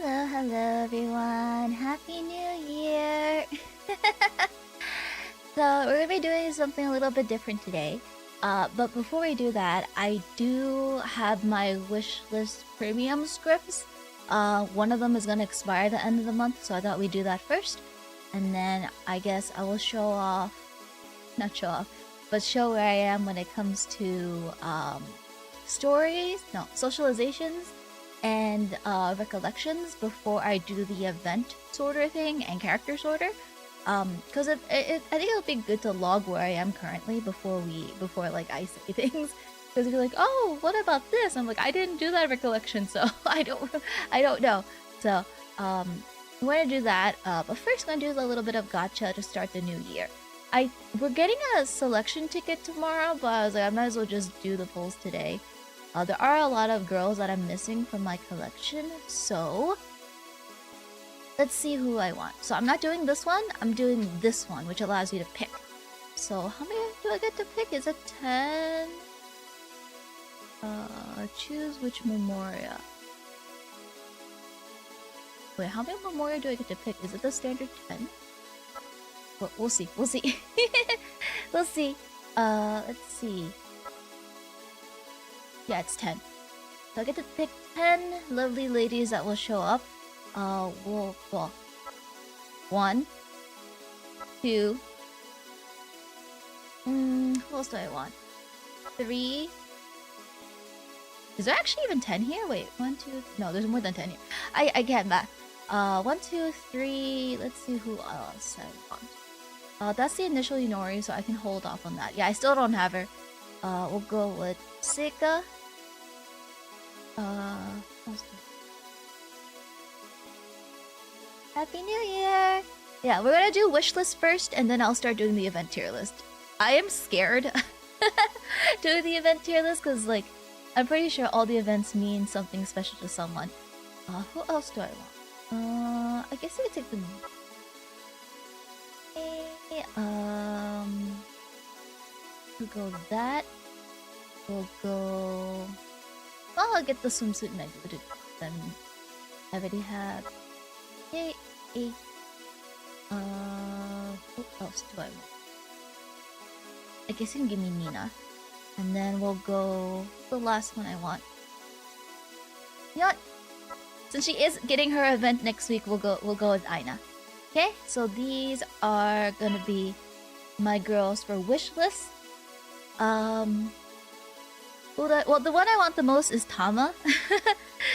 Hello everyone. Happy New Year. So we're gonna be doing something a little bit different today. But before we do that, I do have my wishlist premium scripts. One of them is gonna expire at the end of the month, so I thought we'd do that first. And then I guess I will show off, not show off, but show where I am when it comes to stories, no, socializations, and recollections before I do the event sorter thing and character sorter. Because I think it'll be good to log where I am currently before like I say things. Because you're like, oh, what about this? I'm like, I didn't do that recollection, so I don't know. So we're gonna do that. But first, I'm gonna do a little bit of gacha to start the new year. We're getting a selection ticket tomorrow, but I was like, I might as well just do the polls today. There are a lot of girls that I'm missing from my collection, so let's see who I want. So I'm not doing this one, I'm doing this one, which allows you to pick. So how many do I get to pick? Is it 10? Choose which Memoria. Wait, how many Memoria do I get to pick? Is it the standard 10? Well, we'll see, we'll see. We'll see. Let's see. Yeah, it's 10. So I get to pick 10 lovely ladies that will show up. Well, 1, 2. Who else do I want? 3. Is there actually even 10 here? Wait, 1, 2. No, there's more than 10 here. I can't math. 1, 2, 3. Let's see who else I want. That's the initial Yunori, so I can hold off on that. Yeah, I still don't have her. We'll go with Sika. Happy New Year! Yeah, we're gonna do wishlist first, and then I'll start doing the event tier list. I am scared doing the event tier list, because, like, I'm pretty sure all the events mean something special to someone. Who else do I want? I guess I could take the... We'll go with that. We'll go... Well, I'll get the swimsuit and I do it. Then I already have... Hey. Who else do I want? I guess you can give me Nina. And then we'll go... the last one I want. You know what? Since she is getting her event next week, we'll go with Aina. Okay? So these are gonna be my girls for wishlist. Well, the one I want the most is Tama.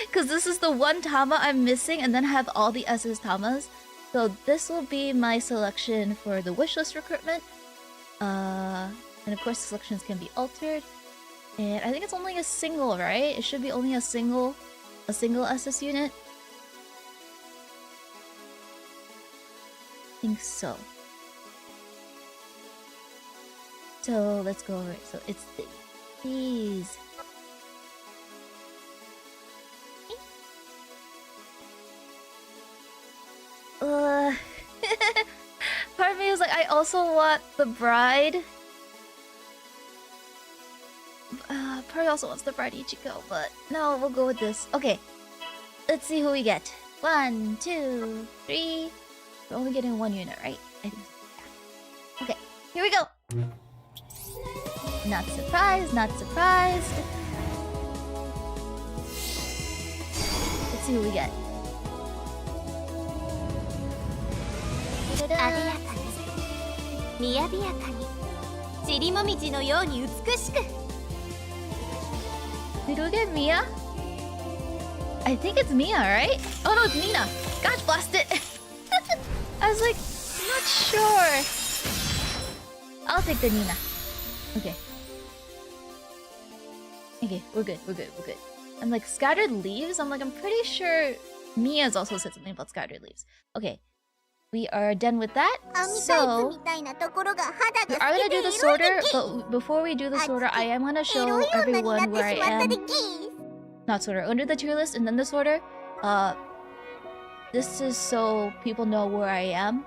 Because this is the one Tama I'm missing, and then I have all the SS Tamas. So this will be my selection for the wishlist recruitment. And of course, selections can be altered. And I think it's only a single, right? It should be only a single SS unit. I think so. So let's go over it. So it's these. Part of me was like, I also want the bride. Part also wants the bride Ichiko, but no, we'll go with this. Okay, let's see who we get. 1, 2, 3. We're only getting one unit, right? I think so. Yeah. Okay, here we go. Not surprised, not surprised. Let's see who we get. あでやかに、みやびやかに、塵もみじのように美しく。Did we get Mia? I think it's Mia, right? Oh no, it's Nina. Gosh, blast it. I was like, not sure. I'll take the Nina. Okay. Okay, we're good. I'm like, scattered leaves? I'm like, I'm pretty sure Mia's also said something about scattered leaves. Okay. We are done with that. So we are gonna do the sorter, but before we do the sorter, I am gonna show everyone where I am. Not sorter, under the tier list and then the sorter. This is so people know where I am.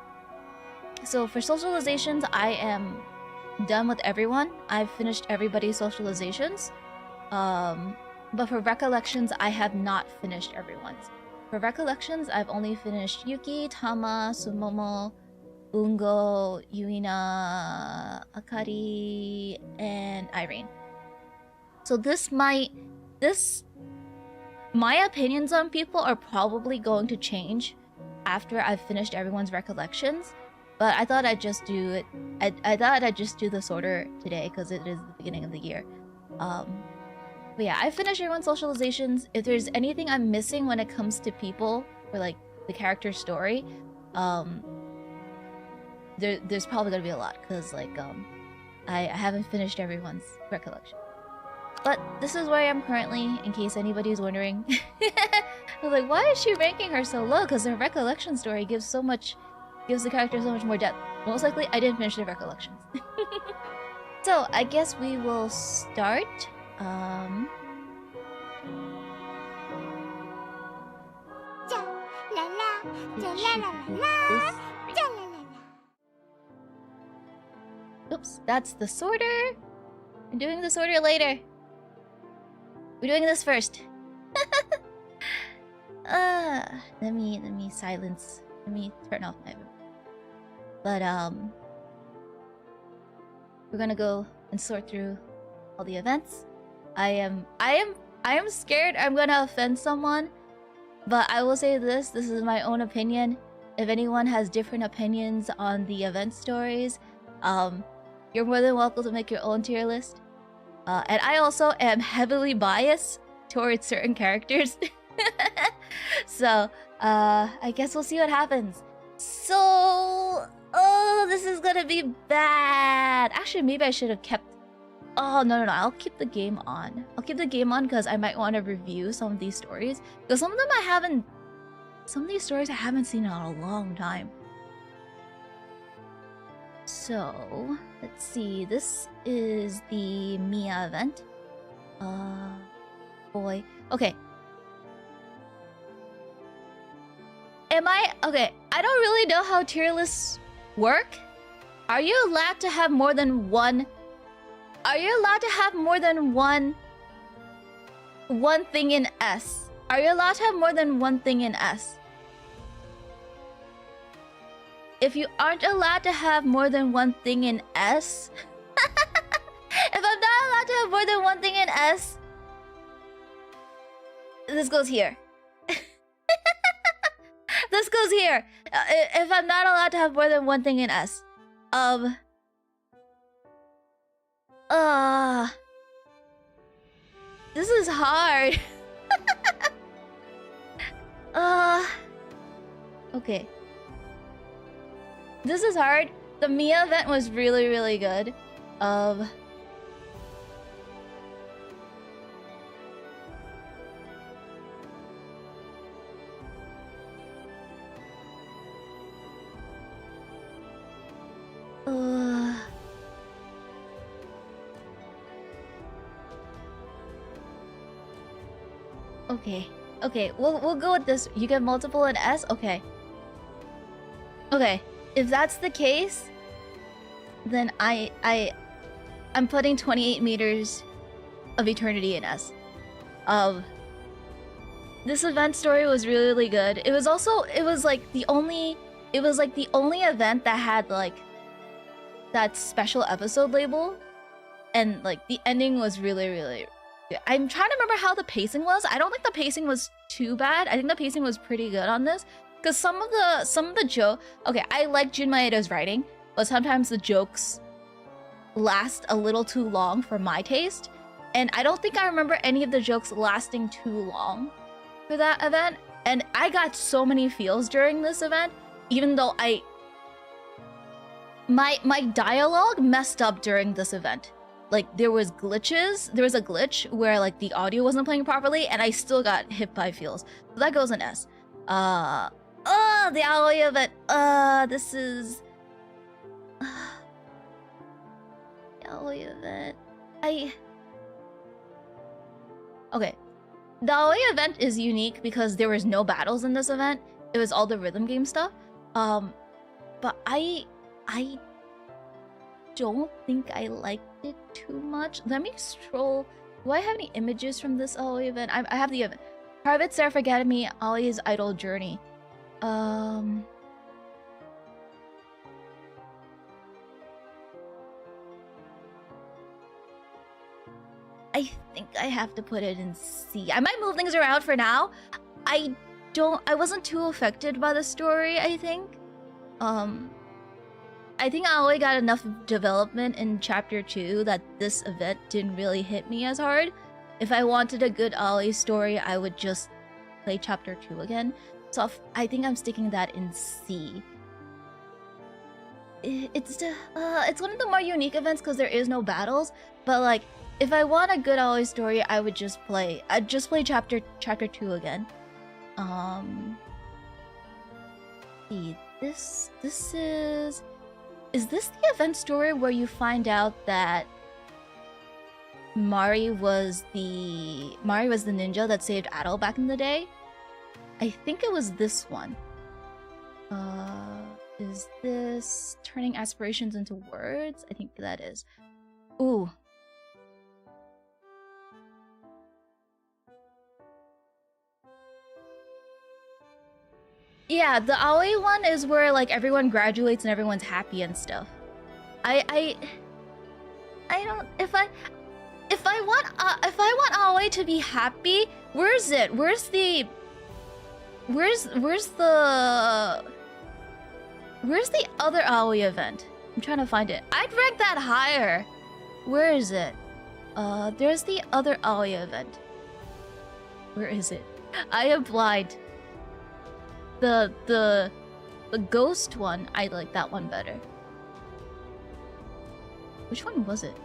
So for socializations, I am done with everyone. I've finished everybody's socializations. But for recollections, I have not finished everyone's. for Recollections, I've only finished Yuki, Tama, Sumomo, Bungo, Yuina, Akari, and Irene. So my opinions on people are probably going to change after I've finished everyone's Recollections. But I thought I'd just do it. I thought I'd just do this order today because it is the beginning of the year. But yeah, I finished everyone's socializations. If there's anything I'm missing when it comes to people or like the character story, there's probably gonna be a lot because like I haven't finished everyone's Recollection. But this is where I am currently, in case anybody's wondering. I was like, why is she ranking her so low? Because her Recollection story gives the character so much more depth. Most likely, I didn't finish the Recollections. So, I guess we will start. Oops, that's the sorter. I'm doing the sorter later. We're doing this first. Let me silence. Let me turn off my. But we're gonna go and sort through all the events. I am scared I'm gonna offend someone, but I will say this is my own opinion. If anyone has different opinions on the event stories, you're more than welcome to make your own tier list. And I also am heavily biased towards certain characters. So, I guess we'll see what happens. So, oh, this is gonna be bad. Actually, maybe I should have kept... Oh, no. I'll keep the game on. I'll keep the game on because I might want to review some of these stories. Because some of these stories I haven't seen in a long time. So, let's see. This is the Mia event. Boy. Okay. Okay, I don't really know how tier lists work. Are you allowed to have more than one... Are you allowed to have more than one thing in S? Are you allowed to have more than one thing in S? If you aren't allowed to have more than one thing in S... If I'm not allowed to have more than one thing in S... This goes here. This goes here. If I'm not allowed to have more than one thing in S. This is hard. Okay. This is hard. The Mia event was really, really good. Okay, we'll go with this. You get multiple in S? Okay. Okay, if that's the case, then I'm putting 28 meters of eternity in S. This event story was really, really good. It was like the only event that had like that special episode label, and like the ending was really, really good. I'm trying to remember how the pacing was. I don't think the pacing was too bad. I think the pacing was pretty good on this, because some of the joke. Okay, I like Jun Maeda's writing, but sometimes the jokes last a little too long for my taste, and I don't think I remember any of the jokes lasting too long for that event. And I got so many feels during this event, even though my dialogue messed up during this event. Like, there was glitches. There was a glitch where like the audio wasn't playing properly, and I still got hit by feels. So that goes in S. The Aoi event. This is the Aoi event. Okay. The Aoi event is unique because there was no battles in this event. It was all the rhythm game stuff. But I don't think I liked it too much. Let me scroll. Do I have any images from this Aoi event? I have the event. Private Seraph Academy, Ollie's Idol Journey. I think I have to put it in C. I might move things around for now. I wasn't too affected by the story, I think. I think I only got enough development in chapter 2 that this event didn't really hit me as hard. If I wanted a good Ollie story, I would just play chapter 2 again. So I think I'm sticking that in C. It's one of the more unique events because there is no battles, but like if I want a good Ollie story, I would just play chapter 2 again. This is this the event story where you find out that Mari was the ninja that saved Adol back in the day? I think it was this one. Is this turning aspirations into words? I think that is. Ooh. Yeah, the Aoi one is where like everyone graduates and everyone's happy and stuff. I don't if I want Aoi to be happy, where's it? Where's the other Aoi event? I'm trying to find it. I'd rank that higher. Where is it? There's the other Aoi event. Where is it? I am blind. The ghost one, I like that one better. Which one was it?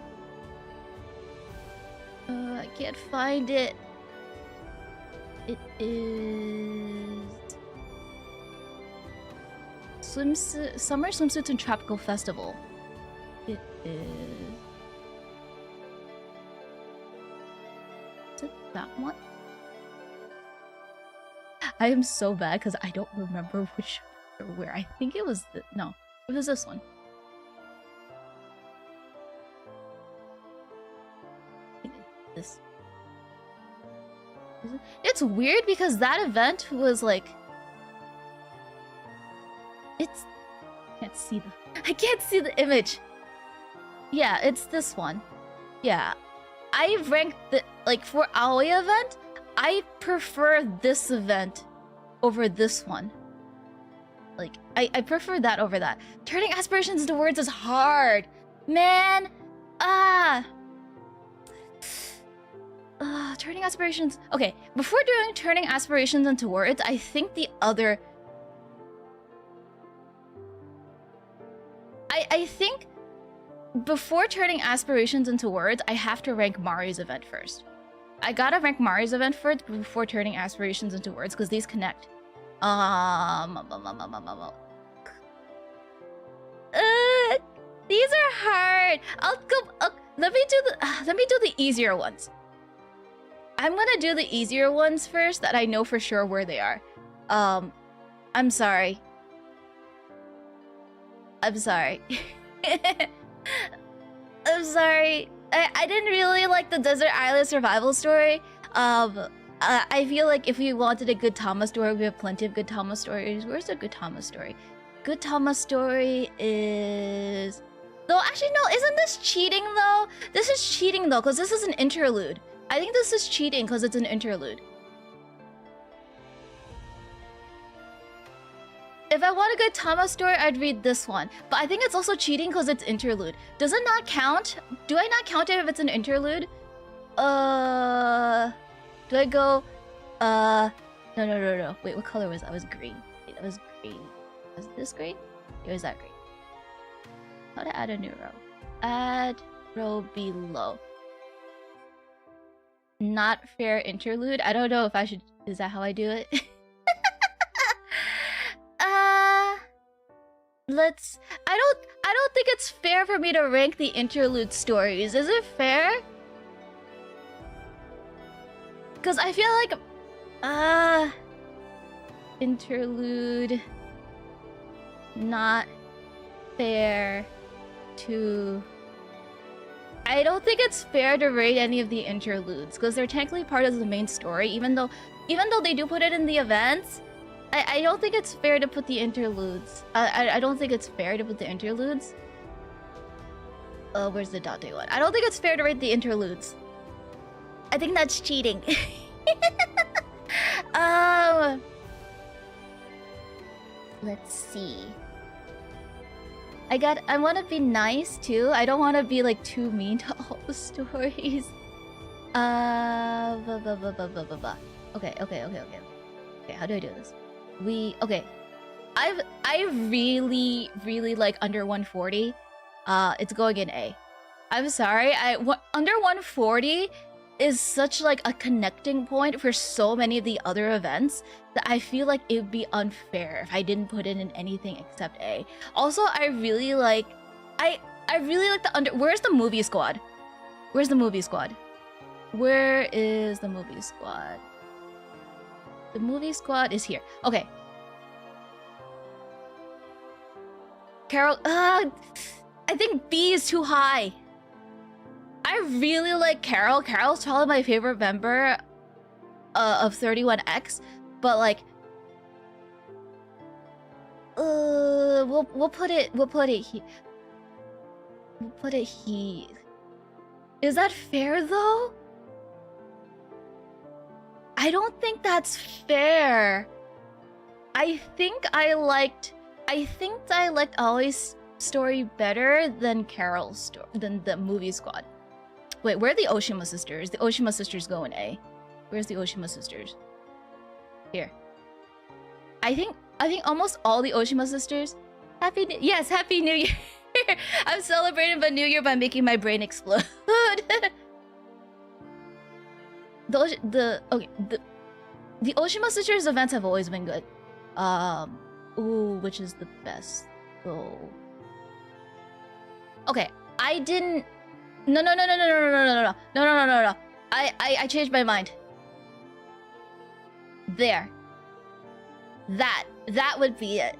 I can't find it. It is Summer Swimsuits and Tropical Festival. It is it that one? I am so bad because I don't remember which or where. I think it was no, it was this one. I think this. It's weird because that event was like, I can't see the image. Yeah, it's this one. Yeah, I ranked the like for Aoi event. I prefer this event over this one. Like, I prefer that over that. Turning aspirations into words is hard. Man! Turning aspirations... Okay, before doing turning aspirations into words, I think the other... I think before turning aspirations into words, I have to rank Mari's event first. I gotta rank Mari's event first before turning aspirations into words because these connect. These are hard. Let me do the easier ones. I'm gonna do the easier ones first that I know for sure where they are. I'm sorry. I'm sorry. I'm sorry. I didn't really like the Desert Island survival story. I feel like if we wanted a good Tama story, we have plenty of good Tama stories. Where's the good Tama story? Good Tama story is... Though, actually, no, isn't this cheating, though? This is cheating, though, because this is an interlude. I think this is cheating because it's an interlude. If I want a good Tama story, I'd read this one. But I think it's also cheating because it's interlude. Does it not count? Do I not count it if it's an interlude? Do I go... No. Wait, what color was that? It was green. Wait, that was green. Was this green? Or is that green? How to add a new row? Add row below. Not fair interlude? I don't know if I should... Is that how I do it? Let's... I don't think it's fair for me to rank the interlude stories. Is it fair? Because I feel like... interlude... Not fair to... I don't think it's fair to rate any of the interludes because they're technically part of the main story. Even though they do put it in the events, I don't think it's fair to put the interludes. I don't think it's fair to put the interludes. Where's the Date one? I don't think it's fair to rate the interludes. I think that's cheating. Let's see. I want to be nice too. I don't want to be like too mean to all the stories. Okay. Okay, how do I do this? Okay. I really like under 140. It's going in A. I'm sorry. Under 140 is such like a connecting point for so many of the other events that I feel like it would be unfair if I didn't put it in anything except A. Also, I really like the under. Where's the movie squad? Where's the movie squad? Where is the movie squad? The movie squad is here. Okay. Carol, I think B is too high. I really like Carol. Carol's probably my favorite member of 31X, but like we'll put it here. We'll put it here. Is that fair though? I don't think that's fair. I think I liked Ollie's story better than Carol's story, than the movie squad. Wait, where are the Oshima sisters? The Oshima sisters go in A. Where's the Oshima sisters? Here. I think almost all the Oshima sisters. Happy New Year. I'm celebrating the New Year by making my brain explode. The Oshima sisters events have always been good. Ooh, which is the best though? Okay, I didn't. No. I changed my mind. There. That would be it.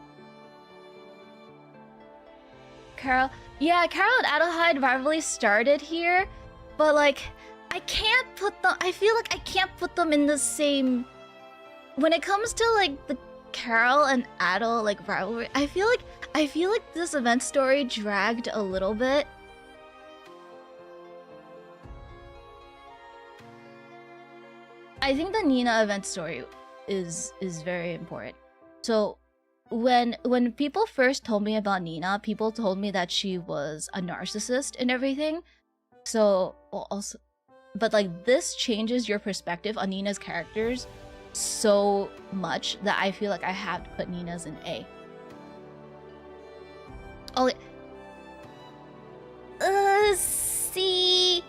Carol and Adelheid rivalry started here, but like I can't put them. I feel like I can't put them in the same. When it comes to like the Carol and Adel like rivalry, I feel like this event story dragged a little bit. I think the Nina event story is very important. So when people first told me about Nina, people told me that she was a narcissist and everything. So also, but like this changes your perspective on Nina's characters so much that I feel like I have to put Nina's in A. Oh, see,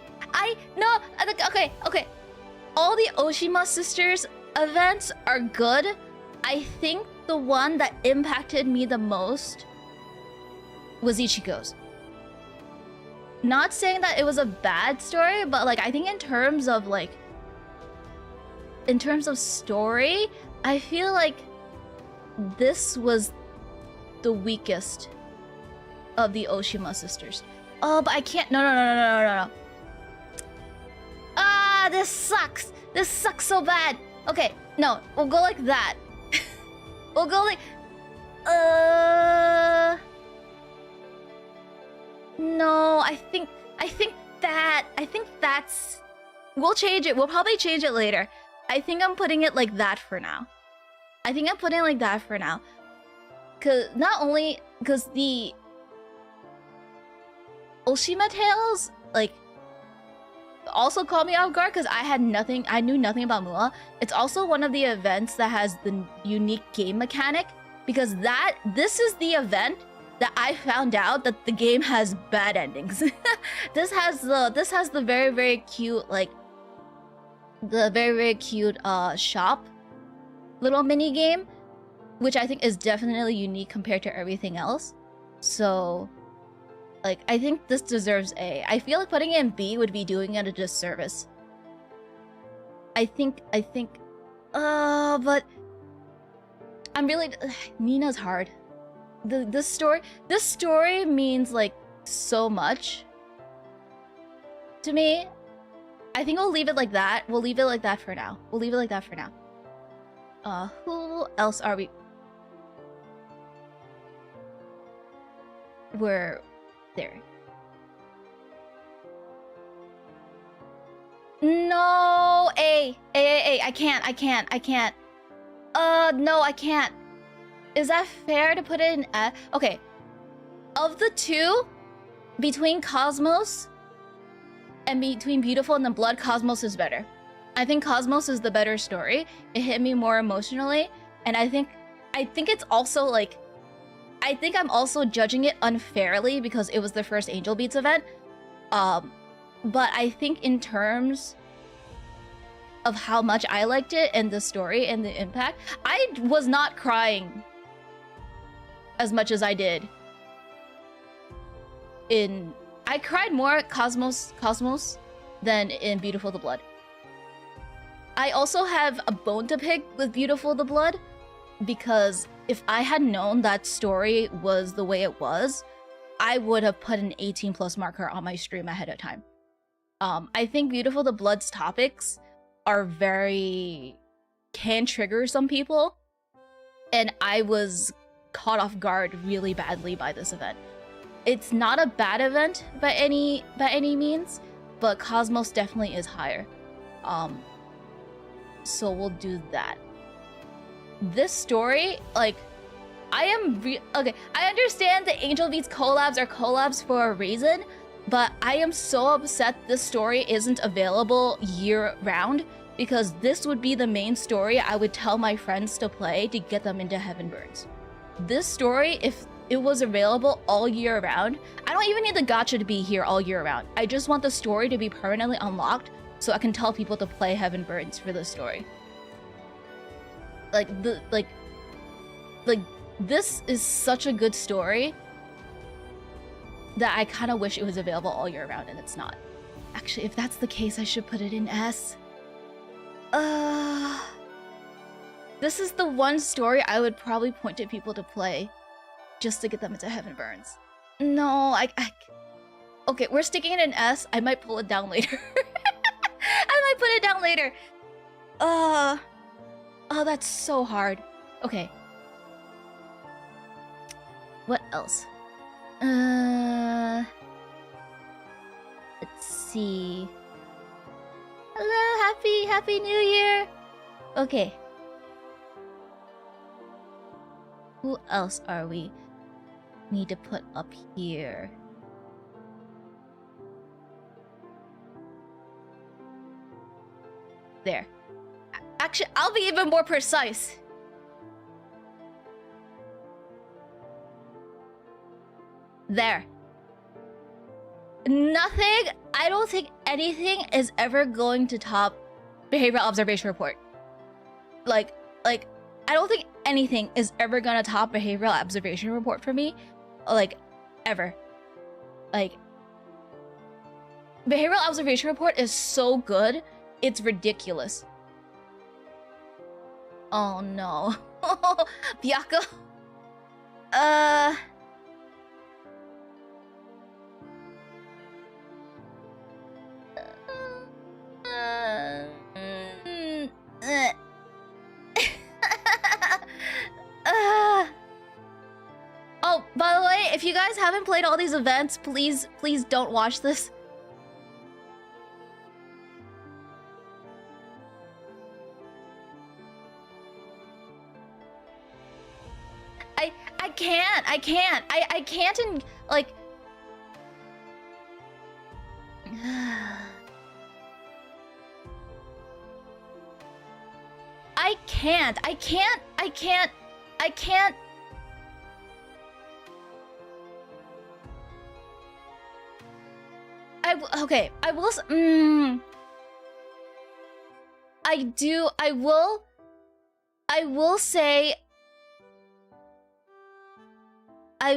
okay. All the Oshima sisters events are good. I think the one that impacted me the most was Ichigo's. Not saying that it was a bad story, but like I think in terms of story, I feel like this was the weakest of the Oshima sisters. Oh, but I can't. No. This sucks. This sucks so bad. Okay, no, we'll go like that. We'll go like. No, I think that's. We'll change it. We'll probably change it later. I think I'm putting it like that for now. Cause not only because the Oshima Tales like also caught me off guard because I knew nothing about Mua. It's also one of the events that has the unique game mechanic because this is the event that I found out that the game has bad endings. This has the very, very cute shop little mini game, which I think is definitely unique compared to everything else. So like I think this deserves A. I feel like putting it in B would be doing it a disservice. I think but I'm really Nina's hard. This story means like so much. to me. I think we'll leave it like that. We'll leave it like that for now. We'll leave it like that for now. Who else are we? We're there. No, I can't. No, I can't. Is that fair to put it in F? Okay. Of the two, between Cosmos and between Beautiful and the Blood, Cosmos is better. I think Cosmos is the better story. It hit me more emotionally, and I think it's also like, I think I'm also judging it unfairly because it was the first Angel Beats event. But I think in terms of how much I liked it and the story and the impact, I was not crying as much as I did in... I cried more at Cosmos than in Beautiful the Blood. I also have a bone to pick with Beautiful the Blood, because if I had known that story was the way it was, I would have put an 18+ marker on my stream ahead of time. I think Beautiful the Blood's topics are can trigger some people, and I was caught off guard really badly by this event. It's not a bad event by any means, but Cosmos definitely is higher. So we'll do that. This story, like, okay, I understand the Angel Beats collabs are collabs for a reason, but I am so upset this story isn't available year-round, because this would be the main story I would tell my friends to play to get them into Heaven Burns. This story, if it was available all year round, I don't even need the gacha to be here all year round. I just want the story to be permanently unlocked so I can tell people to play Heaven Burns for this story. This is such a good story that I kind of wish it was available all year round, and it's not. Actually, if that's the case, I should put it in S. This is the one story I would probably point to people to play just to get them into Heaven Burns. No, okay, we're sticking it in S. I might pull it down later. I might put it down later. Oh, that's so hard. Okay. What else? Let's see. Hello, happy New Year. Okay. Who else are we need to put up here? There. Actually, I'll be even more precise. There. Nothing, I don't think anything is ever going to top Behavioral Observation Report. Like, I don't think anything is ever gonna top Behavioral Observation Report for me. Like, ever. Like, Behavioral Observation Report is so good, it's ridiculous. Oh no. Byakko? Oh, by the way, if you guys haven't played all these events, please don't watch this. I can't and like I can't. Okay, I will say I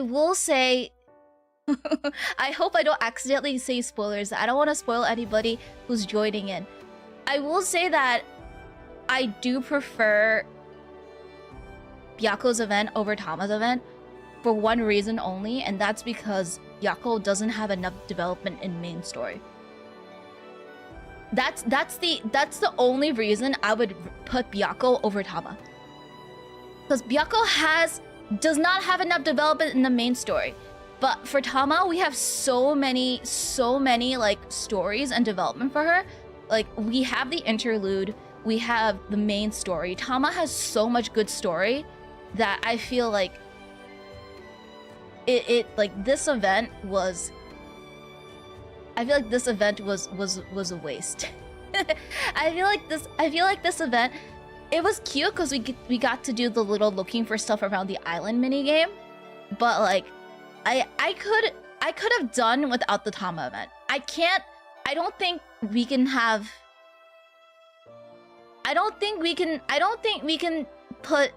hope I don't accidentally say spoilers. I don't want to spoil anybody who's joining in. I will say that I do prefer Byakko's event over Tama's event for one reason only, and that's because Byakko doesn't have enough development in main story. That's the only reason I would put Byakko over Tama. Because Byakko does not have enough development in the main story. But for Tama, we have so many like stories and development for her. Like we have the interlude, we have the main story. Tama has so much good story that I feel like it like this event was. I feel like this event was a waste. I feel like this event, it was cute because we got to do the little looking for stuff around the island mini game, but like I could have done without the Tama event. I don't think we can put.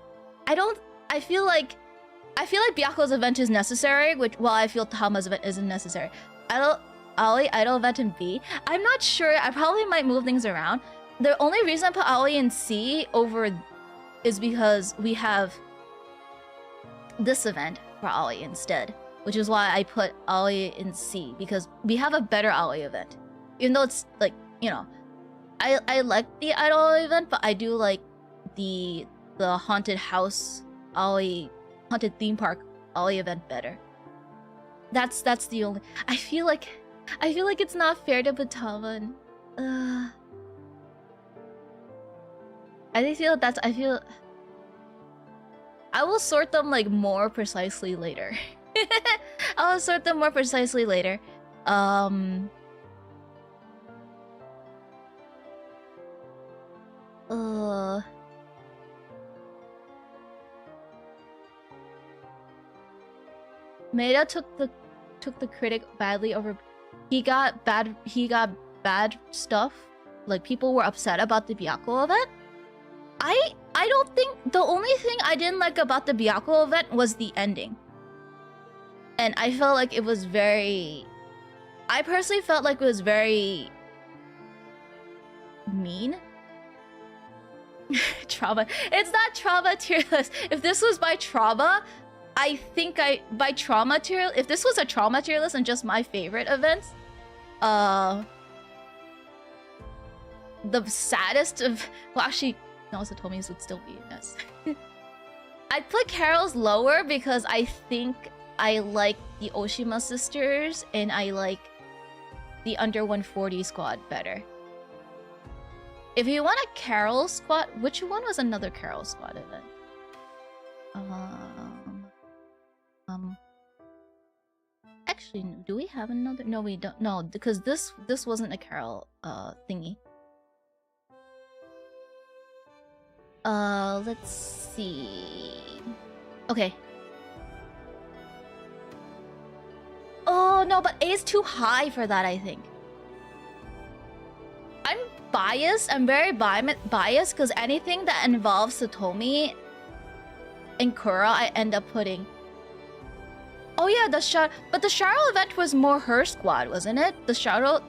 I feel like Byakko's event is necessary, while I feel Tama's event isn't necessary. Aoi, Idol event in B. I'm not sure. I probably might move things around. The only reason I put Aoi in C over is because we have this event for Aoi instead, which is why I put Aoi in C, because we have a better Aoi event. Even though it's like, you know, I like the Idol event, but I do like the haunted house Aoi, haunted theme park Aoi event better. That's the only. I feel like it's not fair to put Tama in. I will sort them like more precisely later. I will sort them more precisely later. Maeda took the critic badly over. He got bad stuff. Like people were upset about the Byakko event. I don't think the only thing I didn't like about the Byakko event was the ending. And I felt like it was very. I personally felt like it was very mean. Trauma. It's not trauma tier list. If this was by trauma, I think by trauma tier. If this was a trauma tier list and just my favorite events, the saddest of, well, actually, no, Satomi's would still be yes. I'd put Carol's lower because I think I like the Oshima sisters and I like the under 140 squad better. If you want a Carol squad, which one was another Carol squad event? Actually, do we have another? No, we don't. No, because this wasn't a Carol thingy. Let's see. Okay. Oh no, but A is too high for that, I think. I'm biased. I'm very biased because anything that involves Satomi and Kura, I end up putting. Oh yeah, the Shadow event was more her squad, wasn't it? The Shadow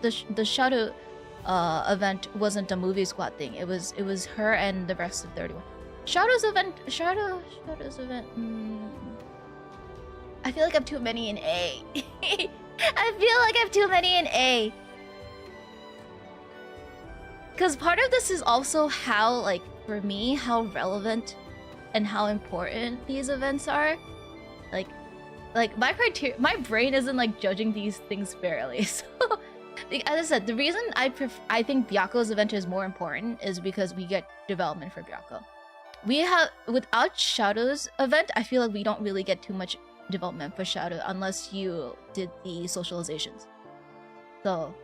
event wasn't a movie squad thing. It was her and the rest of 31. Shadow's event. I feel like I have too many in A. I feel like I have too many in A. Because part of this is also how, like, for me, how relevant and how important these events are. Like my brain isn't like judging these things fairly. So, like, as I said, the reason I think Byakko's event is more important is because we get development for Byakko. We have, without Shadow's event, I feel like we don't really get too much development for Shadow unless you did the socializations. So,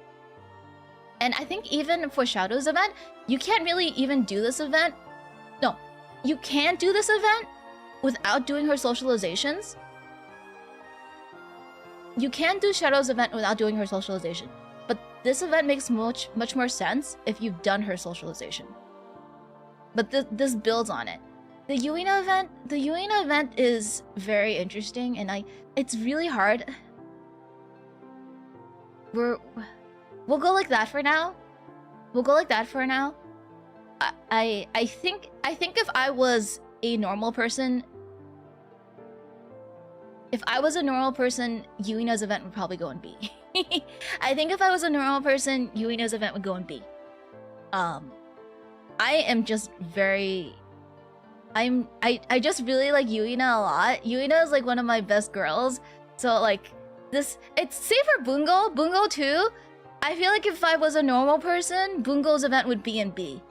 and I think even for Shadow's event, you can't really even do this event. No, you can't do this event without doing her socializations. You can't do Shadow's event without doing her socialization. But this event makes much more sense if you've done her socialization. But this builds on it. The Yuina event is very interesting, and it's really hard. We'll go like that for now. I think if I was a normal person, Yuina's event would probably go in B. I think if I was a normal person, Yuina's event would go in B. I am just very... I just really like Yuina a lot. Yuina is like one of my best girls. So like this, it's same for Bungo too. I feel like if I was a normal person, Bungo's event would be in B.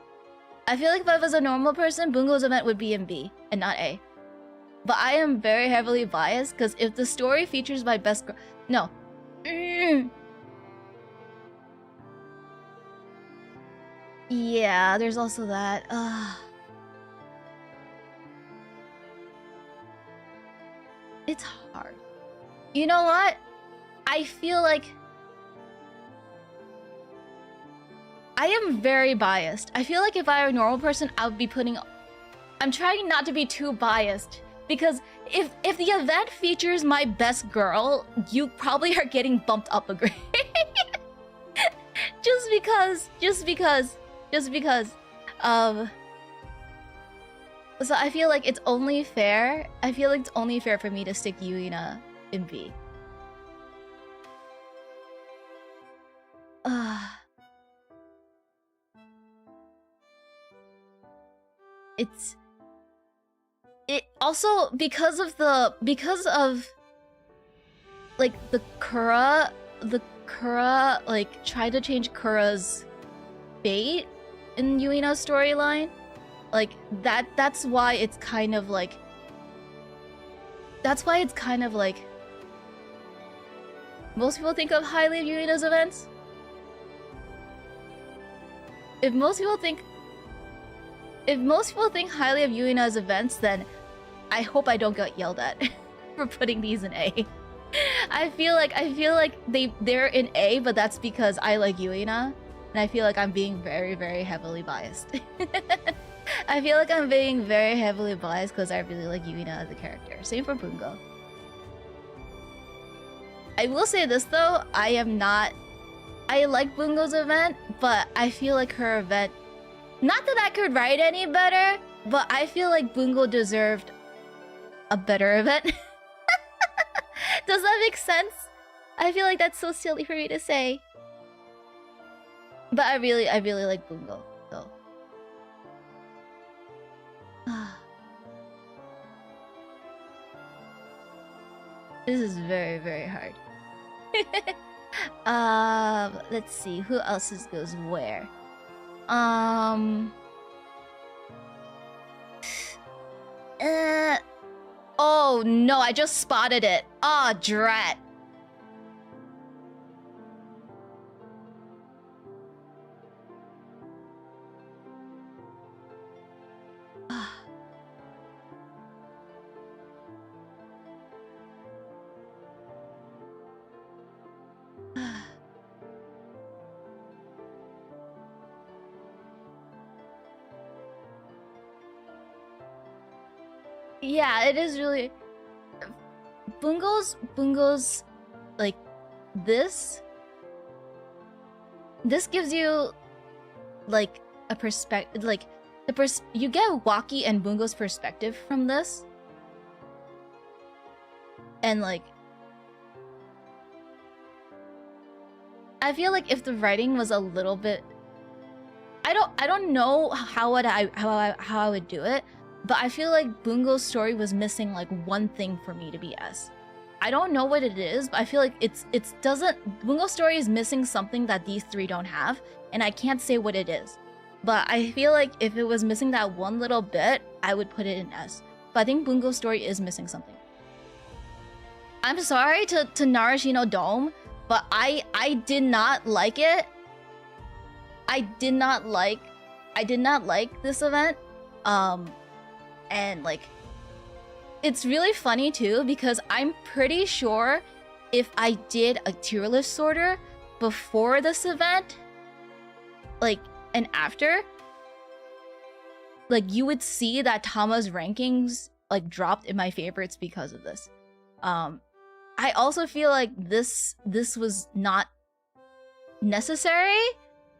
I feel like if I was a normal person, Bungo's event would be in B and not A. But I am very heavily biased because if the story features my best girl, no. Yeah, there's also that. It's hard. You know what? I feel like I am very biased. I feel like if I were a normal person, I would be putting... I'm trying not to be too biased. Because if the event features my best girl, you probably are getting bumped up a grade. Just because. So I feel like it's only fair. I feel like it's only fair for me to stick Yuina in B. It also because of like the Kura like tried to change Kura's fate in Yuina's storyline. Like that's why it's kind of like most people think of highly of Yuina's events. If most people think highly of Yuina's events, then I hope I don't get yelled at for putting these in A. I feel like they're in A, but that's because I like Yuina, and I feel like I'm being very, very heavily biased. I feel like I'm being very heavily biased because I really like Yuina as a character. Same for Bungo. I will say this though, I like Bungo's event, but I feel like her event... Not that I could write any better, but I feel like Bungo deserved a better event. Does that make sense? I feel like that's so silly for me to say. But I really like Bungo, though. This is very, very hard. Let's see, who else goes where? Oh no, I just spotted it. Ah, drat. Yeah, it is really... Bungo's like this gives you like a perspective, like you get Waki and Bungo's perspective from this, and like I feel like if the writing was a little bit, I don't know how I would do it. But I feel like Bungo's story was missing like one thing for me to be S. I don't know what it is, but I feel like Bungo's story is missing something that these three don't have, and I can't say what it is. But I feel like if it was missing that one little bit, I would put it in S. But I think Bungo's story is missing something. I'm sorry to Narashino Dome, but I did not like it. I did not like this event. And like, it's really funny too, because I'm pretty sure if I did a tier list sorter before this event, like, and after, like, you would see that Tama's rankings like dropped in my favorites because of this. I also feel like this was not necessary.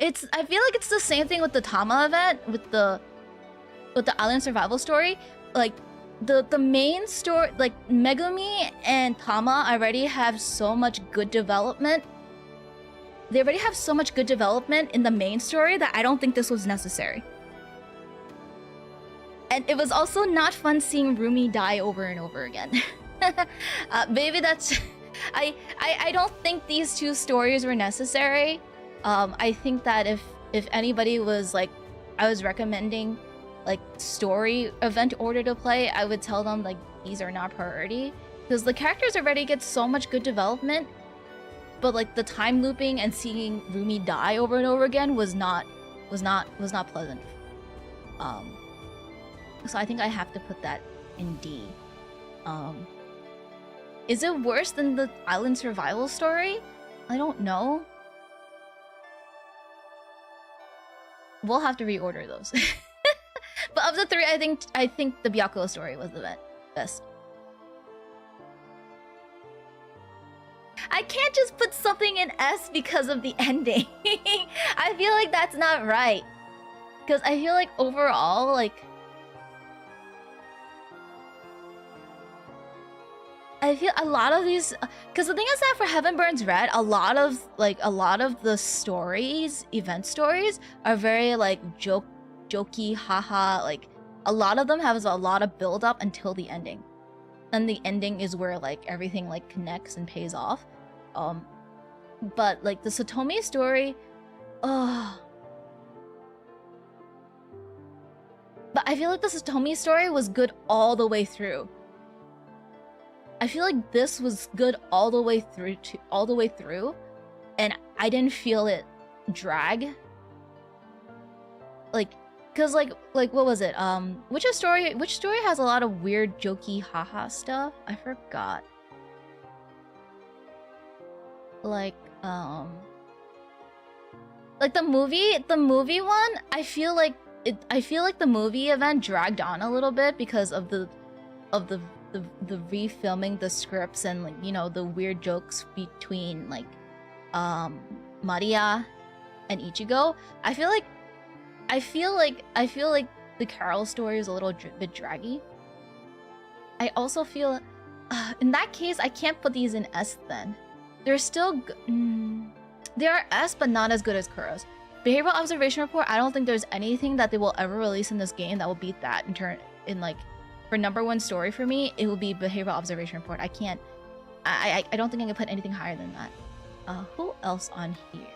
I feel like it's the same thing with the Tama event, with the island survival story. Like the main story, like Megumi and Tama already have so much good development they already have so much good development in the main story that I don't think this was necessary. And it was also not fun seeing Rumi die over and over again. Maybe that's... I don't think these two stories were necessary. I think that if anybody was like... I was recommending like story event order to play, I would tell them like these are not priority. Because the characters already get so much good development, but like the time looping and seeing Rumi die over and over again was not pleasant. So I think I have to put that in D. Is it worse than the island survival story? I don't know. We'll have to reorder those. But of the three, I think the Byakuo story was the best. I can't just put something in S because of the ending. I feel like that's not right. Because I feel like overall, like... I feel a lot of these... Because the thing is that for Heaven Burns Red, a lot of the stories, event stories, are very like jokey, haha, like... A lot of them have a lot of build up until the ending. And the ending is where like everything like connects and pays off. But like the Satomi story, but I feel like the Satomi story was good all the way through. I feel like this was good all the way through, and I didn't feel it drag. Like, cause like what was it? Which story has a lot of weird jokey haha stuff? I forgot. Like the movie one, I feel like the movie event dragged on a little bit because of the refilming the scripts and like, you know, the weird jokes between like Maria and Ichigo. I feel like the Carol story is a little bit draggy. I also feel in that case I can't put these in S then. They're still they are S, but not as good as Kuro's. Behavioral Observation Report, I don't think there's anything that they will ever release in this game that will beat that in like for #1 story for me. It will be Behavioral Observation Report. I can't. I don't think I can put anything higher than that. Who else on here?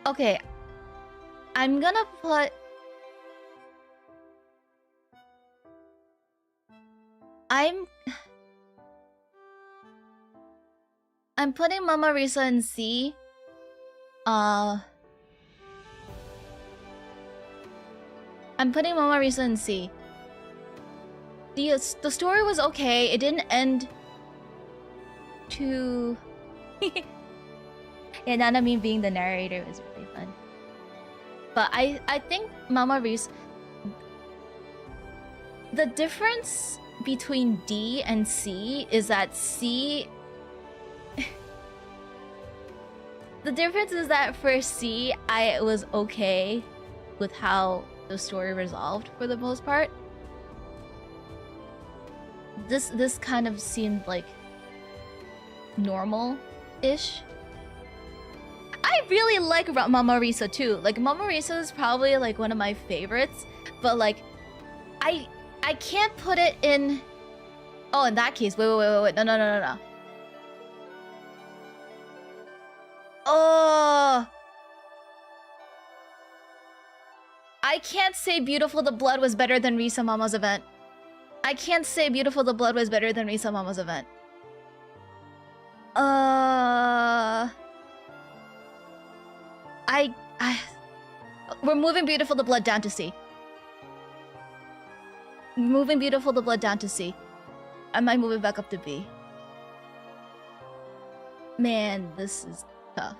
Okay. I'm gonna put. I'm putting Mama Risa in C. I'm putting Mama Risa in C. The story was okay. It didn't end too... Yeah, Nanami being the narrator was really fun. But I think Mama Risa... The difference between D and C is that C... The difference is that for C, I was okay with how the story resolved for the most part. This kind of seemed like normal-ish. I really like Mama Risa too. Like Mama Risa is probably like one of my favorites, but like I can't put it in. Oh, in that case, wait, no. Oh, I can't say Beautiful the Blood was better than Risa Mama's event. I can't say Beautiful the Blood was better than Risa Mama's event. We're moving Beautiful the Blood down to C. Moving Beautiful the Blood down to C. I might move it back up to B. Man, this is tough.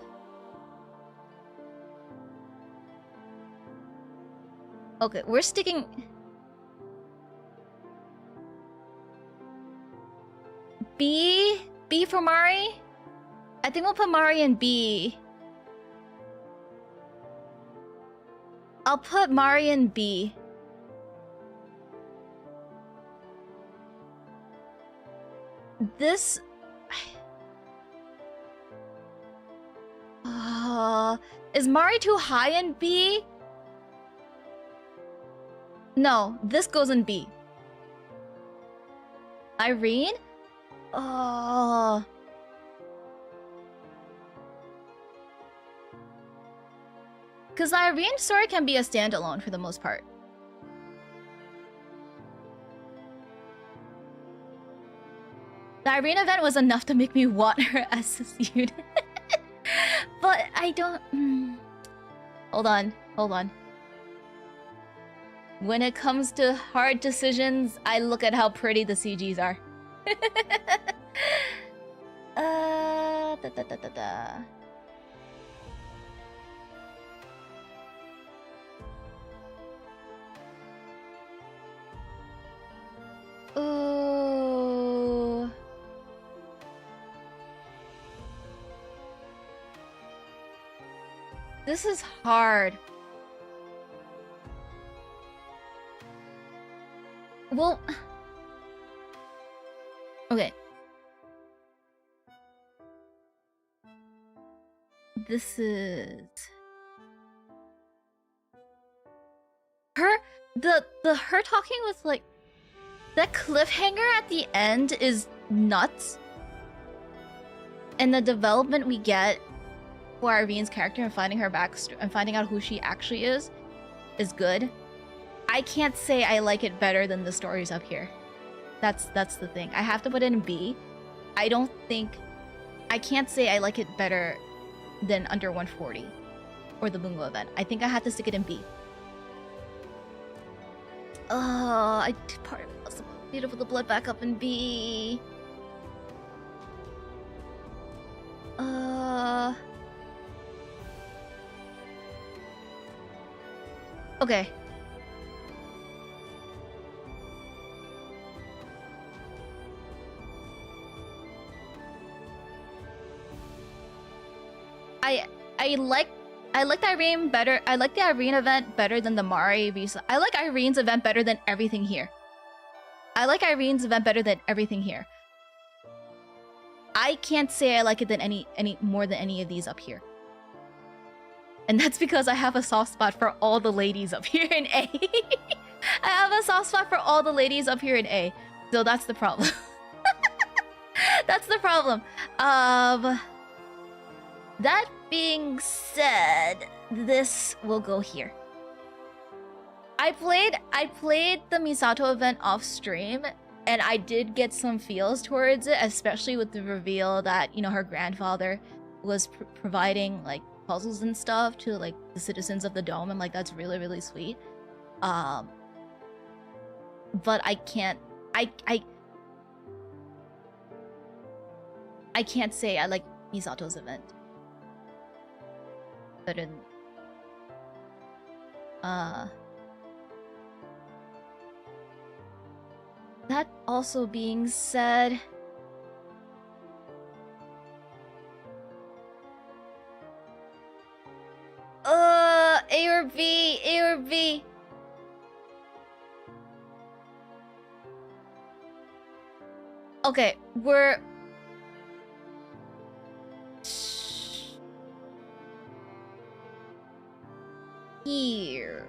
Okay, we're sticking... B? B for Mari? I think we'll put Mari in B. I'll put Mari in B. This... is Mari too high in B? No, this goes in B. Irene? Oh... Because the Irene story can be a standalone for the most part. The Irene event was enough to make me want her as this unit. But I don't... Hold on. When it comes to hard decisions, I look at how pretty the CGs are. Ooh. This is hard. Well... Okay. This is... Her... Her talking with, like... That cliffhanger at the end is nuts. And the development we get for Irene's character and finding her backstory and finding out who she actually is good. I can't say I like it better than the stories up here. That's the thing. I have to put it in B. I can't say I like it better than Under 140 or the Bungo event. I think I have to stick it in B. Oh, part of it was beautiful. The blood back up in B. Okay. I like the Irene better. I like the Irene event better than the Mari visa. I like Irene's event better than everything here. I can't say I like it than any more than any of these up here. And that's because I have a soft spot for all the ladies up here in A. I have a soft spot for all the ladies up here in A. So that's the problem. That's the problem. That being said, this will go here. I played the Misato event off stream, and I did get some feels towards it, especially with the reveal that, you know, her grandfather was providing like puzzles and stuff to like the citizens of the dome, and like that's really, really sweet. But I can't say I like Misato's event better than that also being said, A or B. Okay, we're here.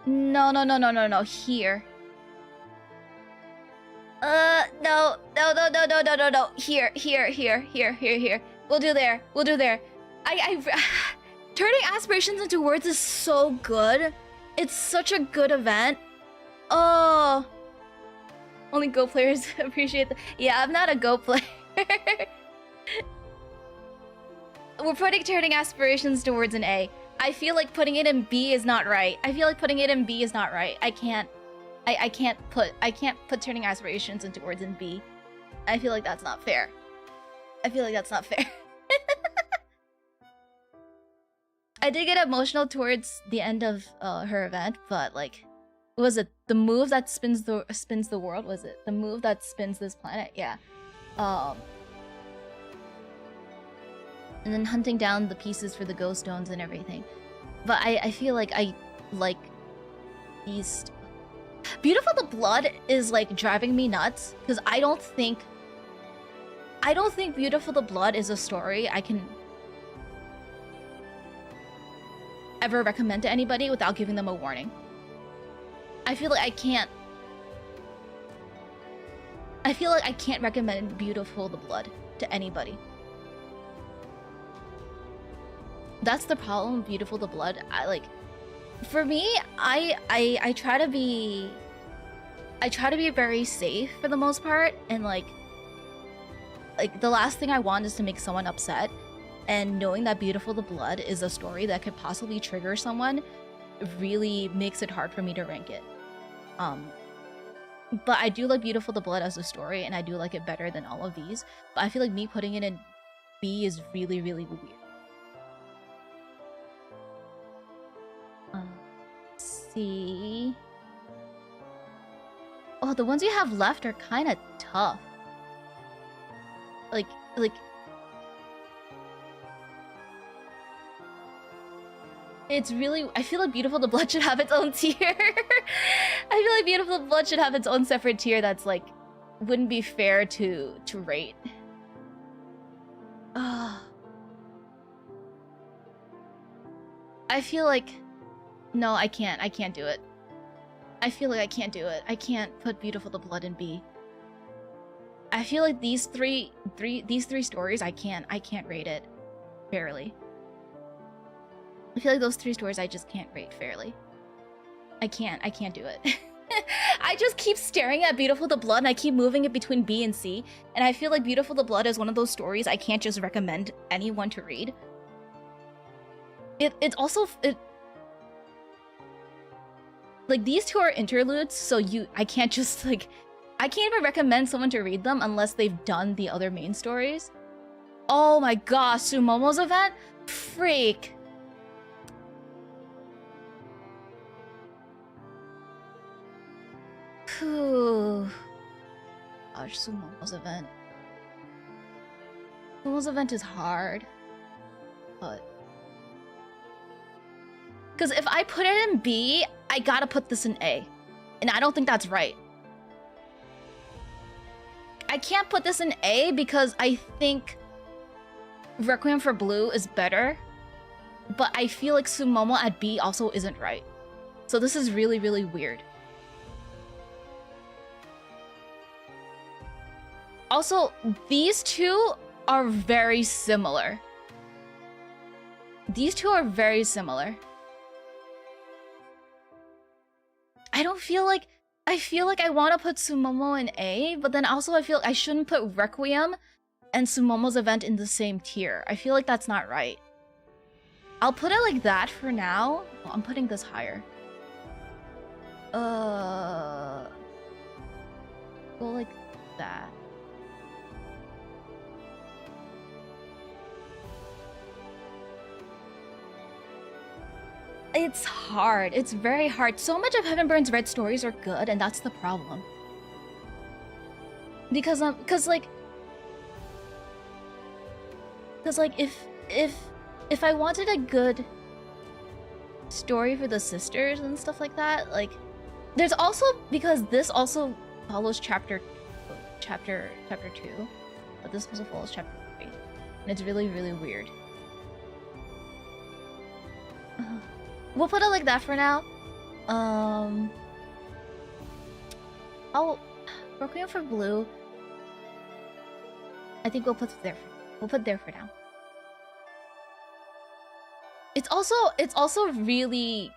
No, here. No. Here. We'll do there. I turning aspirations into words is so good. It's such a good event. Oh, only Go players appreciate that. Yeah, I'm not a Go player. We're putting turning aspirations towards an A. I feel like putting it in B is not right. I can't put turning aspirations into words in B. I feel like that's not fair. I did get emotional towards the end of her event, but like, was it the move that spins the world? Was it the move that spins this planet? Yeah. And then hunting down the pieces for the ghost stones and everything. But I feel like I like these... Beautiful the Blood is like driving me nuts because I don't think Beautiful the Blood is a story I can ever recommend to anybody without giving them a warning. I feel like I can't recommend Beautiful the Blood to anybody. That's the problem with Beautiful the Blood. For me, I try to be very safe for the most part, and like the last thing I want is to make someone upset, and knowing that Beautiful the Blood is a story that could possibly trigger someone really makes it hard for me to rank it. But I do like Beautiful the Blood as a story, and I do like it better than all of these, but I feel like me putting it in B is really, really weird. Let's see. Oh, the ones you have left are kind of tough. Like it's really, I feel like Beautiful the Blood should have its own tier. I feel like Beautiful the Blood should have its own separate tier that's like wouldn't be fair to rate. I feel like no, I can't do it. I feel like I can't do it. I can't put Beautiful the Blood in B. I feel like these three stories I can't rate it fairly. I feel like those three stories I just can't rate fairly. I can't do it. I just keep staring at Beautiful the Blood and I keep moving it between B and C, and I feel like Beautiful the Blood is one of those stories I can't just recommend anyone to read. It's also like these two are interludes, so I can't just like I can't even recommend someone to read them unless they've done the other main stories. Oh my gosh, Sumomo's event? Freak. Gosh, Sumomo's event. Sumomo's event is hard. But because if I put it in B, I gotta put this in A. And I don't think that's right. I can't put this in A because I think Requiem for Blue is better. But I feel like Sumomo at B also isn't right. So this is really, really weird. Also, these two are very similar. These two are very similar. I feel like I want to put Sumomo in A, but then also I feel like I shouldn't put Requiem and Sumomo's event in the same tier. I feel like that's not right. I'll put it like that for now. Well, I'm putting this higher. Go like that. It's hard. It's very hard. So much of Heaven Burn's Red stories are good, and that's the problem. Because like if I wanted a good story for the sisters and stuff like that, like there's also, because this also follows chapter 2, but this also follows chapter 3, and it's really, really weird. We'll put it like that for now. I'll Requiem for Blue. I think we'll put there. We'll put there for now. It's also really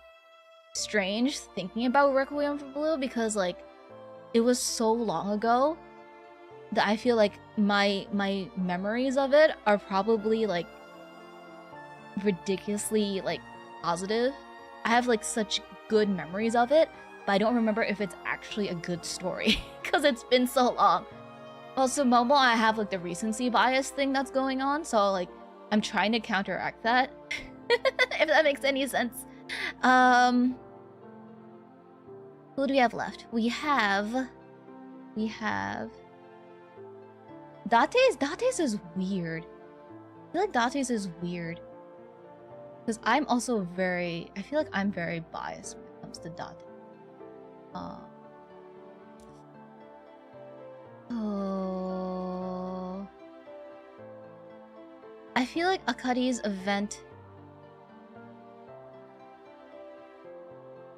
strange thinking about Requiem for Blue because like it was so long ago that I feel like my memories of it are probably like ridiculously like positive. I have like such good memories of it, but I don't remember if it's actually a good story because it's been so long. Also, Momo, I have like the recency bias thing that's going on, so like I'm trying to counteract that. If that makes any sense. Who do we have left? We have Dates is weird. I feel like Dates is weird. Because I'm also I feel like I'm very biased when it comes to Date. Oh. I feel like Akari's event...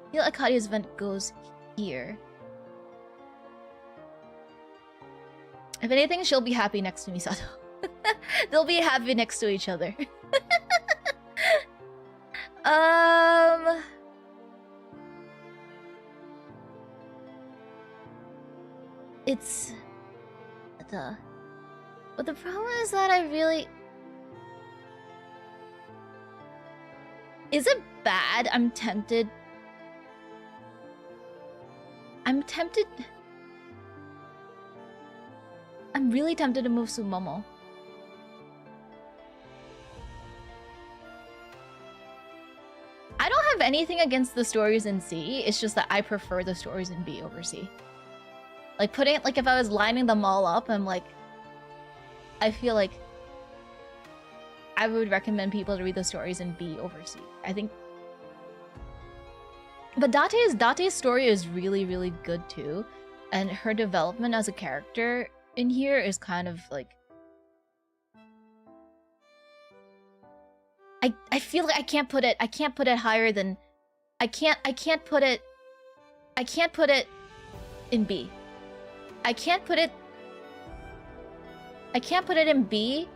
I feel like Akari's event goes here. If anything, she'll be happy next to Misato. They'll be happy next to each other. It's... But the problem is that I really... Is it bad? I'm tempted... I'm really tempted to move Sumomo. I don't have anything against the stories in C. It's just that I prefer the stories in B over C. Like putting it, like if I was lining them all up, I'm like, I feel like I would recommend people to read the stories in B over C. I think. But Date's story is really, really good too. And her development as a character in here is kind of like... I feel like I can't put it higher than... I can't put it in B. I can't put it in B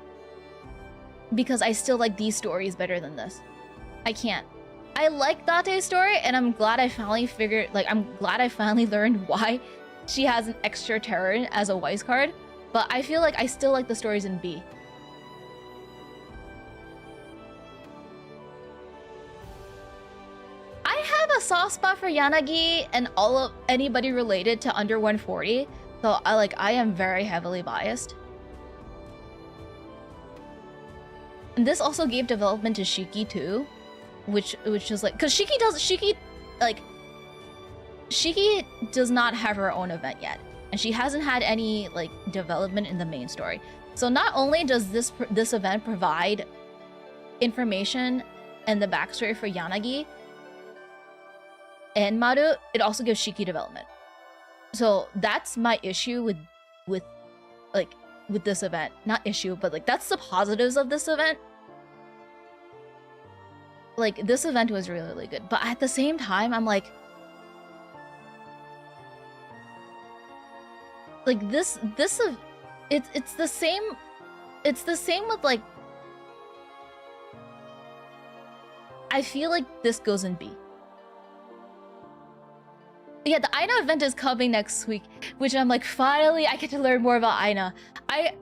because I still like these stories better than this. I can't. I like Date's story, and I'm glad I finally learned why she has an extra terror as a Wise card, but I feel like I still like the stories in B. I have a soft spot for Yanagi and all of anybody related to under 140, so I am very heavily biased. And this also gave development to Shiki too, which is like, because Shiki does not have her own event yet, and she hasn't had any like development in the main story. So not only does this event provide information and the backstory for Yanagi and Maru, it also gives Shiki development. So that's my issue with this event. Not issue, but like that's the positives of this event. Like this event was really, really good, but at the same time, I'm like this it's the same with like, I feel like this goes in B. Yeah, the Aina event is coming next week, which I'm like, finally I get to learn more about Aina. I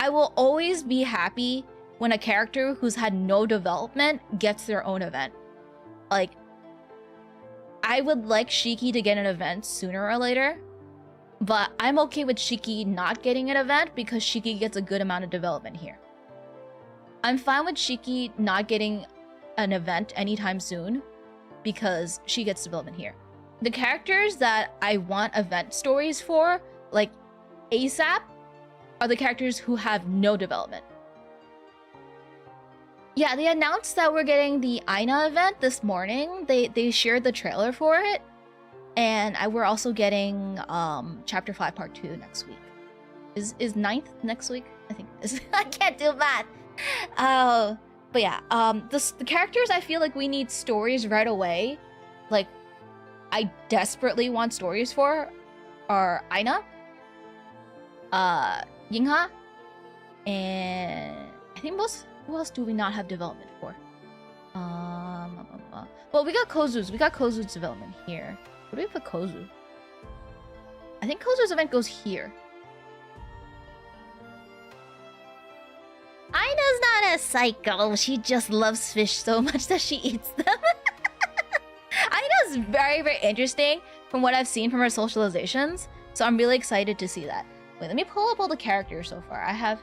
will always be happy when a character who's had no development gets their own event. Like, I would like Shiki to get an event sooner or later, but I'm okay with Shiki not getting an event because Shiki gets a good amount of development here. I'm fine with Shiki not getting an event anytime soon because she gets development here. The characters that I want event stories for, like ASAP, are the characters who have no development. Yeah, they announced that we're getting the Aina event this morning. They shared the trailer for it. And we're also getting Chapter 5 Part 2 next week. Is 9th next week? I think it is. I can't do math. But yeah, the characters I feel like we need stories right away. Like, I desperately want stories for are Aina, Yingha, and I think who else do we not have development for? Well, we got Kozu's. We got Kozu's development here. Where do we put Kozu? I think Kozu's event goes here. Aina's not a psycho. She just loves fish so much that she eats them. Aina's very, very interesting from what I've seen from her socializations. So I'm really excited to see that. Wait, let me pull up all the characters so far. I have...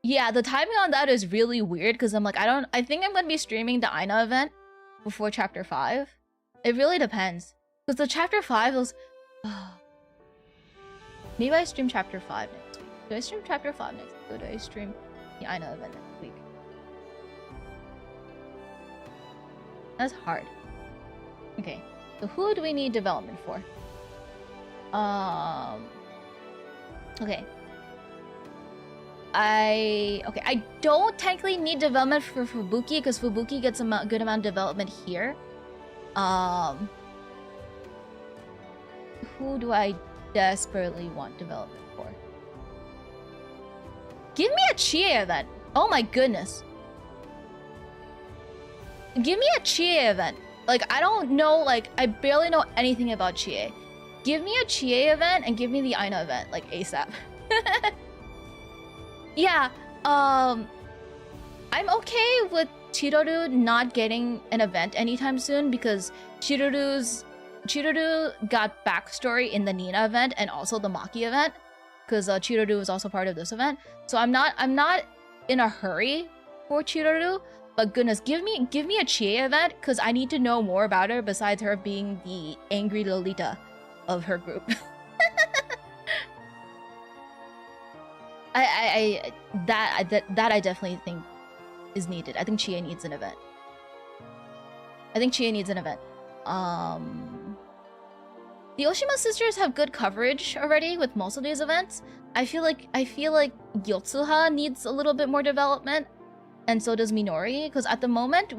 Yeah, the timing on that is really weird because I'm like, I think I'm going to be streaming the Aina event before Chapter 5. It really depends. Because the Chapter 5 was... Maybe I stream Chapter 5 next week. Do I stream Chapter 5 next week? Or do I stream the Aina event next week? That's hard. Okay. So who do we need development for? Okay. I don't technically need development for Fubuki because Fubuki gets a good amount of development here. Who do I desperately want development for? Give me a Chie event. Oh my goodness. Give me a Chie event. Like, I don't know, like, I barely know anything about Chie. Give me a Chie event and give me the Aina event, like, ASAP. Yeah, I'm okay with Chiruru not getting an event anytime soon because Chiruru got backstory in the Nina event and also the Maki event because Chiruru was also part of this event. So I'm not in a hurry for Chiruru, but goodness, give me a Chie event because I need to know more about her besides her being the angry Lolita of her group. That I definitely think is needed. I think Chie needs an event. The Oshima sisters have good coverage already with most of these events. I feel like Yotsuha needs a little bit more development, and so does Minori. Because at the moment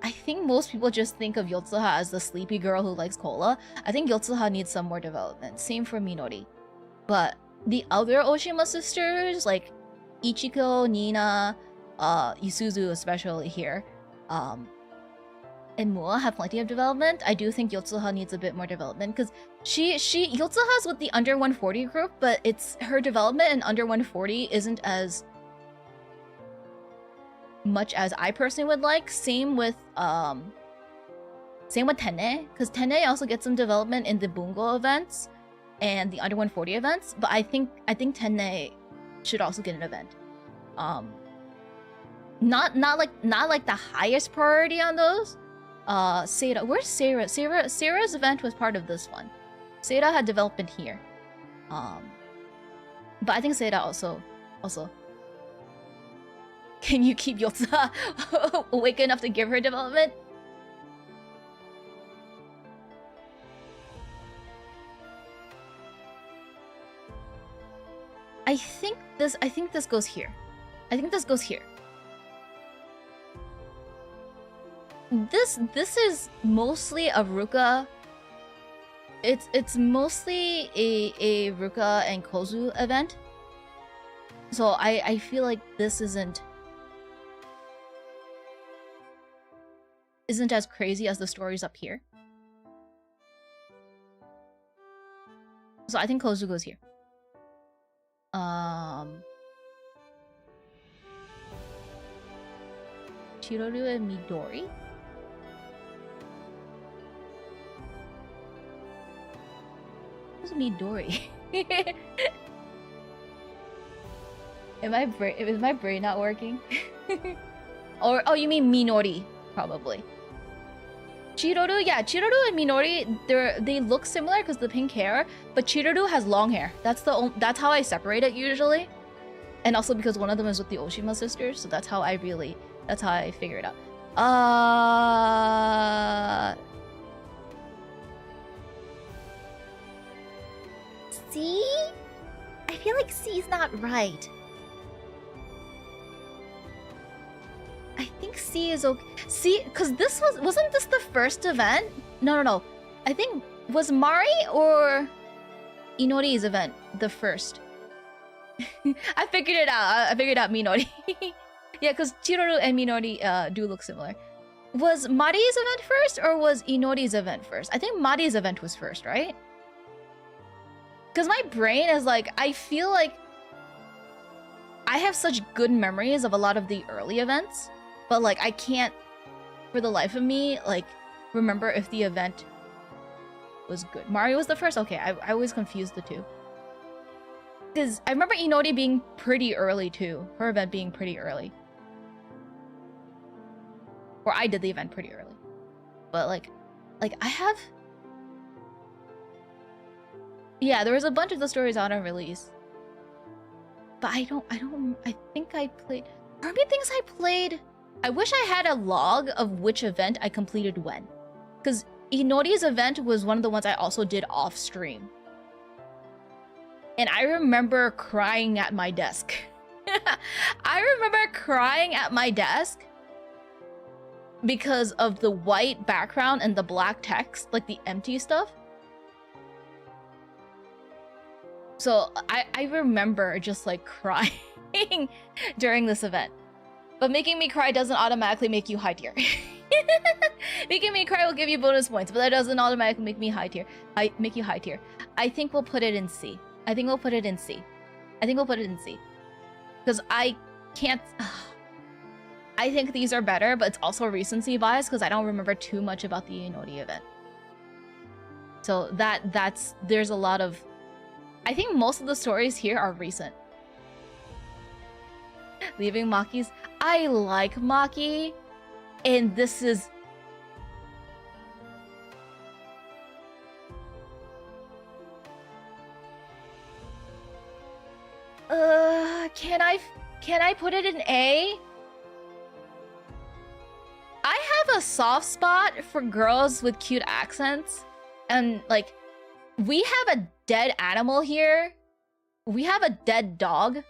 I think most people just think of Yotsuha as the sleepy girl who likes cola. I think Yotsuha needs some more development. Same for Minori, but the other Oshima sisters, like Ichiko, Nina, Isuzu especially here, and Mua have plenty of development. I do think Yotsuha needs a bit more development because Yotsuha's with the under 140 group, but it's her development in under 140 isn't as much as I personally would like. Same with Tenne, because Tenne also gets some development in the Bungo events and the under 140 events, but I think Tenne should also get an event. Not like the highest priority on those. Seira, where's Seira? Seira's event was part of this one. Seira had development here. But I think Seira also. Can you keep Yotsuha awake enough to give her development? I think this goes here. This is mostly a Ruka. It's mostly a Ruka and Kozu event. So I feel like this isn't as crazy as the stories up here. So I think Kozu goes here. Chiruru and Midori. Who's Midori? Is my brain not working? Or oh, you mean Minori, probably. Chiruru, yeah, Chiruru and Minori, they look similar because the pink hair, but Chiruru has long hair. That's how I separate it usually, and also because one of them is with the Oshima sisters, so that's how I figure it out. C? I feel like C is not right. I think C is okay. C, because wasn't this the first event? No. I think, was Mari or Inori's event the first? I figured it out. Minori. Yeah, because Chiruru and Minori do look similar. Was Mari's event first or was Inori's event first? I think Mari's event was first, right? Because my brain is like, I feel like I have such good memories of a lot of the early events, but like I can't, for the life of me, like remember if the event was good. Mario was the first? Okay, I always confused the two. Because I remember Inori being pretty early too. Her event being pretty early. Or I did the event pretty early. But like I have... Yeah, there was a bunch of the stories on a release. But I think I played... Part of me thinks I played... I wish I had a log of which event I completed when. Because Inori's event was one of the ones I also did off stream. And I remember crying at my desk. I remember crying at my desk because of the white background and the black text, like the empty stuff. So I remember just like crying during this event. But making me cry doesn't automatically make you high tier. Making me cry will give you bonus points, but that doesn't automatically make me high tier. Make you high tier. I think we'll put it in C. I think we'll put it in C. I think we'll put it in C. Because I can't... I think these are better, but it's also recency bias because I don't remember too much about the Inori event. So there's a lot of... I think most of the stories here are recent. Leaving Maki's... I like Maki, and this is... Can I put it in A? I have a soft spot for girls with cute accents, and like, we have a dead animal here. We have a dead dog.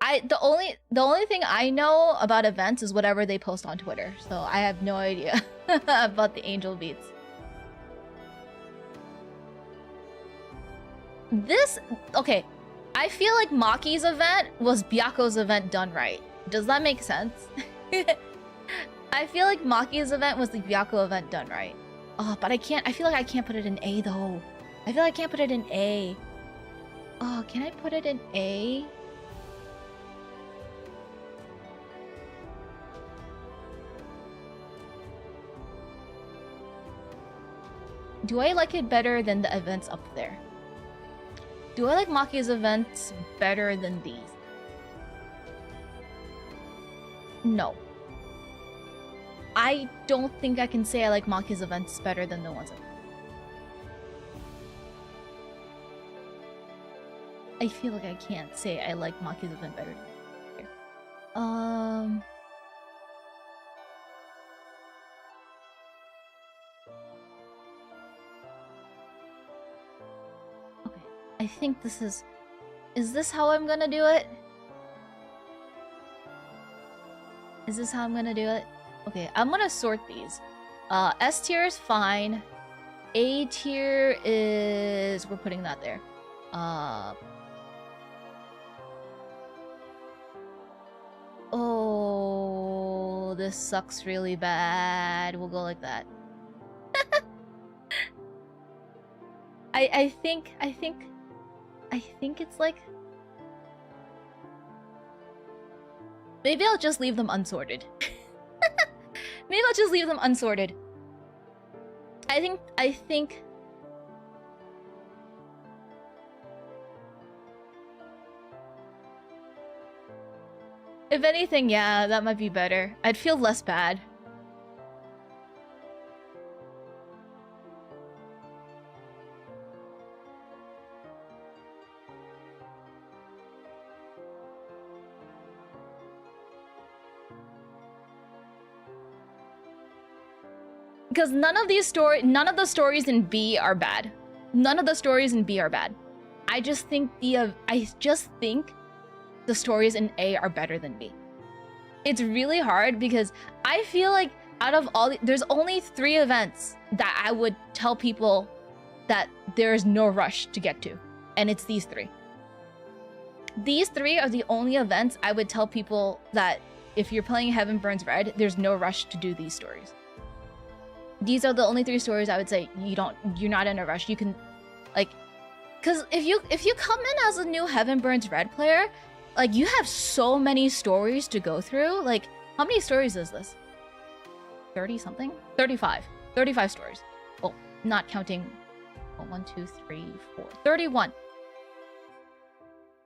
The only thing I know about events is whatever they post on Twitter, so I have no idea about the angel beats. Okay, I feel like Maki's event was Byaku's event done right. Does that make sense? I feel like Maki's event was the Byaku event done right. Oh, but I feel like I can't put it in A though. I feel like I can't put it in A. Oh, can I put it in A? Do I like it better than the events up there? Do I like Maki's events better than these? No. I don't think I can say I like Maki's events better than the ones I feel like I can't say I like Maki's event better than here. Okay. I think this is this how I'm gonna do it? Is this how I'm gonna do it? Okay, I'm gonna sort these. S tier is fine. A tier is... we're putting that there. Oh, this sucks really bad. We'll go like that. I think it's like... maybe I'll just leave them unsorted. Maybe I'll just leave them unsorted. I think... if anything, yeah, that might be better. I'd feel less bad. Because none of the stories in B are bad. None of the stories in B are bad. I just think the stories in A are better than B. It's really hard because I feel like out of all there's only 3 events that I would tell people that there's no rush to get to, and it's these 3. These 3 are the only events I would tell people that if you're playing Heaven Burns Red, there's no rush to do these stories. These are the only 3 stories I would say you're not in a rush. You can, like, because if you come in as a new Heaven Burns Red player, like, you have so many stories to go through. Like, how many stories is this? 30 something? 35. 35 stories. Well, not counting 1, 2, 3, 4. 31.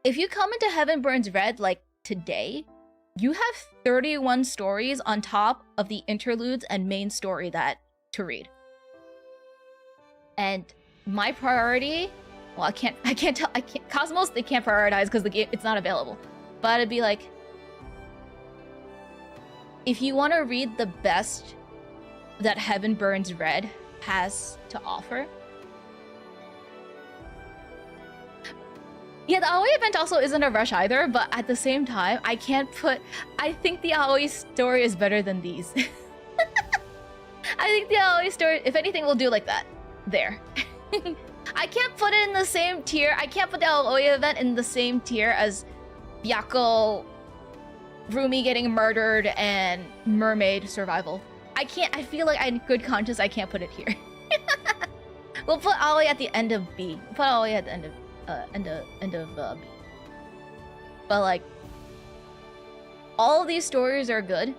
If you come into Heaven Burns Red, like, today, you have 31 stories on top of the interludes and main story to read. And my priority, well, Cosmos, they can't prioritize because the game, it's not available. But it'd be like, if you want to read the best that Heaven Burns Red has to offer. Yeah, the Aoi event also isn't a rush either, but at the same time, I can't put... I think the Aoi story is better than these. I think the Aoi story, if anything, will do like that. There. I can't put it in the same tier. I can't put the Aoi event in the same tier as Byakko, Rumi getting murdered, and Mermaid survival. I can't. I feel like in good conscience, I can't put it here. We'll put Aoi at the end of B. We'll put Aoi at the end of B. But like, all of these stories are good.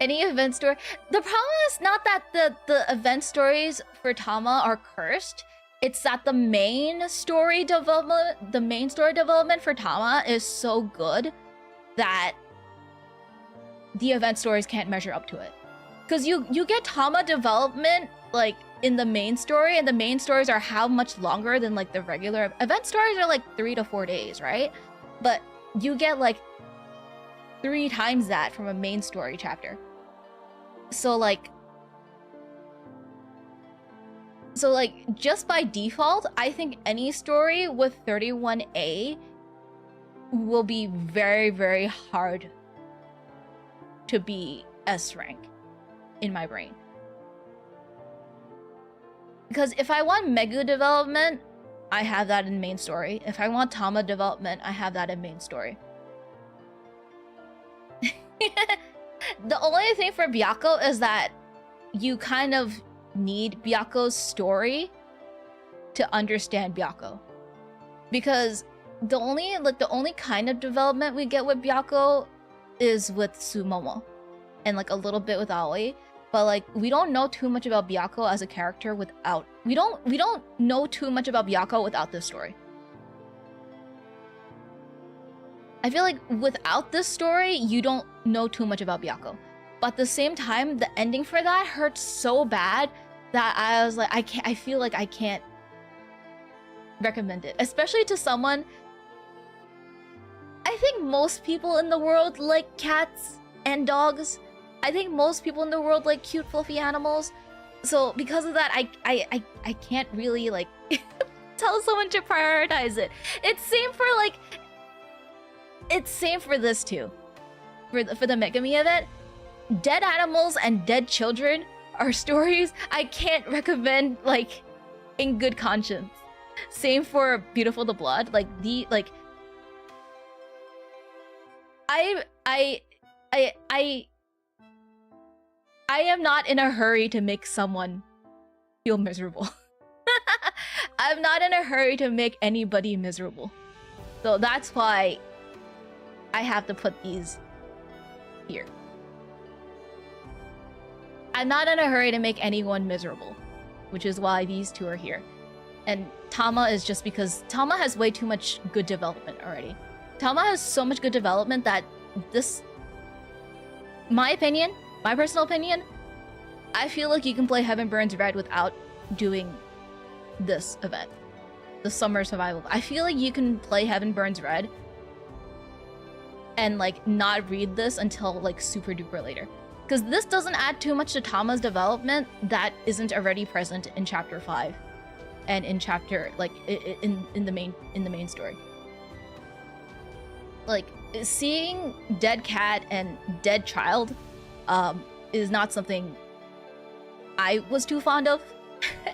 Any event story. The problem is not that the event stories for Tama are cursed. It's that the main story development for Tama is so good that the event stories can't measure up to it. Because you get Tama development like in the main story, and the main stories are how much longer than like the regular event stories are like 3 to 4 days, right? But you get like 3 times that from a main story chapter. So like just by default, I think any story with 31A will be very, very hard to be S rank in my brain. Because if I want Megu development, I have that in main story. If I want Tama development, I have that in main story. The only thing for Byakko is that you kind of need Byakko's story to understand Byakko. Because the only kind of development we get with Byakko is with Sumomo. And like a little bit with Aoi. But like we don't know too much about Byakko as a character without we don't know too much about Byakko without this story. I feel like without this story, you don't know too much about Byakko. But at the same time, the ending for that hurts so bad that I was like, I feel like I can't recommend it. Especially to someone... I think most people in the world like cats and dogs. I think most people in the world like cute, fluffy animals. So because of that, I can't really like tell someone to prioritize it. It's same for this too. For the Megami event, dead animals and dead children are stories I can't recommend like in good conscience. Same for Beautiful the Blood. I am not in a hurry to make someone feel miserable. I'm not in a hurry to make anybody miserable. So that's why I have to put these here. I'm not in a hurry to make anyone miserable, which is why these two are here. And Tama is just because Tama has way too much good development already. Tama has so much good development that this... my personal opinion, I feel like you can play Heaven Burns Red without doing this event. The Summer Survival. I feel like you can play Heaven Burns Red and like not read this until like super duper later. Because this doesn't add too much to Tama's development that isn't already present in chapter 5 and in chapter like in the main story. Like seeing dead cat and dead child is not something I was too fond of,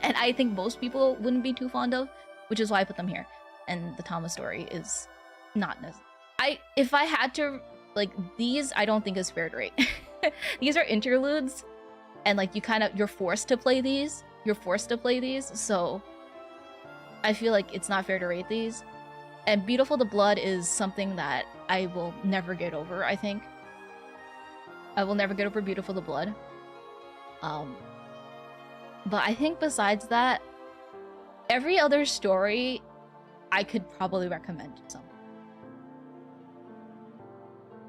and I think most people wouldn't be too fond of, which is why I put them here. And the Tama story is not necessary. If I had to, like, these I don't think is fair to rate. These are interludes, and like you're forced to play these. So I feel like it's not fair to rate these. And Beautiful the Blood is something that I will never get over, I think. I will never get over Beautiful the Blood. But I think besides that, every other story I could probably recommend to someone.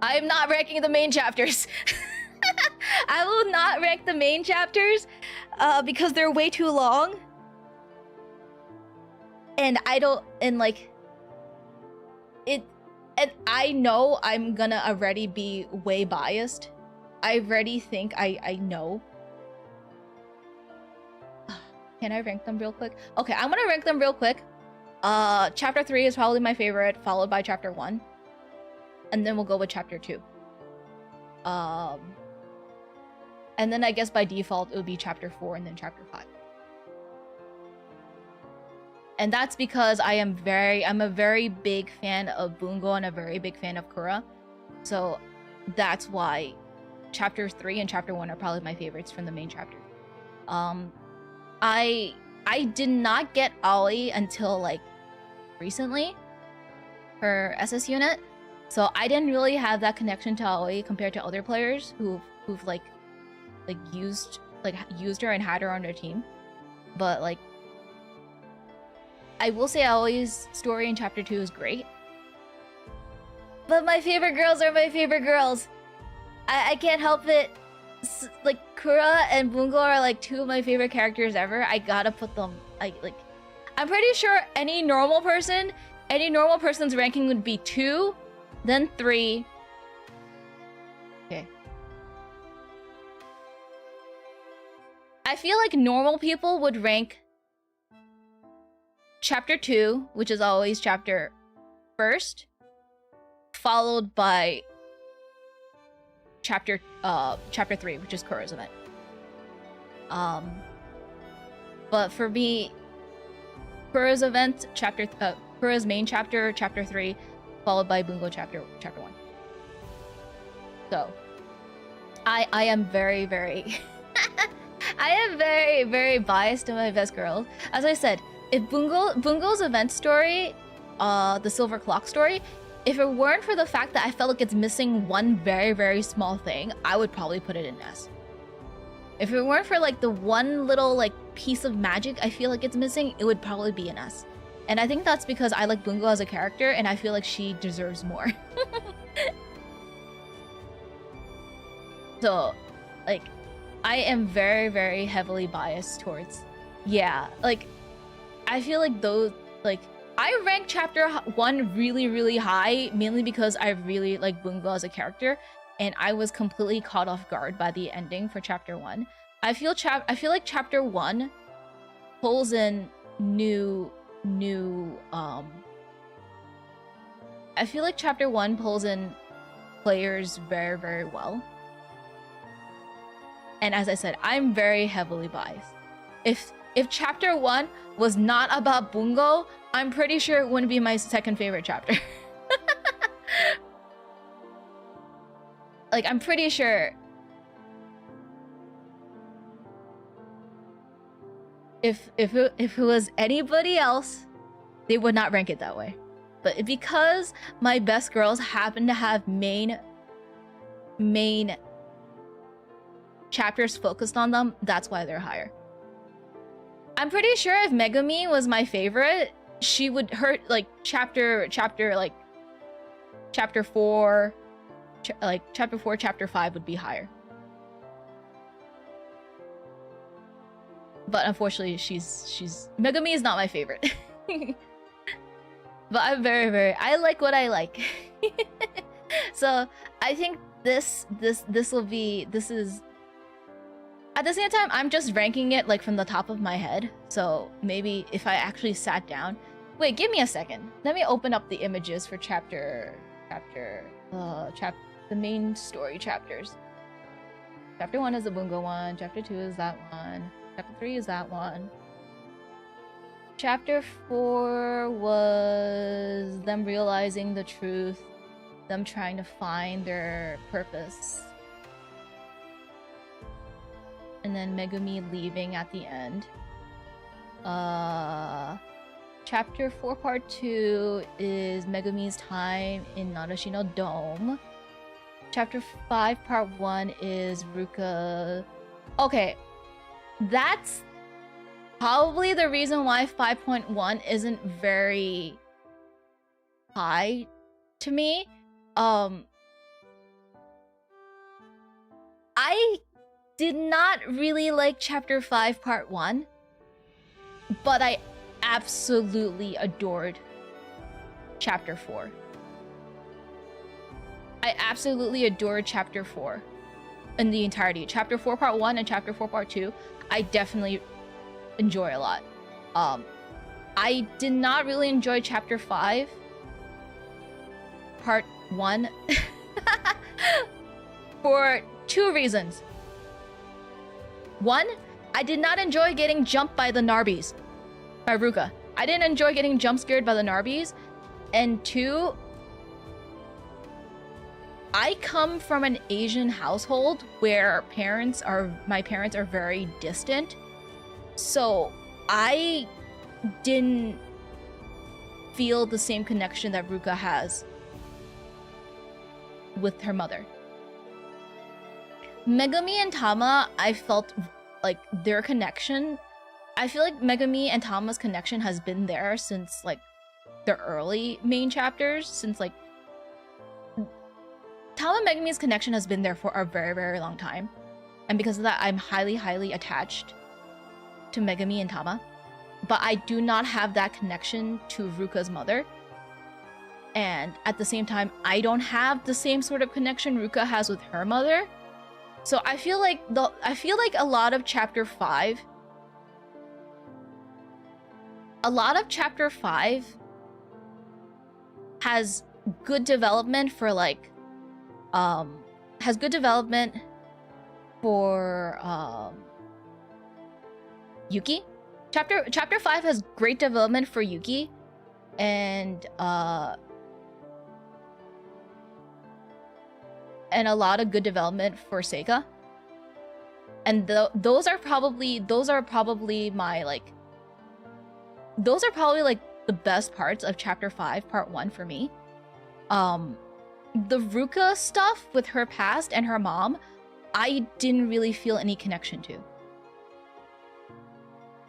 I'm not ranking the main chapters. I will not rank the main chapters because they're way too long. And and I know I'm gonna already be way biased. I already think I know. Can I rank them real quick? Okay, I'm gonna rank them real quick. Chapter 3 is probably my favorite, followed by chapter 1. And then we'll go with chapter 2. And then I guess by default it would be chapter 4 and then chapter 5. And that's because I'm a very big fan of Bungo and a very big fan of Kura. So that's why chapter 3 and chapter 1 are probably my favorites from the main chapter. I did not get Aoi until like recently, her SS unit. So I didn't really have that connection to Aoi compared to other players who've like used her and had her on their team. But like, I will say Aoi's story in chapter 2 is great. But my favorite girls are my favorite girls. I can't help it. Like, Kura and Bungo are like 2 of my favorite characters ever. I gotta put them, I'm pretty sure any normal person's ranking would be 2, then 3. Okay. I feel like normal people would rank chapter 2, which is always chapter first, followed by chapter 3, which is Kura's event. But for me, Kura's event, Kura's main chapter, chapter 3, followed by Bungo chapter 1. So, I am very, very, I am very, very biased to my best girls. As I said, if Bungo's event story, the Silver Clock story, if it weren't for the fact that I felt like it's missing one very, very small thing, I would probably put it in S. If it weren't for like the one little like piece of magic I feel like it's missing, it would probably be an S. And I think that's because I like Bungo as a character and I feel like she deserves more. So, like, I am very, very heavily biased towards, yeah, like, I feel like those, like, I rank chapter 1 really, really high, mainly because I really like Bungo as a character, and I was completely caught off guard by the ending for chapter 1. I feel like chapter 1 pulls in I feel like chapter 1 pulls in players very, very well. And as I said, I'm very heavily biased. If chapter 1 was not about Bungo, I'm pretty sure it wouldn't be my second favorite chapter. Like, I'm pretty sure if it was anybody else, they would not rank it that way. But because my best girls happen to have main chapters focused on them, that's why they're higher. I'm pretty sure if Megumi was my favorite, she would hurt like chapter 4, chapter 5 would be higher. But unfortunately, she's Megumi is not my favorite. But I'm very, very, I like what I like. So I think this is, at the same time, I'm just ranking it like from the top of my head. So maybe if I actually sat down, wait, give me a second. Let me open up the images for the main story chapters. Chapter 1 is the Bungo one. Chapter 2 is that one. Chapter 3 is that one. Chapter 4 was them realizing the truth, them trying to find their purpose. And then Megumi leaving at the end. Chapter 4 part 2 is Megumi's time in Narashino Dome. Chapter 5 part 1 is Ruka. Okay, that's probably the reason why 5.1 isn't very high to me. I did not really like chapter 5 part 1, but I absolutely adored chapter 4. I absolutely adore Chapter 4 in the entirety. Chapter 4 Part 1 and Chapter 4 Part 2, I definitely enjoy a lot. I did not really enjoy Chapter 5 Part 1 for 2 reasons. 1, I did not enjoy getting jumped by the Narbies, by Ruka. I didn't enjoy getting jump scared by the Narbies. And 2, I come from an Asian household where my parents are very distant. So I didn't feel the same connection that Ruka has with her mother. Megumi and Tama, I felt like their connection, I feel like Megumi and Tama's connection has been there since like the early main chapters, since like Tama and Megumi's connection has been there for a very, very long time. And because of that, I'm highly, highly attached to Megumi and Tama. But I do not have that connection to Ruka's mother. And at the same time, I don't have the same sort of connection Ruka has with her mother. So I feel like a lot of Chapter 5 has good development for like Yuki. Chapter 5 has great development for Yuki and a lot of good development for Seika. And those are probably the best parts of Chapter 5 Part 1 for me. The Ruka stuff with her past and her mom, I didn't really feel any connection to.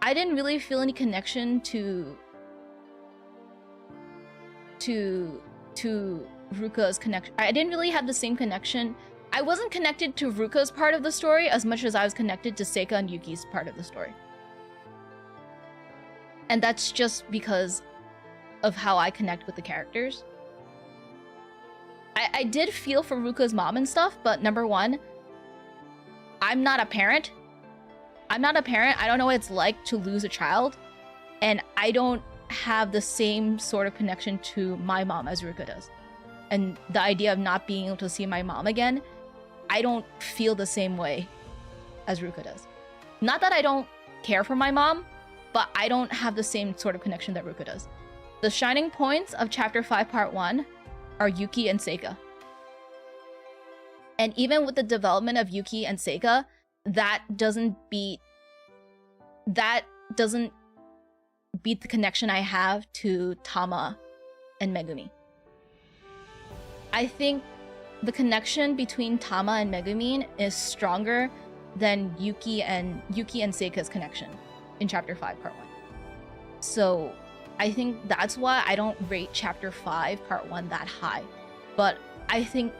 I didn't really feel any connection to Ruka's connection. I didn't really have the same connection. I wasn't connected to Ruka's part of the story as much as I was connected to Seika and Yuki's part of the story. And that's just because of how I connect with the characters. I did feel for Ruka's mom and stuff, but number one, I'm not a parent. I don't know what it's like to lose a child. And I don't have the same sort of connection to my mom as Ruka does. And the idea of not being able to see my mom again, I don't feel the same way as Ruka does. Not that I don't care for my mom, but I don't have the same sort of connection that Ruka does. The shining points of Chapter 5 Part 1 are Yuki and Seika. And even with the development of Yuki and Seika, that doesn't beat the connection I have to Tama and Megumi. I think the connection between Tama and Megumi is stronger than Yuki and Seika's connection in Chapter 5 Part 1. So I think that's why I don't rate Chapter 5 Part 1 that high. But I think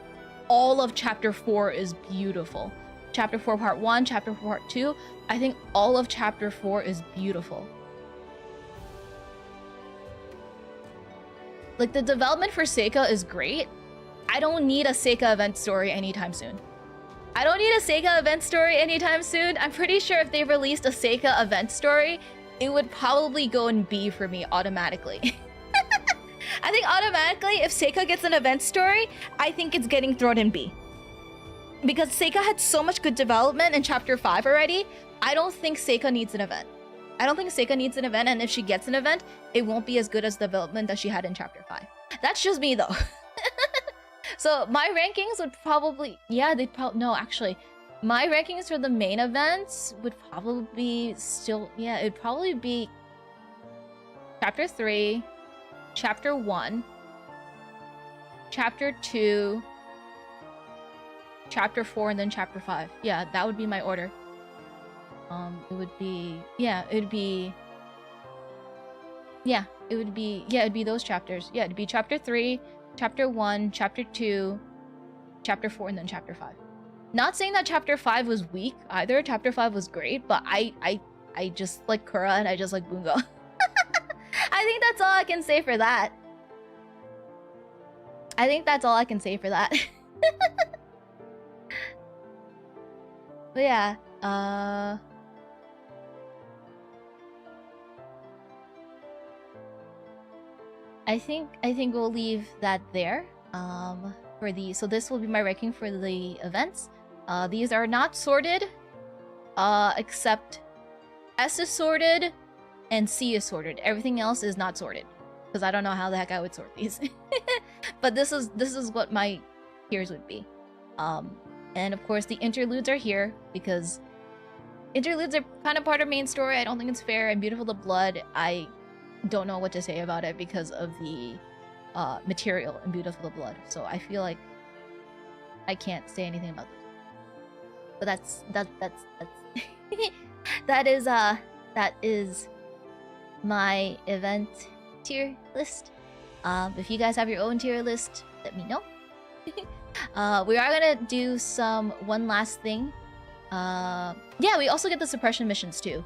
all of Chapter 4 is beautiful. Chapter 4 Part 1, Chapter 4 Part 2, I think all of Chapter 4 is beautiful. Like, the development for Seika is great. I don't need a Seika event story anytime soon. I'm pretty sure if they released a Seika event story, it would probably go in B for me automatically. I think automatically, if Seika gets an event story, I think it's getting thrown in B. Because Seika had so much good development in Chapter 5 already, I don't think Seika needs an event. And if she gets an event, it won't be as good as the development that she had in Chapter 5. That's just me, though. So my rankings would probably... Yeah, no, actually. My rankings for the main events would probably be still... Yeah, it'd probably be... Chapter 3, Chapter 1, Chapter 2, Chapter 4, and then Chapter 5. Yeah, that would be my order. It'd be those chapters. Yeah, it'd be Chapter 3, Chapter 1, Chapter 2, Chapter 4, and then Chapter 5. Not saying that Chapter 5 was weak either. Chapter 5 was great, but I just like Kura and I just like Bungo. I think that's all I can say for that. But yeah, I think we'll leave that there. For the so this will be my ranking for the events. These are not sorted, except S is sorted and C is sorted. Everything else is not sorted because I don't know how the heck I would sort these. But this is what my tiers would be. And of course the interludes are here because interludes are kind of part of main story. I don't think it's fair. And Beautiful the Blood, I don't know what to say about it because of the material in Beautiful the Blood. So I feel like I can't say anything about this. But that's that is my event tier list. If you guys have your own tier list, let me know. We are gonna do one last thing. Yeah, we also get the suppression missions too.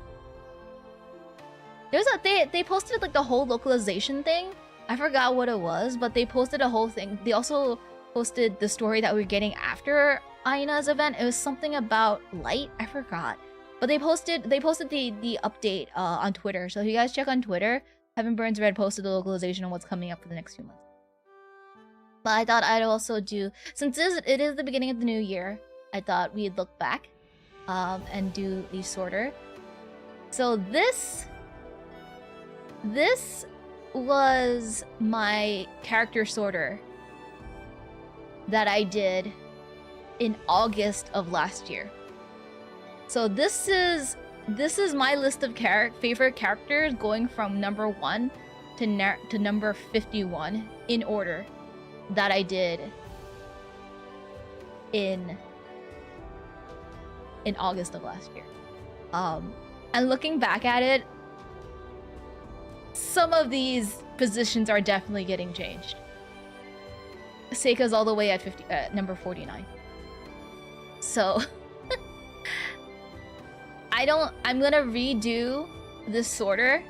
They posted like the whole localization thing. I forgot what it was, but they posted a whole thing. They also posted the story that we're getting after Aina's event. It was something about light. I forgot. But they posted the update on Twitter. So if you guys check on Twitter, Heaven Burns Red posted the localization on what's coming up for the next few months. But I thought I'd also do, since it is the beginning of the new year, I thought we'd look back and do the sorter. So this was my character sorter that I did in August of last year. So this is my list of favorite characters going from number 1 to number 51 in order that I did in August of last year. And looking back at it, some of these positions are definitely getting changed. Seika's all the way at number 49. So I'm gonna redo this sorter.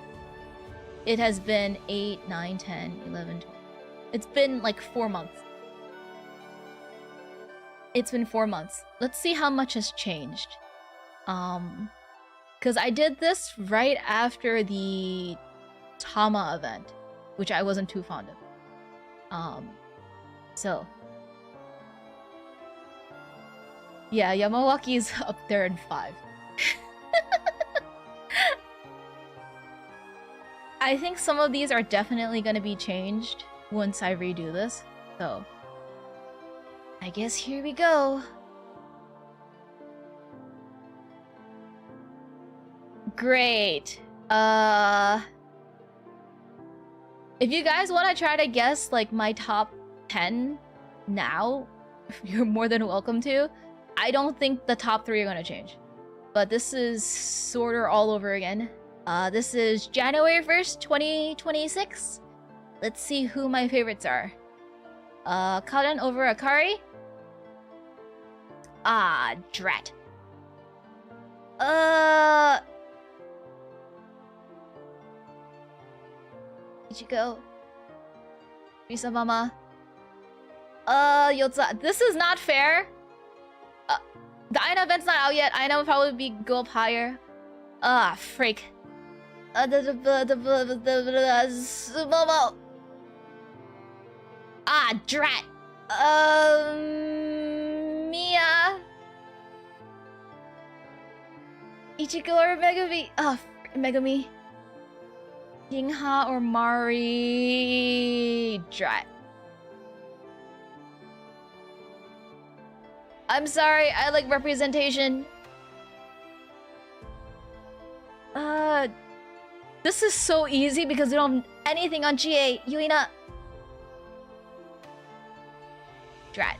It has been 8, 9, 10, 11, 12. It's been like 4 months. It's been 4 months. Let's see how much has changed. Because I did this right after the Tama event, which I wasn't too fond of. So yeah, Yamawaki's up there in 5. I think some of these are definitely going to be changed once I redo this. So I guess here we go. Great. If you guys want to try to guess like my top 10 now, you're more than welcome to. I don't think the top 3 are going to change. But this is sorter all over again. This is January 1st, 2026. Let's see who my favorites are. Karen over Akari. Ah, drat. Ichigo. Risa Mama. Yotza. This is not fair. The Aina event's not out yet. Aina would probably go up higher. Ah, freak. Momo. Ah, drat. Mia. Ichigo or Megumi. Ah, Megumi. Yingha or Mari. Drat. I'm sorry, I like representation. This is so easy because we don't have anything on GA. Yuina. Drat.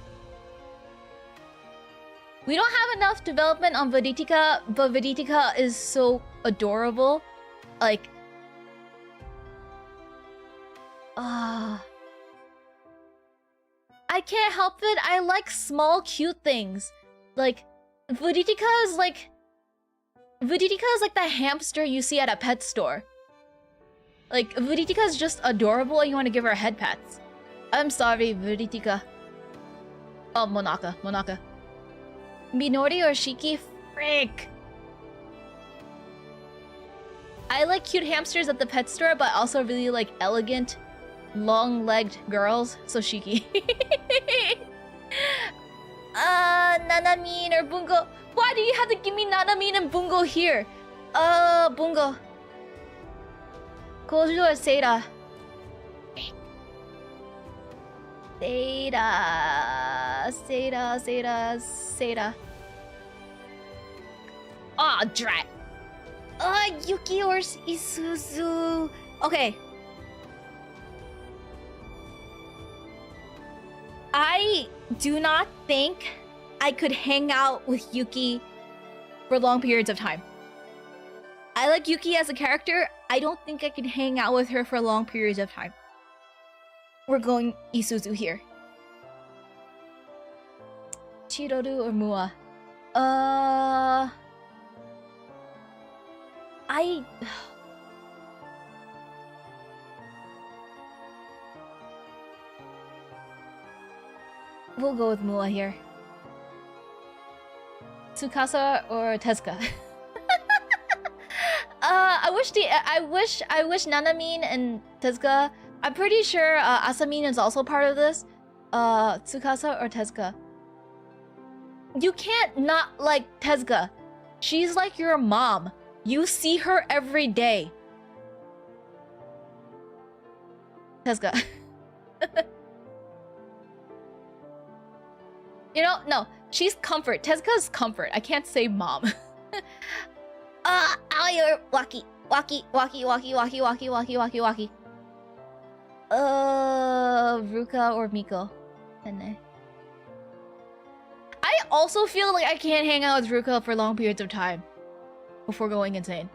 We don't have enough development on Viridica, but Viridica is so adorable. Like... I can't help it. I like small, cute things. Like, Viridica is like the hamster you see at a pet store. Like, Viridica is just adorable and you want to give her head pats. I'm sorry, Viridica. Oh, Monaka. Monaka. Minori or Shiki? Frick. I like cute hamsters at the pet store, but also really like elegant, long-legged girls. So Shiki. Nanamine or Bungo. Why do you have to give me Nanamine and Bungo here? Bungo. Kojo or Seira? Seira. Ah, drat. Yuki or Isuzu. Okay. I do not think I could hang out with Yuki for long periods of time. I like Yuki as a character. I don't think I could hang out with her for long periods of time. We're going Isuzu here. Chiroru or Mua? We'll go with Mua here. Tsukasa or Tezuka? I wish Nanamine and Tezuka. I'm pretty sure Asamine is also part of this. Tsukasa or Tezuka? You can't not like Tezuka. She's like your mom. You see her every day. Tezuka. You know, no. She's comfort. Tezuka's comfort. I can't say mom. Aoi or Waki. Waki. Ruka or Miko. Tenne. I also feel like I can't hang out with Ruka for long periods of time before going insane.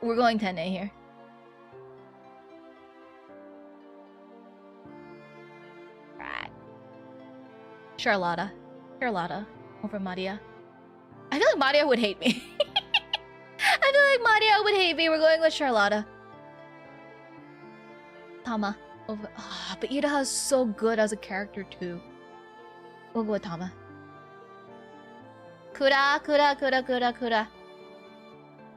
We're going Tenne here. Right. Charlotta over Maria. I feel like Maria would hate me. I feel like Maria would hate me. We're going with Charlotta. Tama over. But Ida is so good as a character too. We'll go with Tama. Kura.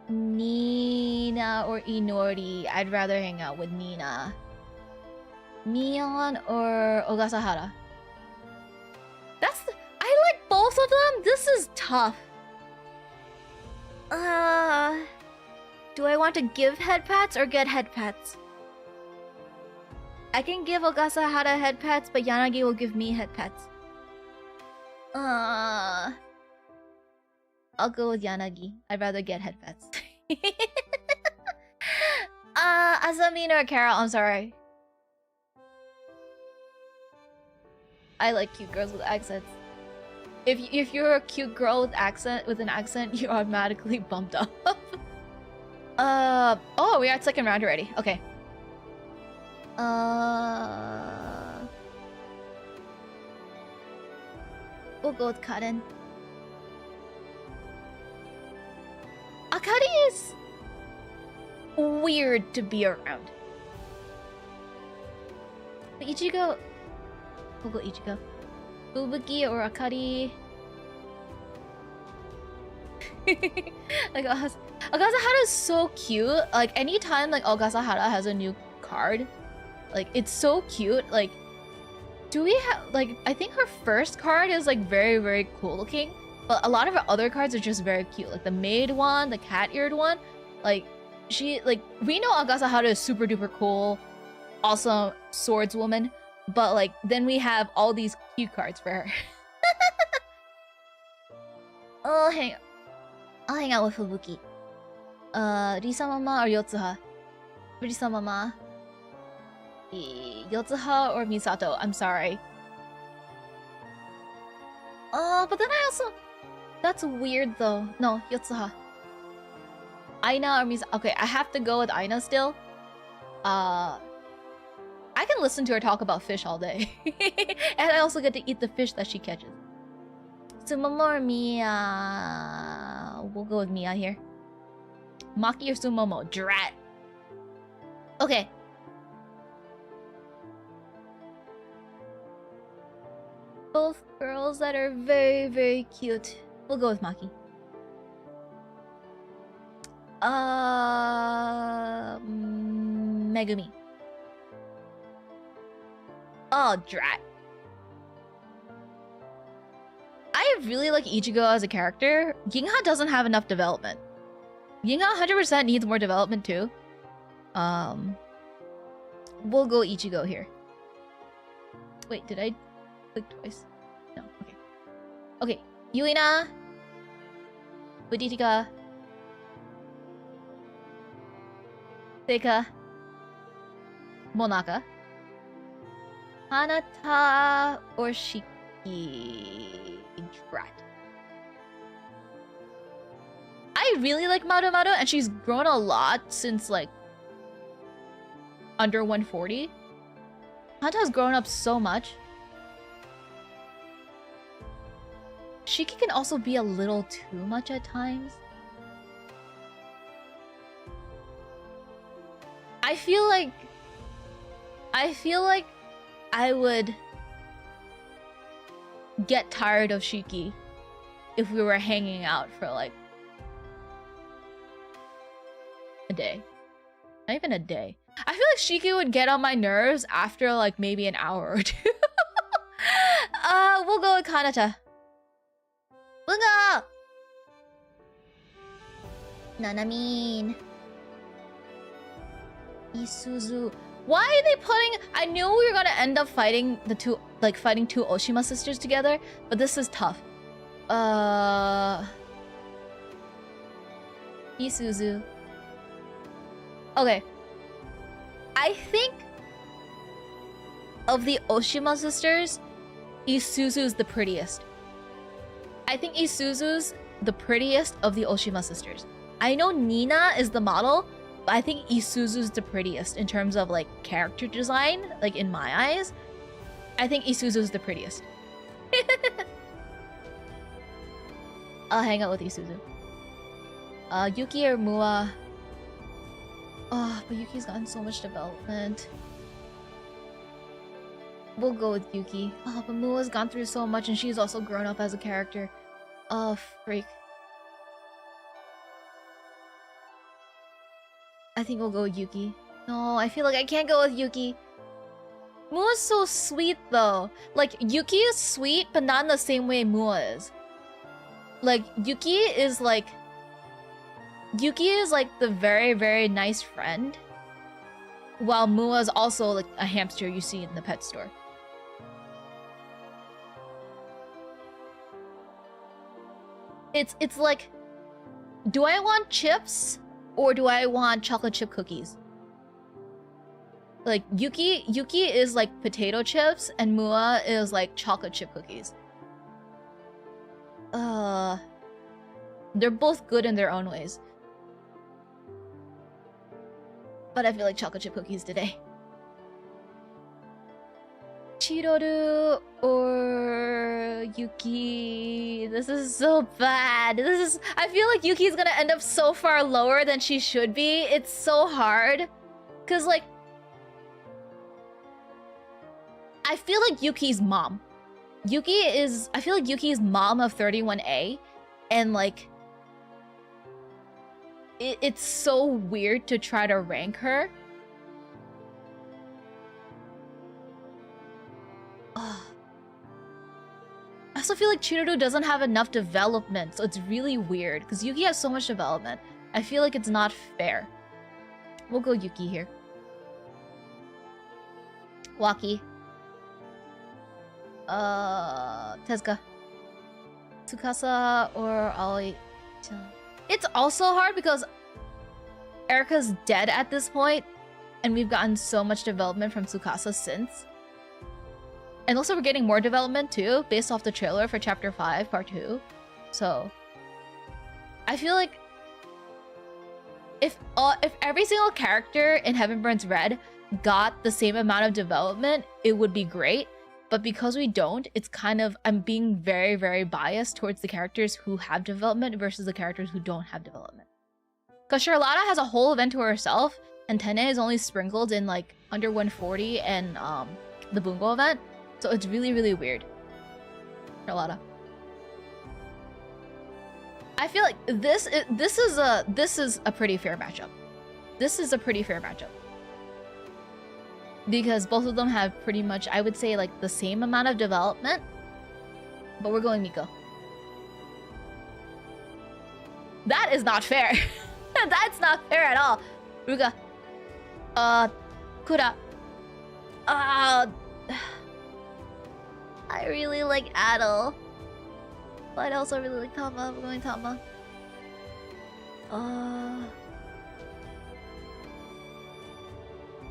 Nina or Inori. I'd rather hang out with Nina. Mion or Ogasahara. I like both of them. This is tough. Do I want to give head pats or get head pats? I can give Ogasahara head pats, but Yanagi will give me head pats. I'll go with Yanagi. I'd rather get head pats. Asamine or Carol, I'm sorry. I like cute girls with accents. If you're a cute girl with an accent, you're automatically bumped up. Oh, we're at second round already. Okay. We'll go with Karen. Akari is weird to be around. But Ichigo... We'll go Ichigo. Fubuki or Akari. Like Ogasahara is so cute. Like anytime like Ogasahara has a new card, like it's so cute. Like, do we have like I think her first card is like very, very cool looking, but a lot of her other cards are just very cute. Like the maid one, the cat-eared one. Like we know Ogasahara is super duper cool, awesome swordswoman. But like then we have all these cute cards for her. I'll hang out with Fubuki. Risa Mama or Yotsuha? Risa Mama. Yotsuha or Misato? I'm sorry. But then I also... That's weird though. No, Yotsuha. Aina or Misato? Okay, I have to go with Aina still. I can listen to her talk about fish all day. And I also get to eat the fish that she catches. Sumomo or Mia? We'll go with Mia here. Maki or Sumomo? Drat. Okay. both girls that are very, very cute. We'll go with Maki. Megumi. Oh, drat. I really like Ichigo as a character. Yingha doesn't have enough development. Yingha 100% needs more development too. We'll go Ichigo here. Wait, did I click twice? No, okay. Okay, Yuina. Buditika. Seika. Monaka. Hanata or Shiki. Drat. I really like Maru, and she's grown a lot since like under 140. Hanata's grown up so much. Shiki can also be a little too much at times. I feel like I would get tired of Shiki if we were hanging out for like a day. Not even a day. I feel like Shiki would get on my nerves after like maybe an hour or two. We'll go with Kanata. Bunga! Nanamin. Isuzu. Why are they putting... I knew we were gonna end up fighting the two... Like, fighting two Oshima sisters together, but this is tough. Isuzu. Okay. I think... of the Oshima sisters, Isuzu's the prettiest. I think Isuzu's the prettiest of the Oshima sisters. I know Nina is the model, but I think Isuzu's the prettiest in terms of like character design, like in my eyes. I think Isuzu's the prettiest. I'll hang out with Isuzu. Yuki or Mua? Oh, but Yuki's gotten so much development. We'll go with Yuki. Oh, but Mua's gone through so much and she's also grown up as a character. Oh, freak. I think we'll go with Yuki. No, I feel like I can't go with Yuki. Mua's so sweet though. Like, Yuki is sweet, but not in the same way Mua is. Like, Yuki is like the very, very nice friend. While Mua is also like a hamster you see in the pet store. It's like, do I want chips or do I want chocolate chip cookies? Like Yuki is like potato chips and Mua is like chocolate chip cookies. They're both good in their own ways. But I feel like chocolate chip cookies today. Chiroru or Yuki. This is so bad. I feel like Yuki's gonna end up so far lower than she should be. It's so hard. Cause like, I feel like Yuki's mom. I feel like Yuki's mom of 31A. And like, it's so weird to try to rank her. I also feel like Chiroru doesn't have enough development, so it's really weird because Yuki has so much development. I feel like it's not fair. We'll go Yuki here. Waki. Tezuka. Tsukasa or Aoi-chan. It's also hard because Erika's dead at this point, and we've gotten so much development from Tsukasa since. And also we're getting more development too, based off the trailer for Chapter 5, Part 2. So, I feel like if every single character in Heaven Burns Red got the same amount of development, it would be great. But because we don't, it's kind of, I'm being very, very biased towards the characters who have development versus the characters who don't have development. Because Charlotta has a whole event to herself, and Tene is only sprinkled in like under 140 and the Bungo event. So it's really, really weird. Carlotta. I feel like this is a pretty fair matchup. This is a pretty fair matchup. Because both of them have pretty much, I would say, like the same amount of development. But we're going Miko. That is not fair. That's not fair at all. Ruga. Kura. I really like Adel. But I also really like Tama. We're going Tama.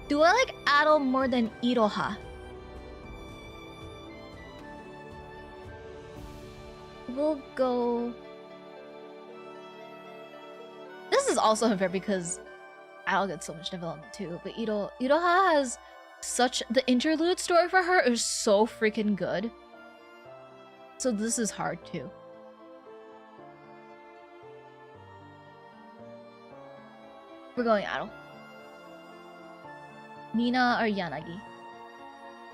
Do I like Adel more than Iroha? We'll go... This is also unfair because Adel gets so much development too, but Iroha has such... The interlude story for her is so freaking good. So this is hard too. We're going Adel. Nina or Yanagi?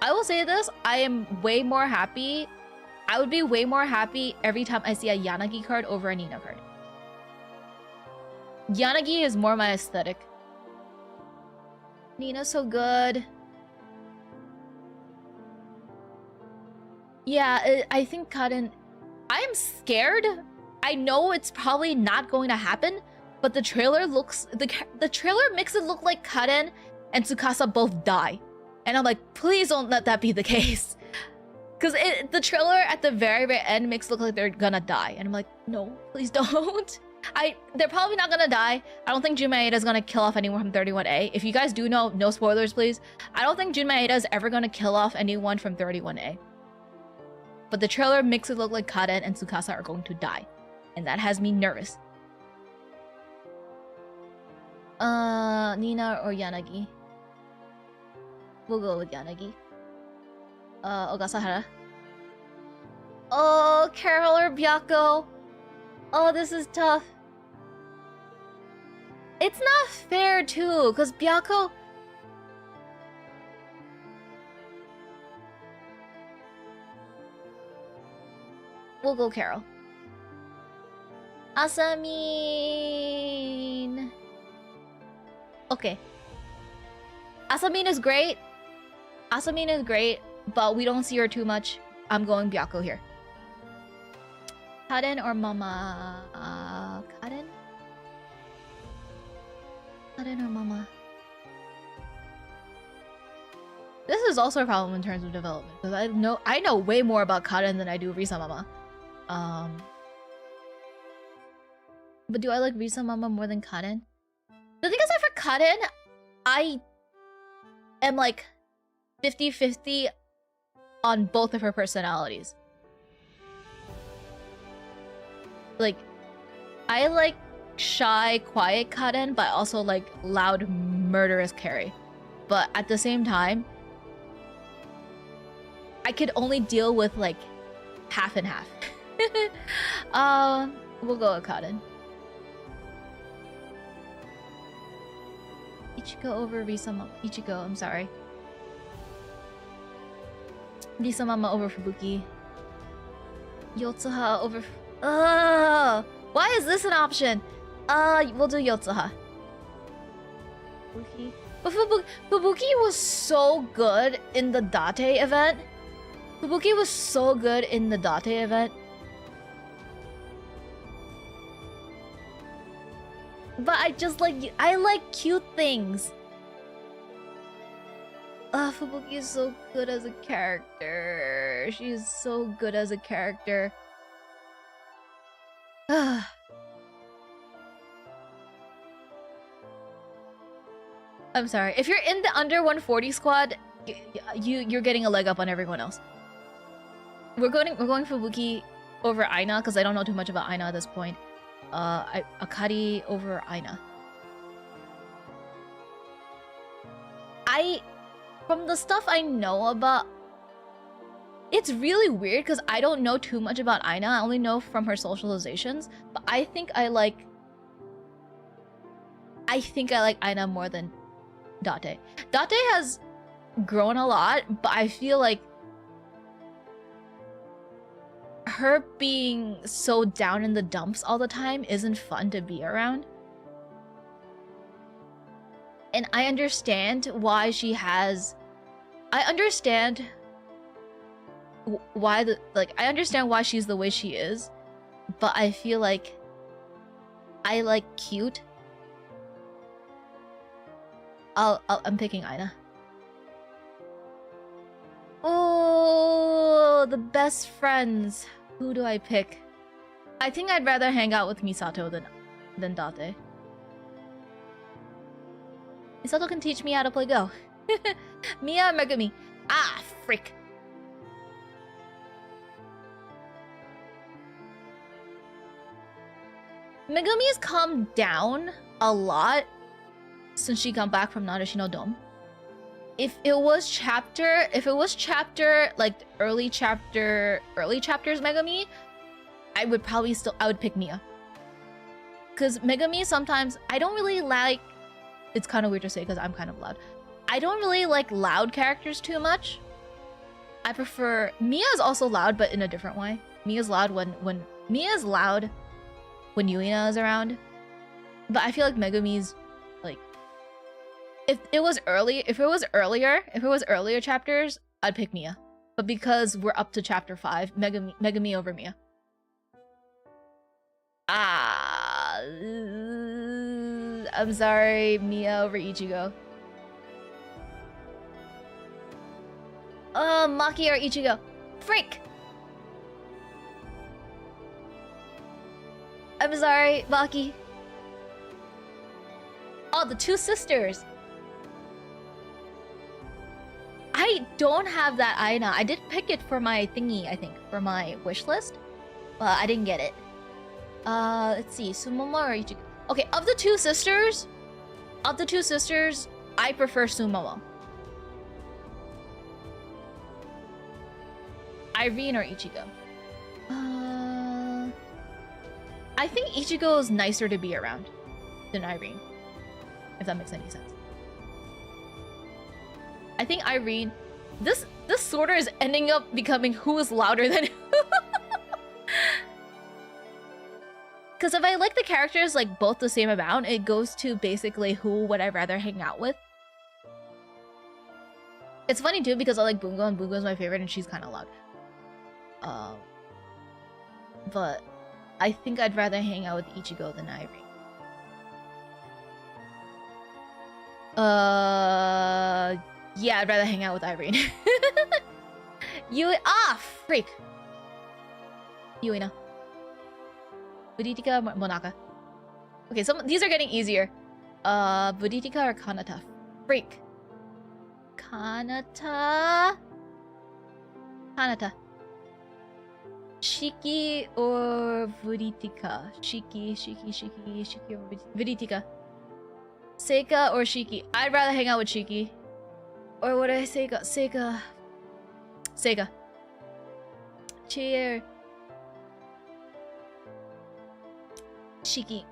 I will say this, I am way more happy. I would be way more happy every time I see a Yanagi card over a Nina card. Yanagi is more my aesthetic. Nina's so good. Yeah, I think Kaden... I am scared. I know it's probably not going to happen, but the trailer looks... The trailer makes it look like Kaden and Tsukasa both die. And I'm like, please don't let that be the case. Because the trailer at the very, very end makes it look like they're gonna die. And I'm like, no, please don't. They're probably not gonna die. I don't think Jun Maeda is gonna kill off anyone from 31A. If you guys do know, no spoilers, please. I don't think Jun Maeda is ever gonna kill off anyone from 31A. But the trailer makes it look like Kaden and Tsukasa are going to die. And that has me nervous. Nina or Yanagi? We'll go with Yanagi. Ogasahara. Oh, Carol or Byako. Oh, this is tough. It's not fair too, because Byako... We'll go Carol. Asamin. Okay. Asamin is great. Asamin is great, but we don't see her too much. I'm going Byako here. Kaden or Mama? Kaden? Kaden or Mama? This is also a problem in terms of development, because I know way more about Kaden than I do Risa Mama. But do I like Risa Mama more than Kaden? The thing is that for Kaden, I am like 50-50 on both of her personalities. Like, I like shy, quiet Kaden, but also like loud, murderous Carrie. But at the same time, I could only deal with like half and half. We'll go with Kaden. Ichiko over Risa Mama. Ichiko, I'm sorry. Risa Mama over Fubuki. Yotsuha over... why is this an option? We'll do Yotsuha. Fubuki. But Fubuki was so good in the Date event. Fubuki was so good in the Date event. But I just like... I like cute things. Fubuki is so good as a character. She's so good as a character. I'm sorry. If you're in the under 140 squad, you're getting a leg up on everyone else. We're going Fubuki over Aina because I don't know too much about Aina at this point. Akari over Aina. From the stuff I know about, it's really weird because I don't know too much about Aina. I only know from her socializations, but I think I like Aina more than Date. Date has grown a lot, but I feel like her being so down in the dumps all the time isn't fun to be around. And I understand why she has... I understand why I understand why she's the way she is, but I feel like I like cute. I'm picking Aina. Oh, the best friends. Who do I pick? I think I'd rather hang out with Misato than Date. Misato can teach me how to play Go. Mia and Megumi. Ah, frick. Megumi's calmed down a lot since she got back from Narashino Dome. If it was chapter like early chapters Megumi, I would pick Mia. Cause Megumi sometimes I don't really like. It's kind of weird to say because I'm kind of loud. I don't really like loud characters too much. I prefer... Mia's also loud, but in a different way. Mia's loud when Yuina is around. But I feel like Megumi's like... If it was earlier chapters, I'd pick Mia. But because we're up to chapter 5, Megumi over Mia. I'm sorry, Mia over Ichigo. Maki or Ichigo. Freak! I'm sorry, Maki. Oh, the two sisters. I don't have that Aina. I did pick it for my thingy, I think. For my wish list. But I didn't get it. Let's see. Sumomo or Ichigo? Okay, of the two sisters, I prefer Sumomo. Irene or Ichigo? I think Ichigo is nicer to be around than Irene, if that makes any sense. I think Irene... This sorter is ending up becoming who is louder than who. Because if I like the characters like both the same amount, it goes to basically who would I rather hang out with. It's funny too because I like Bungo and Bungo's my favorite and she's kind of loud. But I think I'd rather hang out with Ichigo than Irene. Yeah, I'd rather hang out with Irene. Freak! Yuina. Buditika or Monaka? Okay, these are getting easier. Buditika or Kanata? Freak. Kanata. Shiki or Buditika? Shiki or Buditika? Seika or Shiki? I'd rather hang out with Shiki. Or what did I say? Seika. Cheer. Shiki.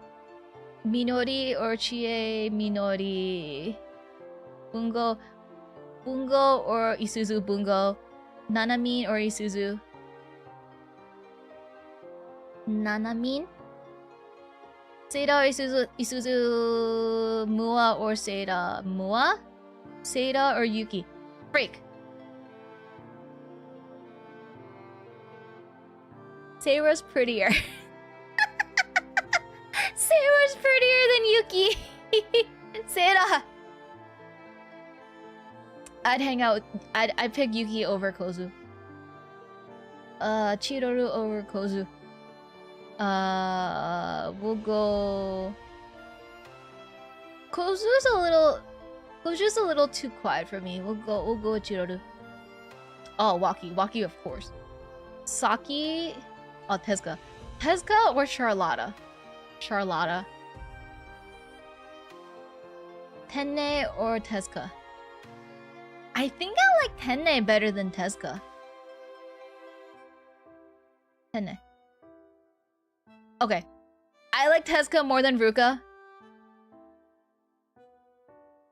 Minori or Chie Minori? Bungo or Isuzu Bungo? Nanamin or Isuzu? Nanamin? Seira or Isuzu Mua or Seira? Mua? Seira or Yuki? Freak. Seira's prettier. Seira's prettier than Yuki. Seira. I'd pick Yuki over Kozu. Chiroru over Kozu. We'll go... Kozu's a little too quiet for me. We'll go with Chiroru. Oh, Waki of course. Saki... Oh, Tezuka. Tezuka or Charlotta? Tenne or Tezuka? I think I like Tenne better than Tezuka. Tenne. Okay. I like Tezuka more than Ruka.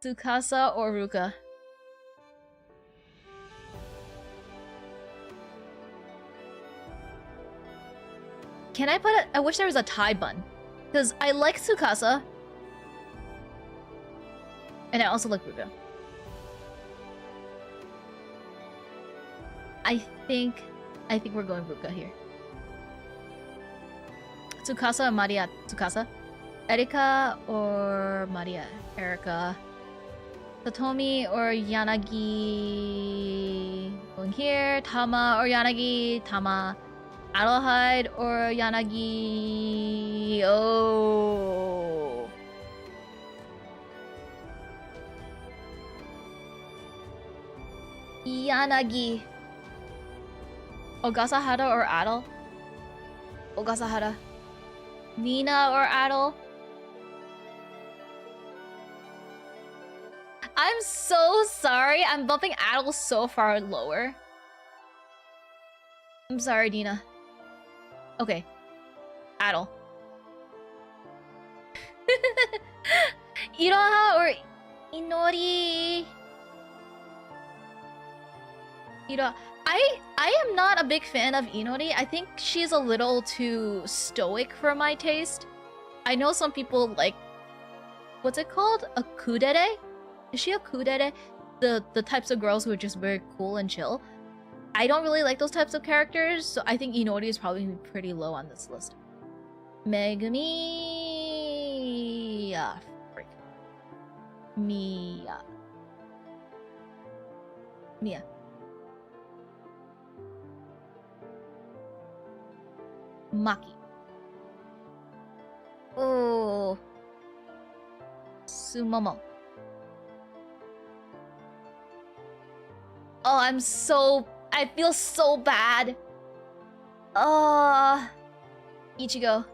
Tsukasa or Ruka? can I put it? I wish there was a tie bun. Because I like Tsukasa. And I also like Ruka. I think we're going Ruka here. Tsukasa or Maria? Tsukasa? Erika or Maria? Erika. Satomi or Yanagi? Going here. Tama or Yanagi? Tama. Adelheid or Yanagi? Oh. Yanagi. Ogasahara or Adel? Ogasahara. Nina or Adel? I'm so sorry. I'm bumping Adel so far lower. I'm sorry, Nina. Okay. Adel. Iroha or Inori? Iroha. I am not a big fan of Inori. I think she's a little too stoic for my taste. I know some people like... What's it called? A kudere? Is she a kudere? The types of girls who are just very cool and chill. I don't really like those types of characters, so I think Inori is probably gonna be pretty low on this list. Megumi... Ah, freak. Mia. Maki. Oh. Sumomo. Oh, I feel so bad. Ichigo.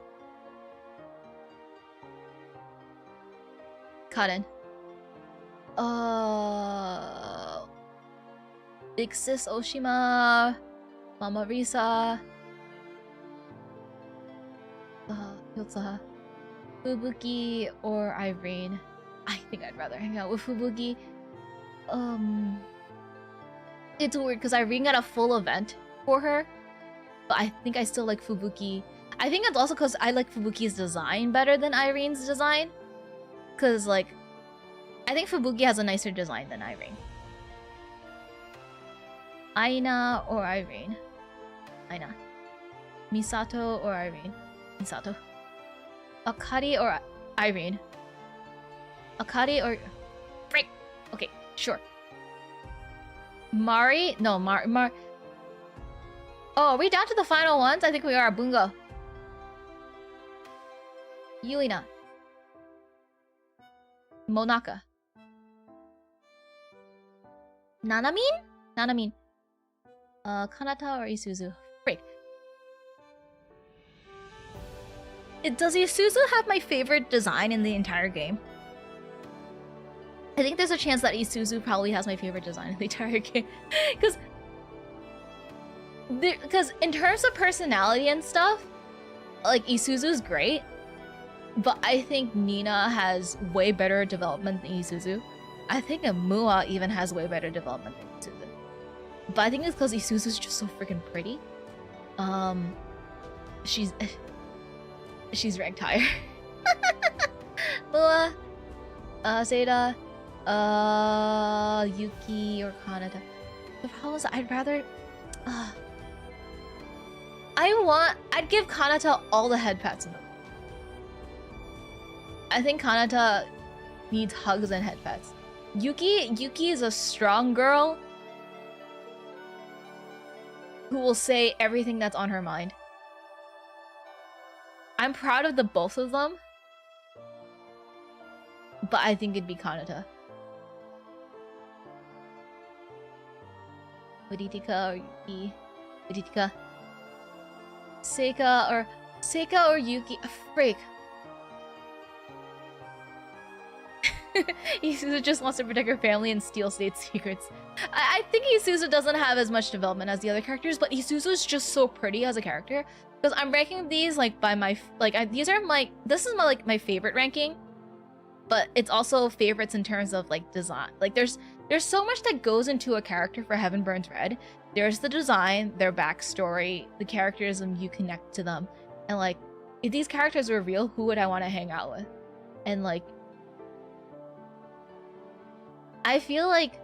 Kaden. Big Sis Oshima. Mama Risa. Yotsuha. Fubuki or Irene. I think I'd rather hang out with Fubuki. It's weird because Irene got a full event for her, but I think I still like Fubuki. I think it's also because I like Fubuki's design better than Irene's design. Because, like, I think Fubuki has a nicer design than Irene. Aina or Irene? Aina. Misato or Irene? Misato. Akari or Irene? Akari or... Break! Okay, sure. Mari? No, Oh, are we down to the final ones? I think we are. Bungo. Yuina. Monaka. Nanamin? Kanata or Isuzu? Freak. Does Isuzu have my favorite design in the entire game? I think there's a chance that Isuzu probably has my favorite design in the entire game. Because in terms of personality and stuff, like, Isuzu's great. But I think Nina has way better development than Isuzu. I think Mua even has way better development than Isuzu. But I think it's because Isuzu's just so freaking pretty. She's ranked higher. Mua, Zeta, Yuki or Kanata. The problem is I'd rather... I'd give Kanata all the head pats in them. I think Kanata needs hugs and head pats. Yuki is a strong girl who will say everything that's on her mind. I'm proud of the both of them, but I think it'd be Kanata. Uritika or Yuki? Uritika. Seika or Yuki? Freak. Isuzu just wants to protect her family and steal state secrets. I think Isuzu doesn't have as much development as the other characters, but Isuzu is just so pretty as a character. Because I'm ranking these like by my this is my favorite ranking, but it's also favorites in terms of like design. Like there's so much that goes into a character for Heaven Burns Red. There's the design, their backstory, the characterism, you connect to them. And like, if these characters were real, who would I want to hang out with? And like, I feel like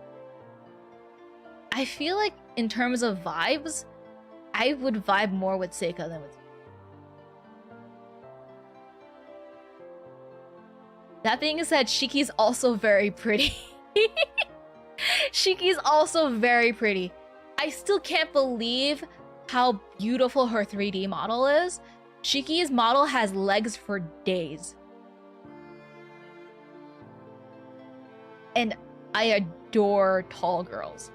in terms of vibes, I would vibe more with Seika than with. That being said, Shiki's also very pretty. Shiki's also very pretty. I still can't believe how beautiful her 3D model is. Shiki's model has legs for days. And I adore tall girls.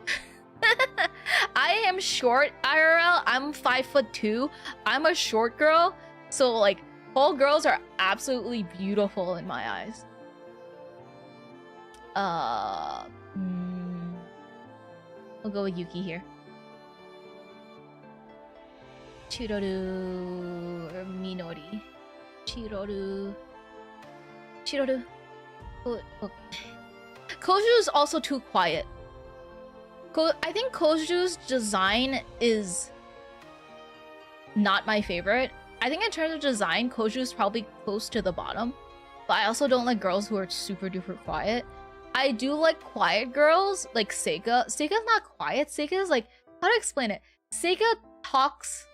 I am short IRL. I'm 5'2". I'm a short girl. So like, tall girls are absolutely beautiful in my eyes. We'll go with Yuki here. Chiroru or Minori. Chiroru. Oh. Koju is also too quiet. I think Koju's design is not my favorite. I think in terms of design, Koju's probably close to the bottom. But I also don't like girls who are super duper quiet. I do like quiet girls, like Seika. Seika's not quiet. Seika is like, how to explain it? Seika talks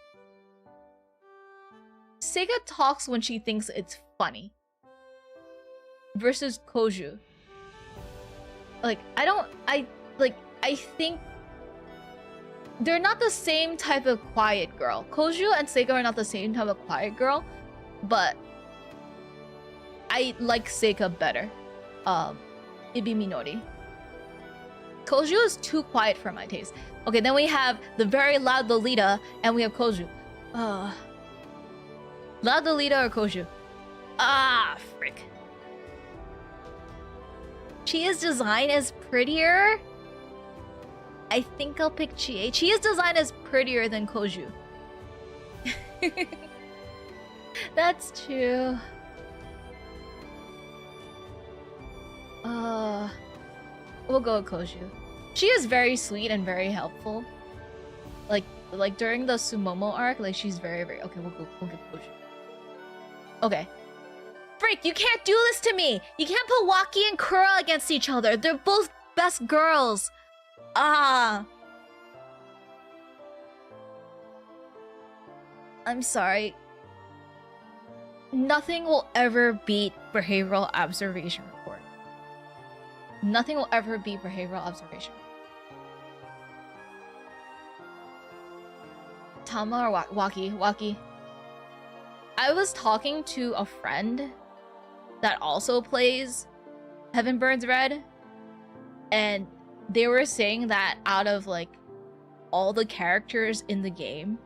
when she thinks it's funny. Versus Koju. Like, I think they're not the same type of quiet girl. Koju and Seika are not the same type of quiet girl, but I like Seika better. It'd be Minori. Koju is too quiet for my taste. Okay, then we have the very loud Lolita, and we have Koju. Loud Lolita or Koju? Ah, frick. Chia's design is prettier. I think I'll pick Chie. Chia's design is prettier than Koju. That's true. We'll go with Koju. She is very sweet and very helpful. Like during the Sumomo arc, like she's very, very okay. We'll get Koju. Okay. Freak, you can't do this to me! You can't put Waki and Kura against each other. They're both best girls. I'm sorry. Nothing will ever beat behavioral observation report. Nothing will ever beat behavioral observation. Tama or Waki? Waki. I was talking to a friend that also plays Heaven Burns Red, and they were saying that out of like all the characters in the game,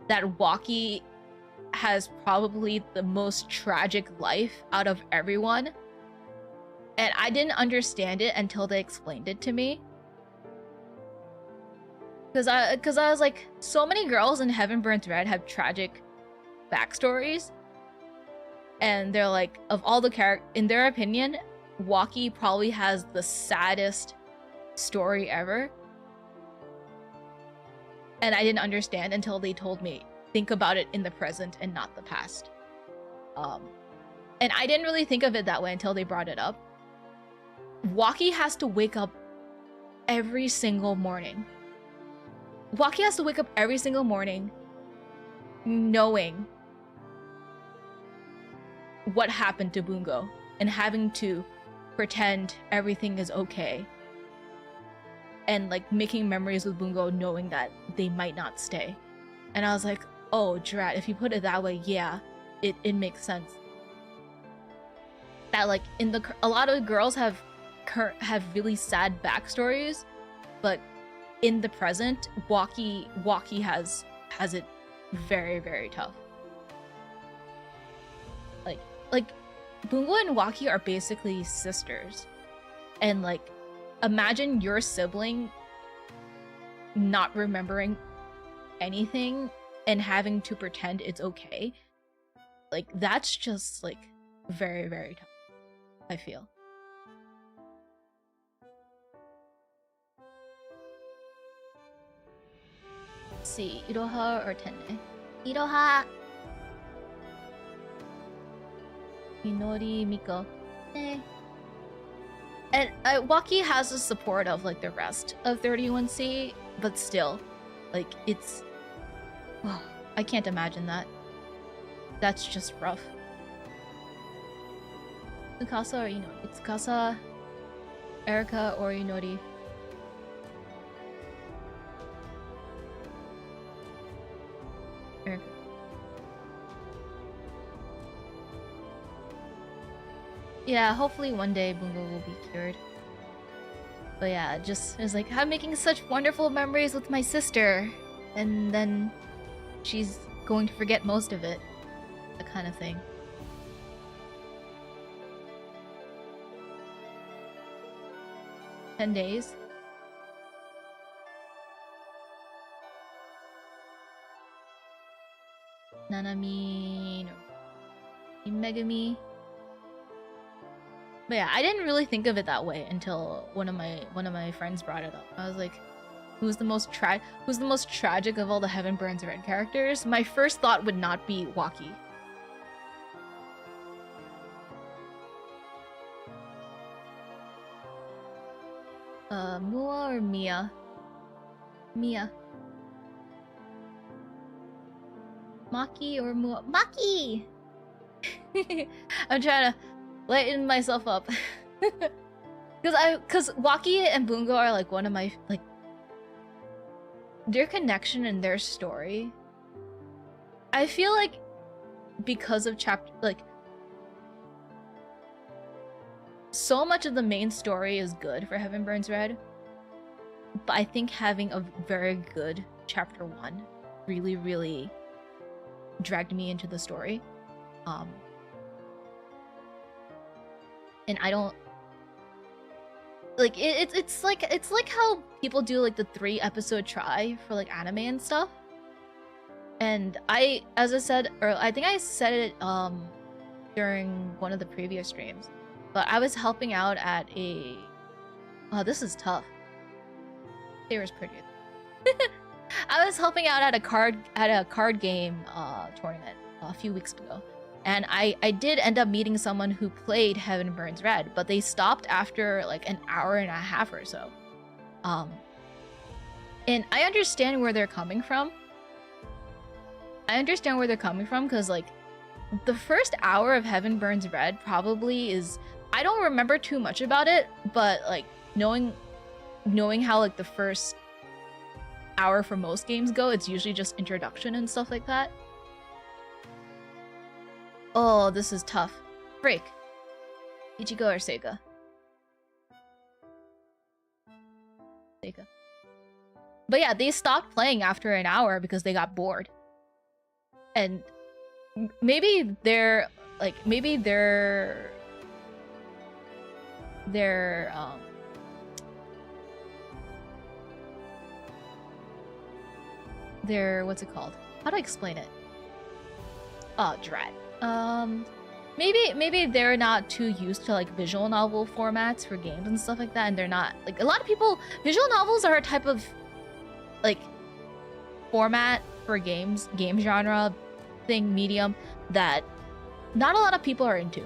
that Waki has probably the most tragic life out of everyone. And I didn't understand it until they explained it to me. Cause I was like, so many girls in Heaven Burns Red have tragic backstories. And they're like, of all the characters, in their opinion, Waki probably has the saddest story ever. And I didn't understand until they told me, think about it in the present and not the past. And I didn't really think of it that way until they brought it up. Waki has to wake up every single morning. Waki has to wake up every single morning knowing what happened to Bungo and having to pretend everything is okay. And like making memories with Bungo knowing that they might not stay. And I was like, oh drat, if you put it that way, yeah, it makes sense. That like a lot of girls have really sad backstories, but in the present, Waki has it very, very tough. Like Bungo and Waki are basically sisters. And like, imagine your sibling not remembering anything and having to pretend it's okay. Like, that's just like very, very tough, I feel. Let's see, Iroha or Tenne? Iroha! Minori, Miko. Eh. And Waki has the support of like the rest of 31C, but still, like it's. Oh, I can't imagine that. That's just rough. Tsukasa or Inori? Tsukasa, Erika, or Inori? Erika. Yeah, hopefully one day Bungo will be cured. But yeah, it's like, I'm making such wonderful memories with my sister. And then she's going to forget most of it. That kind of thing. "10 days? Nanami, no. Megami. But yeah, I didn't really think of it that way until one of my friends brought it up. I was like, who's the most tragic of all the Heaven Burns Red characters? My first thought would not be Waki. Mua or Mia? Mia. Maki or Mua? Maki! I'm trying to lighten myself up. Cause Waki and Bungo are like one of my, like, their connection and their story. I feel like because of so much of the main story is good for Heaven Burns Red, but I think having a very good chapter 1 really, really dragged me into the story. And I don't like it. It's like how people do like the 3-episode try for like anime and stuff. And as I said, or I think I said it during one of the previous streams, but I was helping out at a. Oh, this is tough. Sarah's pretty. I was helping out at a card game tournament a few weeks ago. And I did end up meeting someone who played Heaven Burns Red, but they stopped after like an hour and a half or so. And I understand where they're coming from. Because like the first hour of Heaven Burns Red probably is, I don't remember too much about it, but like knowing how like the first hour for most games go, it's usually just introduction and stuff like that. Oh, this is tough. Break. Ichigo or Seiga? Seiga. But yeah, they stopped playing after an hour because they got bored. And maybe their what's it called? How do I explain it? Oh, dread. Maybe they're not too used to like visual novel formats for games and stuff like that, and they're not like, a lot of people, visual novels are a type of like format for games, game genre thing, medium that not a lot of people are into,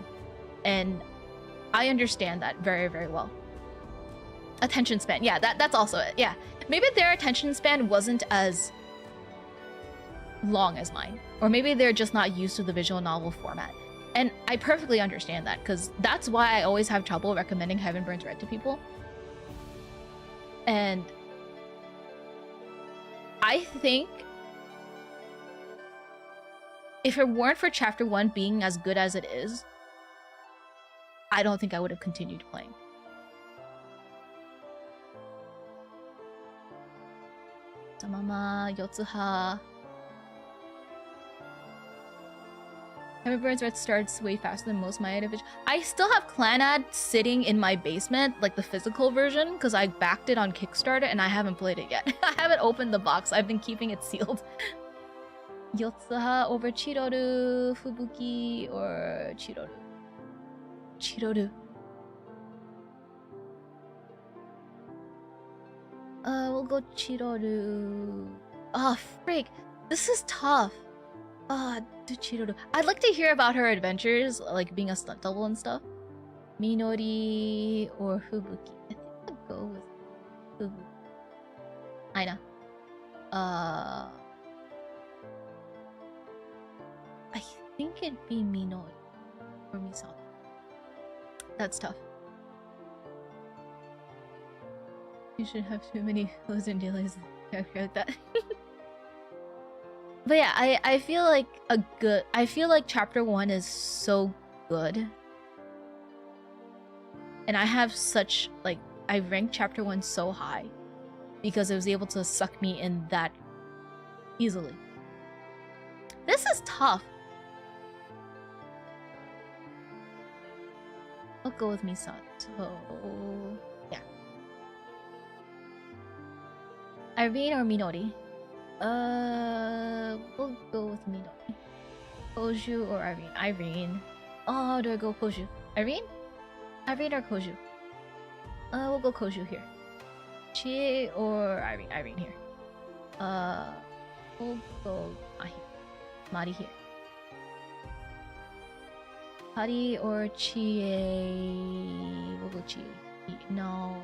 and I understand that very, very well. Attention span, yeah, that's also it. Yeah, maybe their attention span wasn't as long as mine, or maybe they're just not used to the visual novel format, and I perfectly understand that, because that's why I always have trouble recommending Heaven Burns Red to people. And I think if it weren't for chapter 1 being as good as it is, I don't think I would have continued playing. Tamama, Yotsuha. Heaven Burns Red starts way faster than most my division. I still have Clanad sitting in my basement, like the physical version, because I backed it on Kickstarter and I haven't played it yet. I haven't opened the box. I've been keeping it sealed. Yotsuha over Chiroru, Fubuki, or Chiroru? Chiroru. We'll go Chiroru. Oh, freak. This is tough. Duchiro. I'd like to hear about her adventures, like being a stunt double and stuff. Minori or Fubuki. I think I'll go with Fubuki. Aina. I think it'd be Minori or Misato. That's tough. You should have too many hills and dailies like that. But yeah, I feel like chapter 1 is so good. And I have such, like, I ranked chapter 1 so high because it was able to suck me in that easily. This is tough. I'll go with Misato. Yeah. Irene or Minori? We'll go with Minori. Koju or Irene? Irene. Oh, do I go Koju? Irene? Irene or Koju? We'll go Koju here. Chie or Irene? Irene here. We'll go Mari here. Hari or Chie? We'll go Chie. No.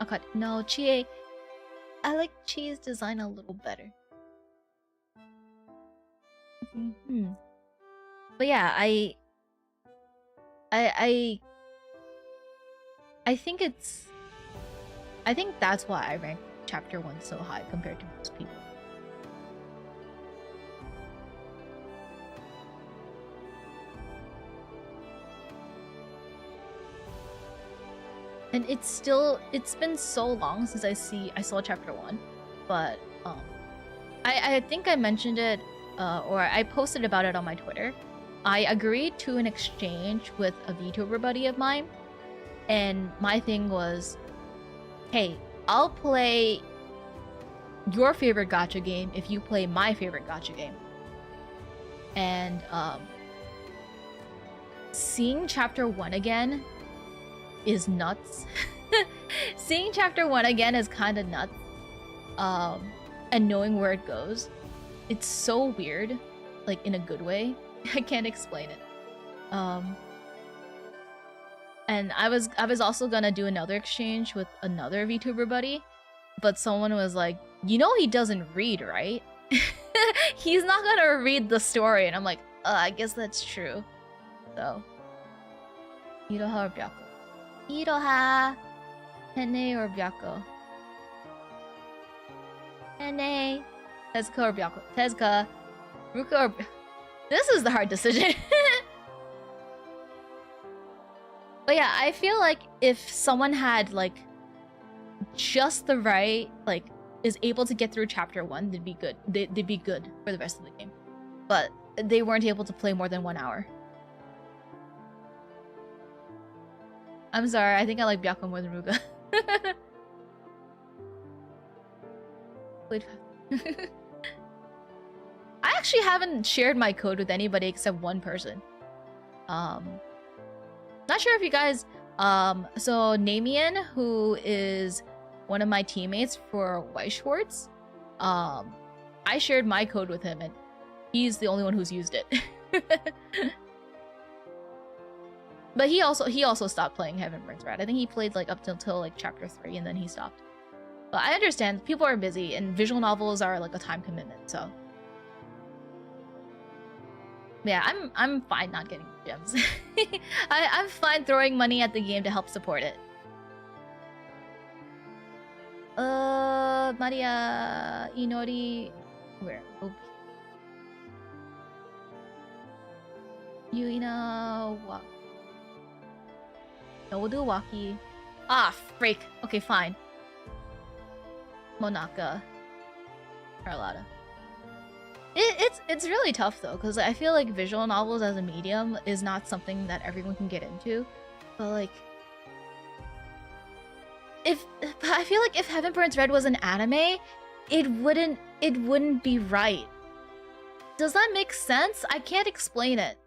Okay, no, Chie. I like Chie's design a little better. But yeah, I think it's... I think that's why I rank chapter 1 so high compared to most people. And it's been so long since I saw chapter 1, but I think I mentioned it, or I posted about it on my Twitter. I agreed to an exchange with a vtuber buddy of mine, and my thing was, hey, I'll play your favorite gacha game if you play my favorite gacha game. And seeing chapter 1 again is nuts. Seeing chapter 1 again is kind of nuts. And knowing where it goes, it's so weird, like in a good way. I can't explain it. And I was also gonna do another exchange with another VTuber buddy, but someone was like, you know he doesn't read, right? He's not gonna read the story, and I'm like, I guess that's true. So, Iroha or Byako? Iroha! Henne or Byako? Henne! Tezuka or Byako? Tezuka! Ruka or Byako? This is the hard decision. But yeah, I feel like if someone had, like, just the right, like, is able to get through chapter 1, they'd be good. They'd be good for the rest of the game. But they weren't able to play more than 1 hour. I'm sorry, I think I like Byako more than Ruga. Wait. I actually haven't shared my code with anybody except one person. Not sure if you guys... So Namian, who is one of my teammates for White Schwartz, I shared my code with him, and he's the only one who's used it. But he also stopped playing Heaven Burns Red. I think he played like up till like chapter 3, and then he stopped. But I understand people are busy, and visual novels are like a time commitment. So yeah, I'm fine not getting gems. I'm fine throwing money at the game to help support it. Maria Inori, where? Oh. Yuina wa. No, we'll do Waki. Ah, freak. Okay, fine. Monaka. Carlotta. It's really tough though, because I feel like visual novels as a medium is not something that everyone can get into. But like, I feel like if Heaven Burns Red was an anime, it wouldn't be right. Does that make sense? I can't explain it.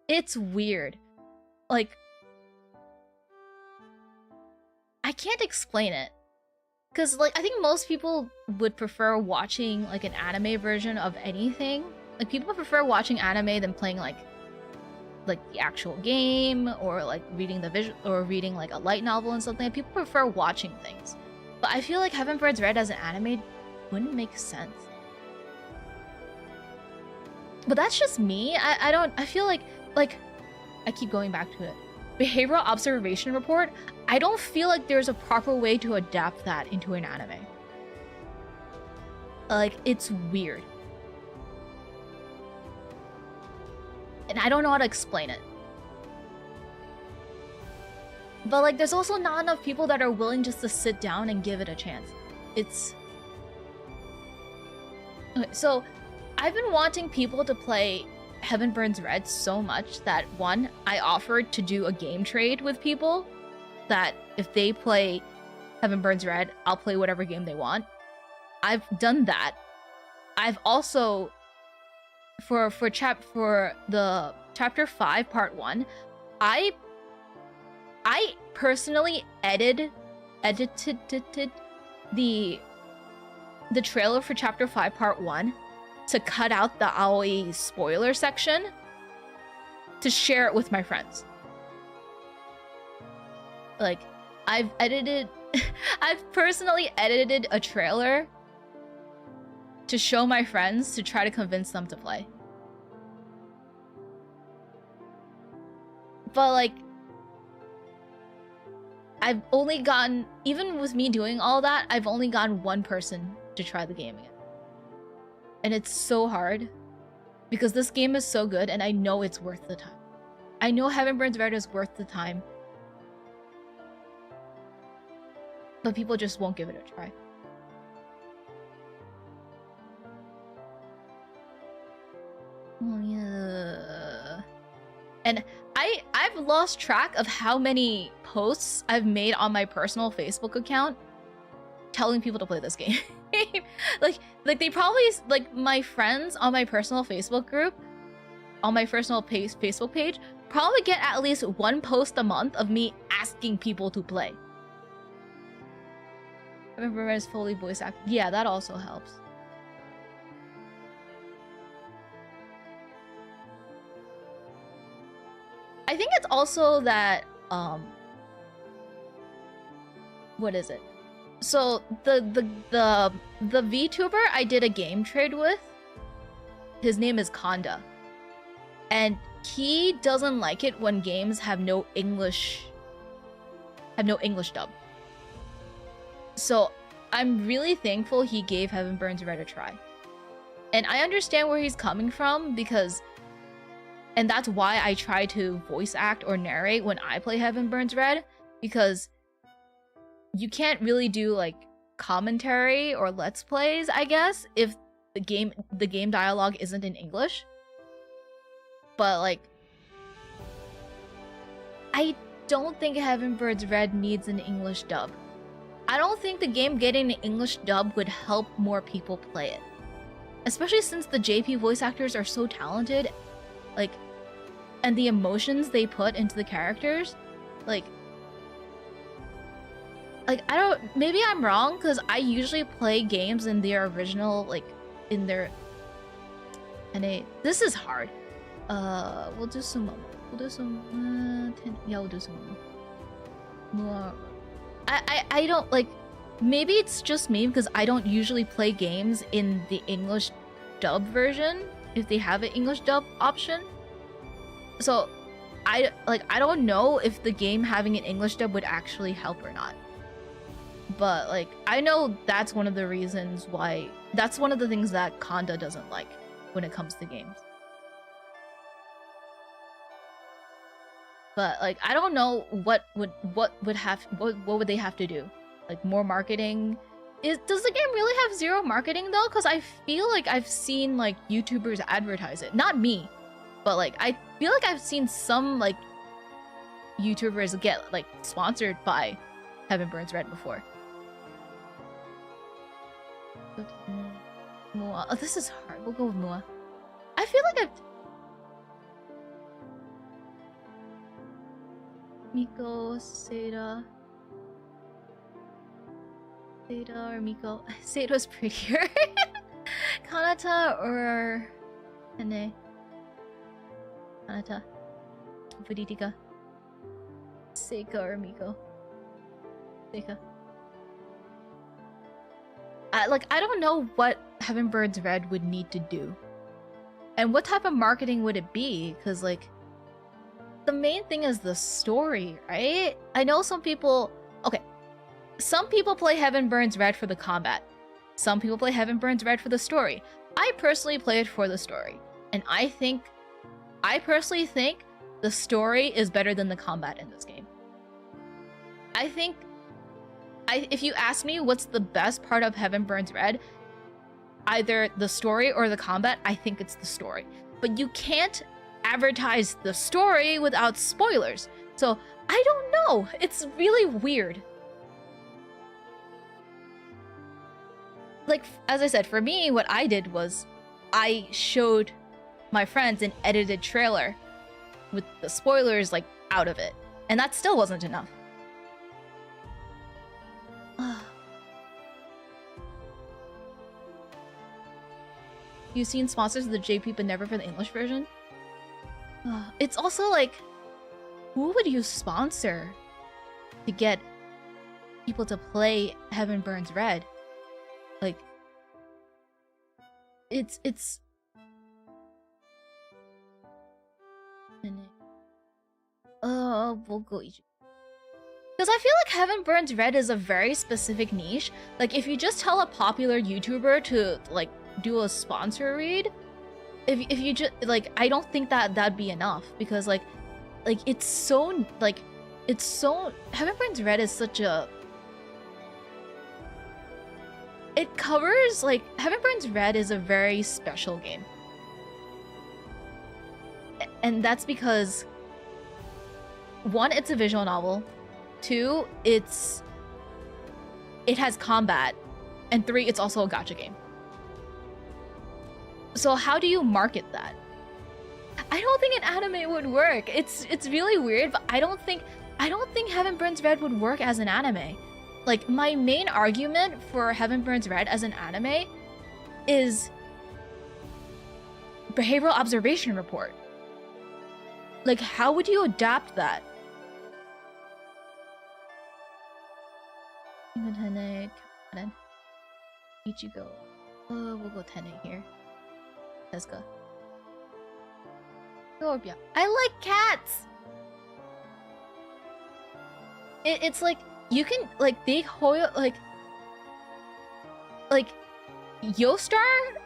It's weird. Like, I can't explain it. because like I think most people would prefer watching like an anime version of anything. Like people prefer watching anime than playing like the actual game or like reading the visual or reading like a light novel and something. People prefer watching things, but I feel like Heaven Birds Red as an anime wouldn't make sense. But that's just me. I feel like I keep going back to it. Behavioral observation report. I don't feel like there's a proper way to adapt that into an anime. Like, it's weird. And I don't know how to explain it. But like, there's also not enough people that are willing just to sit down and give it a chance. It's... Okay, so I've been wanting people to play Heaven Burns Red so much that, one, I offered to do a game trade with people that if they play Heaven Burns Red, I'll play whatever game they want. I've done that. I've also, for the chapter 5 part 1, I personally edited the trailer for chapter 5 part 1 to cut out the Aoi spoiler section to share it with my friends. Like, I've personally edited a trailer to show my friends to try to convince them to play. But like, I've only gotten, even with me doing all that, I've only gotten one person to try the game again. And it's so hard because this game is so good and I know it's worth the time. I know Heaven Burns Red is worth the time. But people just won't give it a try. Oh yeah. And I've lost track of how many posts I've made on my personal Facebook account telling people to play this game. like they probably, like, my friends on my personal Facebook group, on my personal Facebook page, probably get at least one post a month of me asking people to play. I remember it's fully voice acted. Yeah, that also helps. I think it's also that, what is it? So the VTuber I did a game trade with, his name is Konda, and he doesn't like it when games have no English dub. So I'm really thankful he gave Heaven Burns Red a try. And I understand where he's coming from because, and that's why I try to voice act or narrate when I play Heaven Burns Red, because you can't really do like commentary or let's plays, I guess, if the game dialogue isn't in English. But like, I don't think Heaven Burns Red needs an English dub. I don't think the game getting an English dub would help more people play it. Especially since the JP voice actors are so talented, like, and the emotions they put into the characters, like I don't, maybe I'm wrong, because I usually play games in their original, like, in their, and this is hard. We'll do some more. We'll do some, yeah, we'll do some more. I don't, like, maybe it's just me, because I don't usually play games in the English dub version, if they have an English dub option. So, I don't know if the game having an English dub would actually help or not. But, like, I know that's one of the reasons why, that's one of the things that Konda doesn't like when it comes to games. But, like, I don't know what would they have to do? Like, more marketing? Does the game really have zero marketing though? Because I feel like I've seen, like, YouTubers advertise it. Not me, but, like, I feel like I've seen some, like, YouTubers get, like, sponsored by Heaven Burns Red before. Mua. Oh, this is hard. We'll go with Mua. I feel like I've... Miko, Seda... Seda or Miko? Seda's prettier. Kanata or Hene? Kanata. Buditika. Seika or Miko? Seika. I don't know what Heaven Burns Red would need to do. And what type of marketing would it be? Because, like, the main thing is the story, right? I know some people... Okay. Some people play Heaven Burns Red for the combat. Some people play Heaven Burns Red for the story. I personally play it for the story. And I personally think the story is better than the combat in this game. If you ask me what's the best part of Heaven Burns Red, either the story or the combat, I think it's the story. But you can't advertise the story without spoilers. So, I don't know. It's really weird. Like, as I said, for me, what I did was I showed my friends an edited trailer with the spoilers, like, out of it. And that still wasn't enough. You've seen sponsors of the JP but never for the English version? It's also like, who would you sponsor to get people to play Heaven Burns Red? Like, it's we'll go each. Because I feel like Heaven Burns Red is a very specific niche. Like, if you just tell a popular YouTuber to, like, do a sponsor read, if you just, like, I don't think that that'd be enough. Because, like, it's so, like, it's so... Heaven Burns Red is such a... It covers, like, Heaven Burns Red is a very special game. And that's because, one, it's a visual novel. Two, it has combat. And three, it's also a gacha game. So how do you market that? I don't think an anime would work. It's really weird, but I don't think Heaven Burns Red would work as an anime. Like, my main argument for Heaven Burns Red as an anime is behavioral observation report. Like, how would you adapt that? Ichigo. We'll go Tene here. Tezuka. Scorpio. I like cats! It's like, you can, like, they Hoyo, like, Yostar?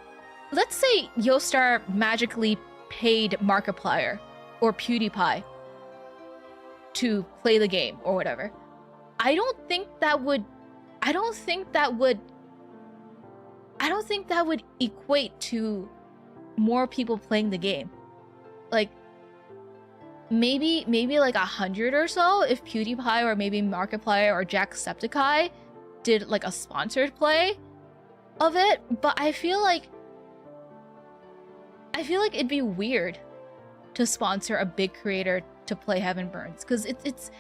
Let's say Yostar magically paid Markiplier or PewDiePie to play the game or whatever. I don't think that would equate to more people playing the game. Like, maybe like 100 or so if PewDiePie or maybe Markiplier or Jacksepticeye did like a sponsored play of it, but I feel like it'd be weird to sponsor a big creator to play Heaven Burns, because it's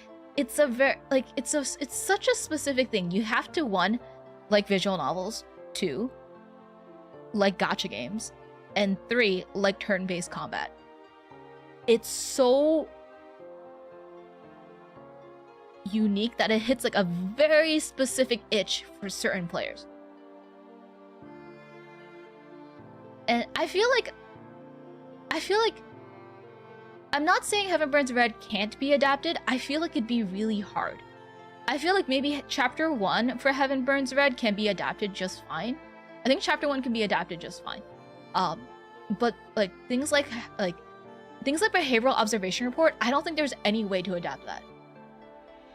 a very, like, it's such a specific thing. You have to, one, like visual novels, two, like gacha games, and three, like turn-based combat. It's so unique that it hits like a very specific itch for certain players. And I feel like I'm not saying Heaven Burns Red can't be adapted. I feel like it'd be really hard. I feel like maybe Chapter 1 for Heaven Burns Red can be adapted just fine. I think Chapter 1 can be adapted just fine. But like things like behavioral observation report, I don't think there's any way to adapt that.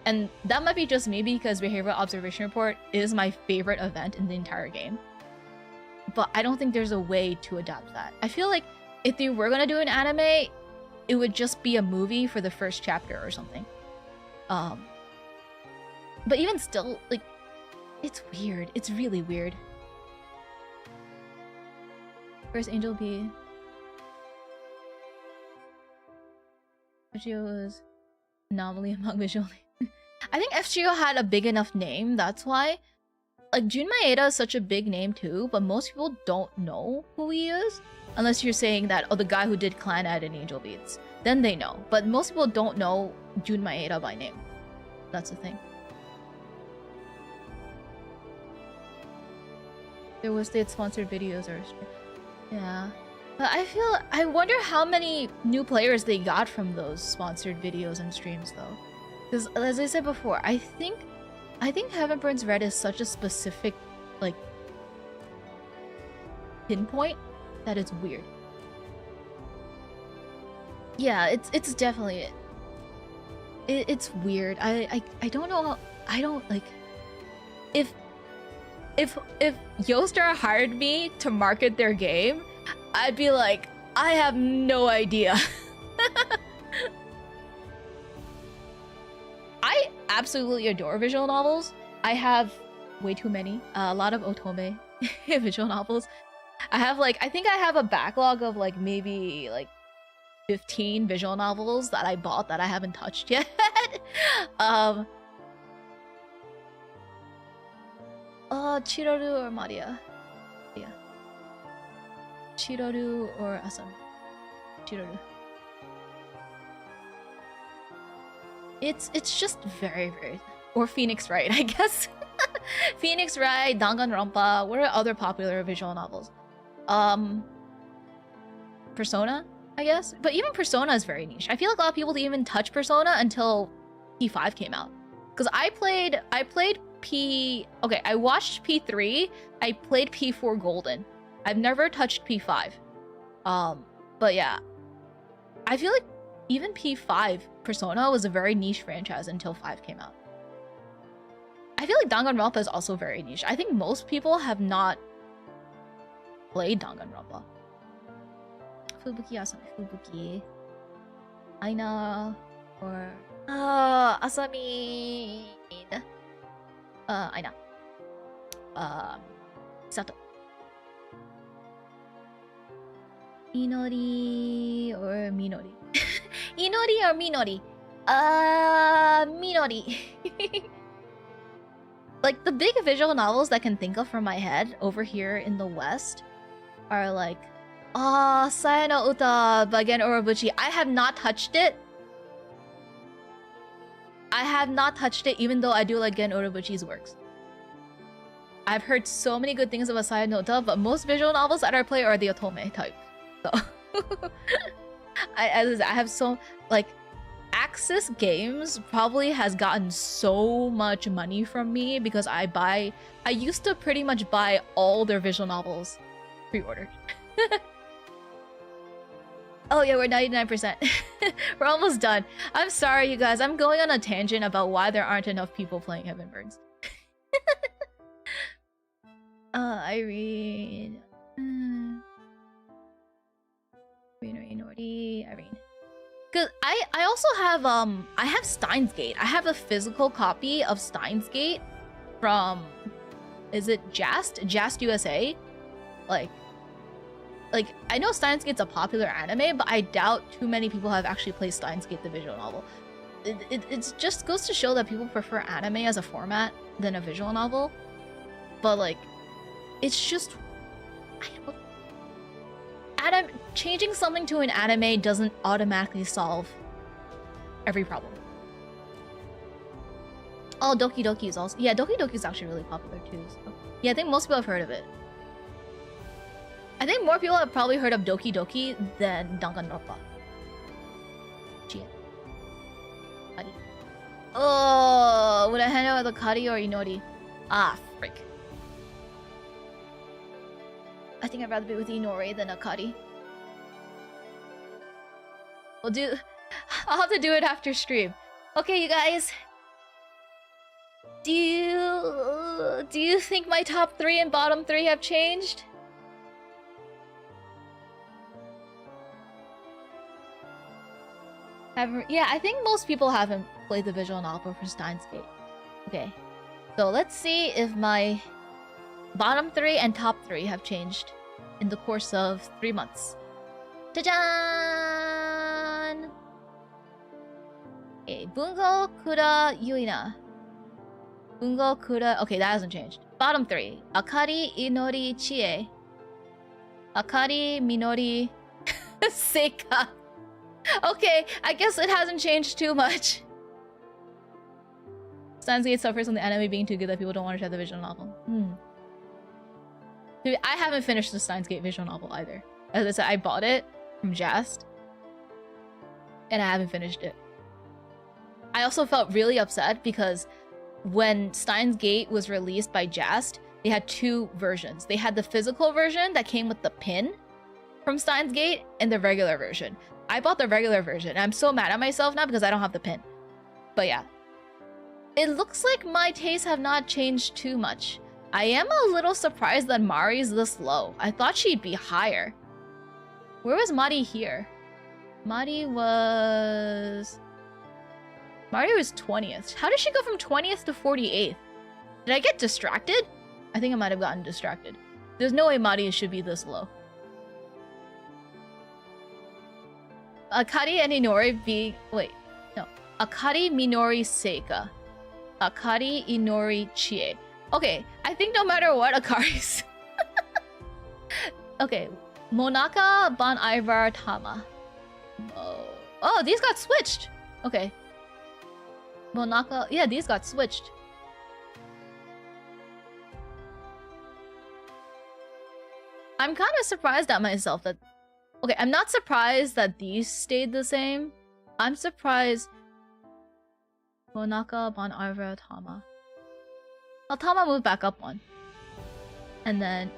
And that might be just me because behavioral observation report is my favorite event in the entire game. But I don't think there's a way to adapt that. I feel like if they were gonna do an anime, it would just be a movie for the first chapter or something. But even still, like, it's weird. It's really weird. First Angel B. FGO was anomaly among visual names. I think FGO had a big enough name, that's why. like Jun Maeda is such a big name too, but most people don't know who he is. Unless you're saying that, oh, the guy who did Clan Ed and Angel Beats. Then they know. But most people don't know Jun Maeda by name. That's the thing. There was sponsored videos or... Yeah. But I wonder how many new players they got from those sponsored videos and streams though. Because as I said before, I think Heaven Burns Red is such a specific, like, pinpoint that it's weird. Yeah, it's definitely it. It's weird. I don't know how, I don't like if Yoastar hired me to market their game, I'd be like, I have no idea. I absolutely adore visual novels. I have way too many. A lot of otome visual novels. I have like, I think I have a backlog of like maybe like 15 visual novels that I bought that I haven't touched yet. Chiroru or Maria? Yeah. Chiroru or Asami? Chiroru. It's just very, very... Or Phoenix Wright, I guess. Phoenix Wright, Danganronpa. What are other popular visual novels? Persona, I guess? But even Persona is very niche. I feel like a lot of people didn't even touch Persona until P5 came out. Because I played P... Okay, I watched P3. I played P4 Golden. I've never touched P5. But yeah. I feel like even P5 Persona was a very niche franchise until 5 came out. I feel like Danganronpa is also very niche. I think most people have not played Danganronpa. Fubuki Asami, Fubuki. Aina or Asami. Aina. Sato. Inori or Minori. Inori or Minori? Minori. Like, the big visual novels that I can think of from my head over here in the West are like, Saya no Uta by Gen Urobuchi. I have not touched it. I have not touched it, even though I do like Gen Urobuchi's works. I've heard so many good things about Saya no Uta, but most visual novels that I play are the otome type. So, I have so, like, Axis Games probably has gotten so much money from me because I used to pretty much buy all their visual novels pre-ordered. Oh yeah, we're 99%. We're almost done. I'm sorry, you guys. I'm going on a tangent about why there aren't enough people playing Heaven Burns. Irene. Irene. Cause I also have I have Steins Gate. I have a physical copy of Steins Gate from, is it Jast USA? Like I know Steins Gate's a popular anime, but I doubt too many people have actually played Steins Gate the visual novel. It just goes to show that people prefer anime as a format than a visual novel. But like, it's just, changing something to an anime doesn't automatically solve every problem. Oh, Doki Doki is also... Yeah, Doki Doki is actually really popular too. So. Yeah, I think most people have heard of it. I think more people have probably heard of Doki Doki than Danganronpa. Chien. Kari. Oh, would I hang out with Kari or Inori? Ah, frick. I think I'd rather be with Inori than Akari. I'll have to do it after stream. Okay, you guys. Do you think my top 3 and bottom 3 have changed? Yeah, I think most people haven't played the visual novel for Steins Gate. Okay. So let's see if my bottom 3 and top 3 have changed in the course of 3 months. Jajan! Okay, Bungo Kura Yuina. Bungo Kura... Okay, that hasn't changed. Bottom 3. Akari, Inori, Chie. Akari, Minori, Seika. Okay, I guess it hasn't changed too much. Steins Gate suffers from the anime being too good that people don't want to try the visual novel. Dude, I haven't finished the Steins Gate visual novel either. As I said, I bought it from Jast, and I haven't finished it. I also felt really upset because when Steins Gate was released by Jast, they had 2 versions. They had the physical version that came with the pin from Steins Gate and the regular version. I bought the regular version, and I'm so mad at myself now because I don't have the pin. But yeah. It looks like my tastes have not changed too much. I am a little surprised that Mari's this low. I thought she'd be higher. Where was Mari here? Mari was 20th. How did she go from 20th to 48th? Did I get distracted? I think I might have gotten distracted. There's no way Mari should be this low. Akari and Inori being... Wait, no. Akari, Minori, Seika. Akari, Inori, Chie. Okay, I think no matter what, Akari's... Okay, Monaka, Bon Ivar, Tama. Oh, these got switched! Okay. Monaka... Yeah, these got switched. I'm kind of surprised at myself that... Okay, I'm not surprised that these stayed the same. I'm surprised... Monaka, Bon Ivar, Tama. Well, Tama moved back up one. And then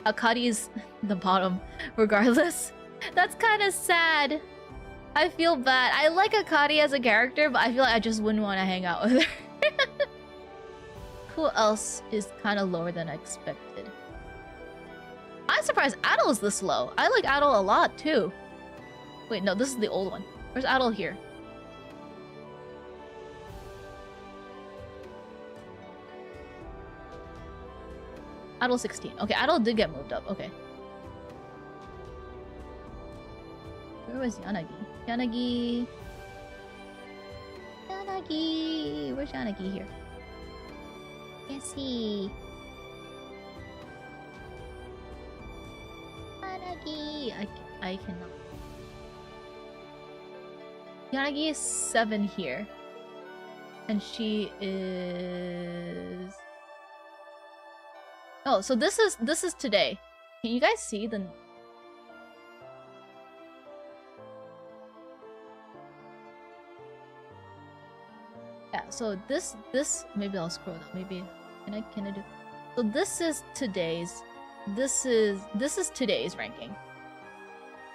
Akari's the bottom, regardless. That's kind of sad. I feel bad. I like Akari as a character, but I feel like I just wouldn't want to hang out with her. Who else is kind of lower than I expected? I'm surprised Adol's this low. I like Adol a lot, too. Wait, no, this is the old one. Where's Adol here? Adol 16. Okay, Adol did get moved up. Okay. Where was Yanagi? Yanagi... Where's Yanagi here? Can't see. Yanagi... I cannot. Yanagi is 7 here. And she is... Oh, so this is today. Can you guys see the... Yeah, so this maybe I'll scroll down. Maybe can I do... So this is today's. This is today's ranking.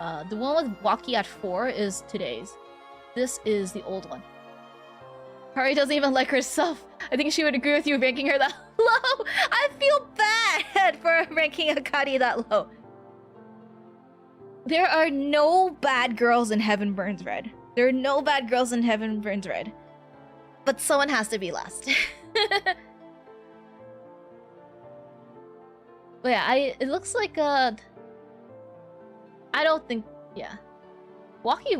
The one with Waki at 4 is today's. This is the old one. Kari doesn't even like herself. I think she would agree with you ranking her that low. I feel bad for ranking Akari that low. There are no bad girls in Heaven Burns Red. There are no bad girls in Heaven Burns Red. But someone has to be last. But yeah, it looks like I don't think, yeah. Waki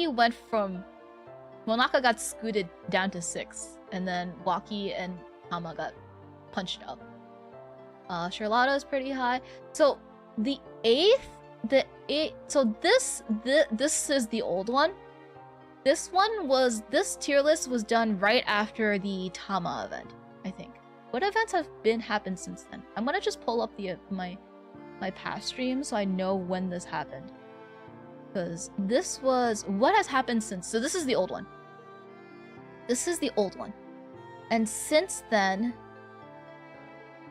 went from... Monaka got scooted down to 6, and then Waki and Tama got punched up. Charlotta is pretty high. So the 8th, so this is the old one. This tier list was done right after the Tama event, I think. What events have happened since then? I'm gonna just pull up my past stream so I know when this happened. Because this was... What has happened since? So this is the old one. This is the old one. And since then...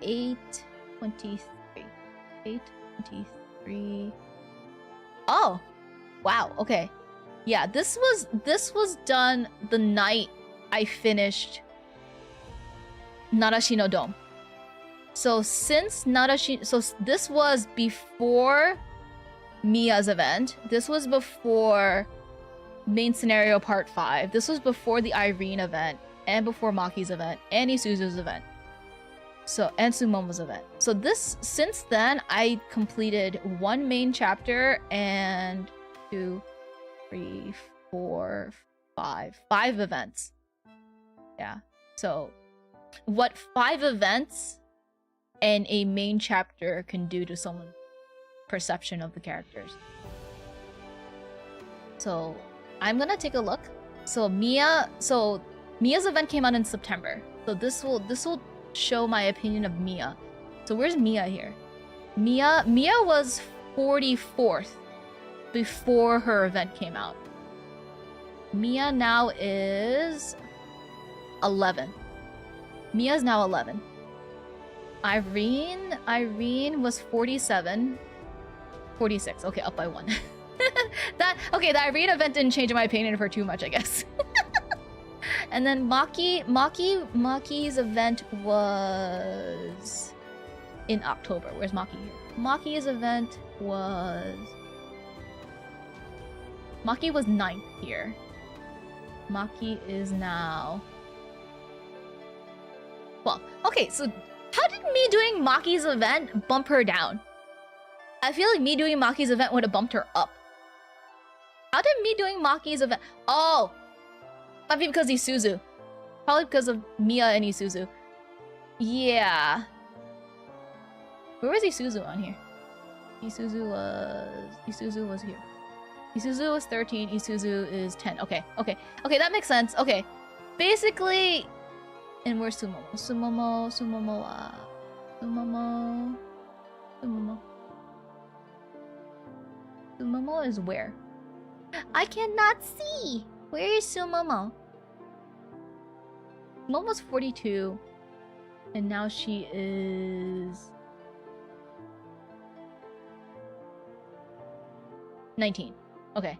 823. 823... Oh! Wow, okay. Yeah, this was done the night I finished Narashi no Dome. So since Narashi... So this was before Mia's event. This was before main scenario part 5. This was before the Irene event, and before Maki's event, and Isuzu's event. So, and Sumomo's event. So since then, I completed 1 main chapter and 2, 3, 4, 5 events. Yeah. So what 5 events and a main chapter can do to someone's perception of the characters. So I'm gonna take a look. So Mia's event came out in September. So this will show my opinion of Mia. So where's Mia here? Mia was 44th before her event came out. Mia now is 11. Mia's now 11. Irene was 47. 46. Okay, up by 1. The Irene event didn't change my opinion of her too much, I guess. And then Maki's event was in October. Where's Maki here? Maki's event was 9th here. Maki is now 12. Okay, so how did me doing Maki's event bump her down? I feel like me doing Maki's event would have bumped her up. How did me doing Maki's event? Oh! Might be because Isuzu. Probably because of Mia and Isuzu. Yeah. Where was Isuzu on here? Isuzu was here. Isuzu was 13, Isuzu is 10. Okay, that makes sense. Okay. Basically, and where's Sumomo? Sumomo is where? I cannot see! Where is Sumomo? Momo's 42. And now she is 19. Okay.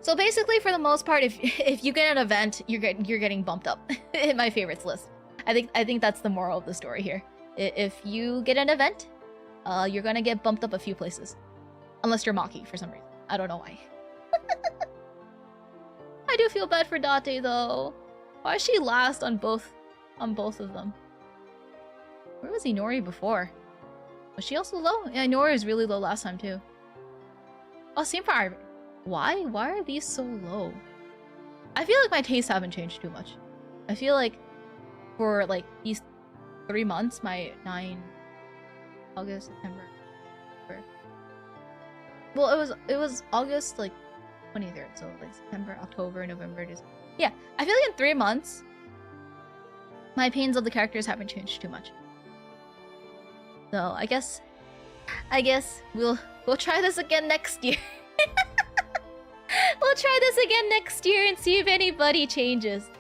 So basically, for the most part, if you get an event, you're getting bumped up in my favorites list. I think that's the moral of the story here. If you get an event, you're gonna get bumped up a few places, unless you're Maki for some reason. I don't know why. I do feel bad for Date though. Why is she last on both of them? Where was Inori before? Was she also low? Yeah, Inori was really low last time too. Oh, same for Irene. Why? Why are these so low? I feel like my tastes haven't changed too much. I feel like for like these 3 months, my 9, August, September. Well, it was August like 23rd, so like September, October, November, December. Yeah, I feel like in 3 months, my opinions of the characters haven't changed too much. So I guess we'll try this again next year. We'll try this again next year and see if anybody changes.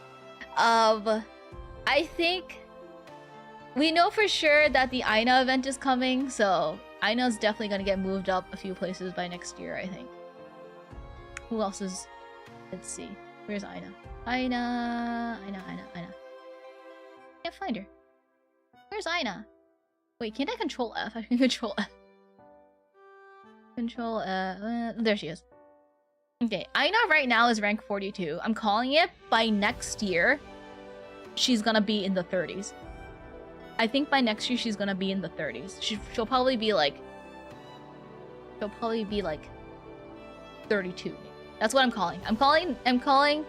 I think we know for sure that the Aina event is coming, so Aina's definitely gonna get moved up a few places by next year, I think. Who else is... Let's see. Where's Aina? Aina. Can't find her. Where's Aina? Wait, can't I control F? I can control F. Control F. There she is. Okay, Aina right now is rank 42. I'm calling it by next year, she's gonna be in the 30s. I think by next year she's gonna be in the 30s. She'll probably be like 32. That's what I'm calling. I'm calling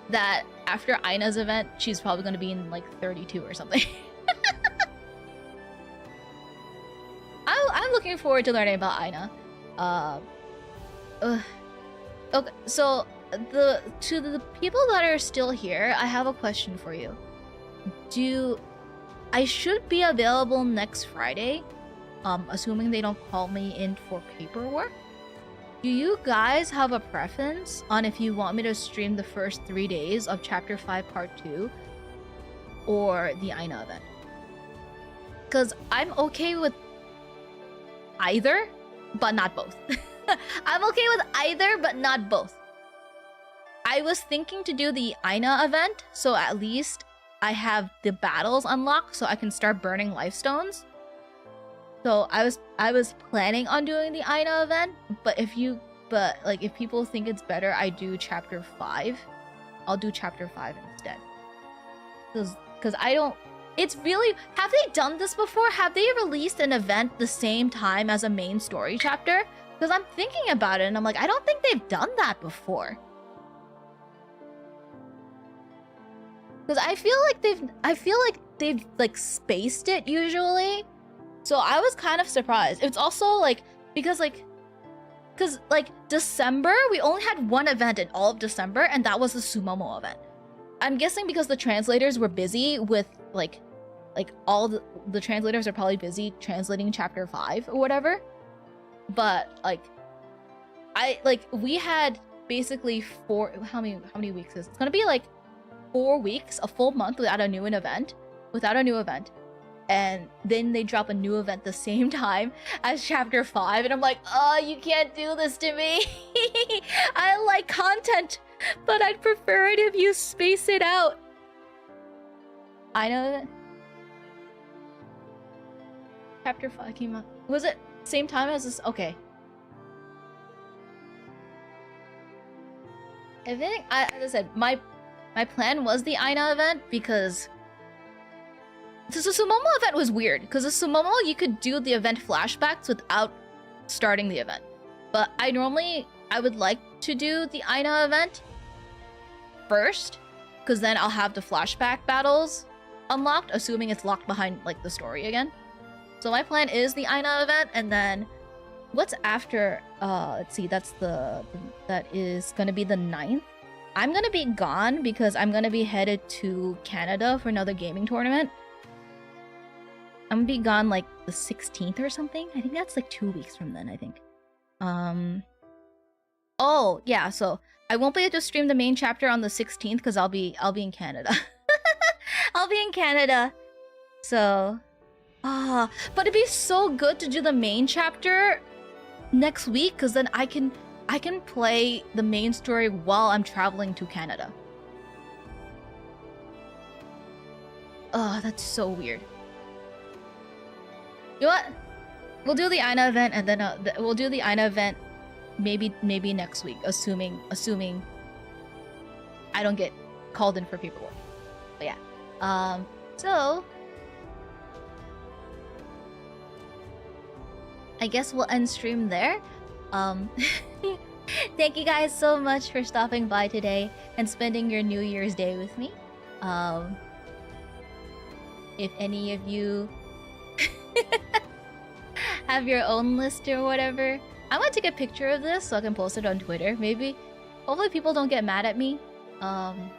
that after Aina's event, she's probably gonna be in like 32 or something. I'm looking forward to learning about Aina. Okay, so to the people that are still here, I have a question for you. I should be available next Friday, assuming they don't call me in for paperwork. Do you guys have a preference on if you want me to stream the first 3 days of Chapter 5 Part 2 or the Aina event? Because I'm okay with either, but not both. I'm okay with either, but not both. I was thinking to do the Aina event, so at least I have the battles unlocked so I can start burning life stones. So I was planning on doing the Aina event, but if people think it's better I do Chapter 5, I'll do Chapter 5 instead. Because I don't... It's really... Have they done this before? Have they released an event the same time as a main story chapter? Because I'm thinking about it and I'm like, I don't think they've done that before. Because I feel like they've like spaced it usually. So I was kind of surprised. It's also like because December we only had one event in all of December, and that was the Sumomo event. I'm guessing because the translators were busy with like all the translators are probably busy translating chapter 5 or whatever. But we had basically how many weeks is it? It's gonna be like 4 weeks, a full month without a new event, and then they drop a new event the same time as chapter 5, and I'm like, oh, you can't do this to me. I like content, but I'd prefer it if you space it out. I know that chapter 5 came out. Was it same time as this? Okay. I think, as I said, my plan was the Aina event because the Sumomo event was weird. Because the Sumomo, you could do the event flashbacks without starting the event. But I would like to do the Aina event first, because then I'll have the flashback battles unlocked, assuming it's locked behind like the story again. So my plan is the Aina event, and then what's after? Let's see, that is gonna be the 9th. I'm gonna be gone because I'm gonna be headed to Canada for another gaming tournament. I'm gonna be gone like the 16th or something. I think that's like 2 weeks from then, I think. Oh yeah, so I won't be able to stream the main chapter on the 16th because I'll be in Canada. I'll be in Canada. So but it'd be so good to do the main chapter next week, because then I can play the main story while I'm traveling to Canada. Oh, that's so weird. You know what? We'll do the Aina event, and then we'll do the Aina event maybe next week, assuming I don't get called in for paperwork. But yeah. So I guess we'll end stream there. Thank you guys so much for stopping by today and spending your New Year's Day with me. If any of you have your own list or whatever, I'm gonna take a picture of this so I can post it on Twitter. Maybe, hopefully people don't get mad at me. Hopefully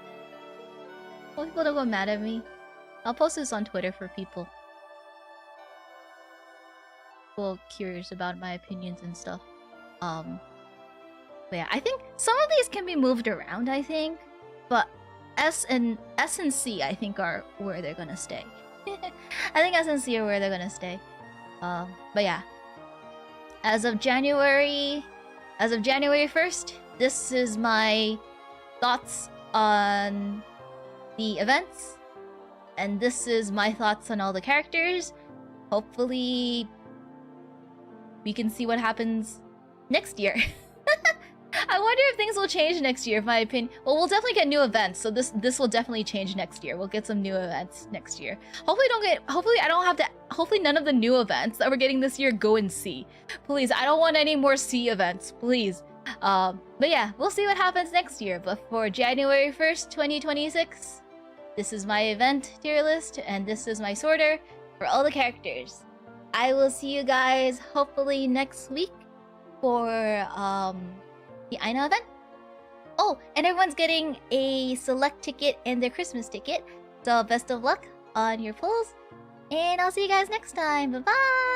people don't get mad at me. I'll post this on Twitter for people curious about my opinions and stuff. But yeah, I think some of these can be moved around, I think. But S and C, I think, are where they're gonna stay. I think S and C are where they're gonna stay. But yeah. As of January 1st, this is my thoughts on the events. And this is my thoughts on all the characters. Hopefully we can see what happens next year. I wonder if things will change next year, in my opinion. Well, we'll definitely get new events, so this will definitely change next year. We'll get some new events next year. Hopefully none of the new events that we're getting this year go in C. Please, I don't want any more C events, please. But yeah, we'll see what happens next year. But for January 1st, 2026, this is my event tier list, and this is my sorter for all the characters. I will see you guys hopefully next week for the Aina event. Oh, and everyone's getting a select ticket and their Christmas ticket. So best of luck on your pulls. And I'll see you guys next time. Bye-bye!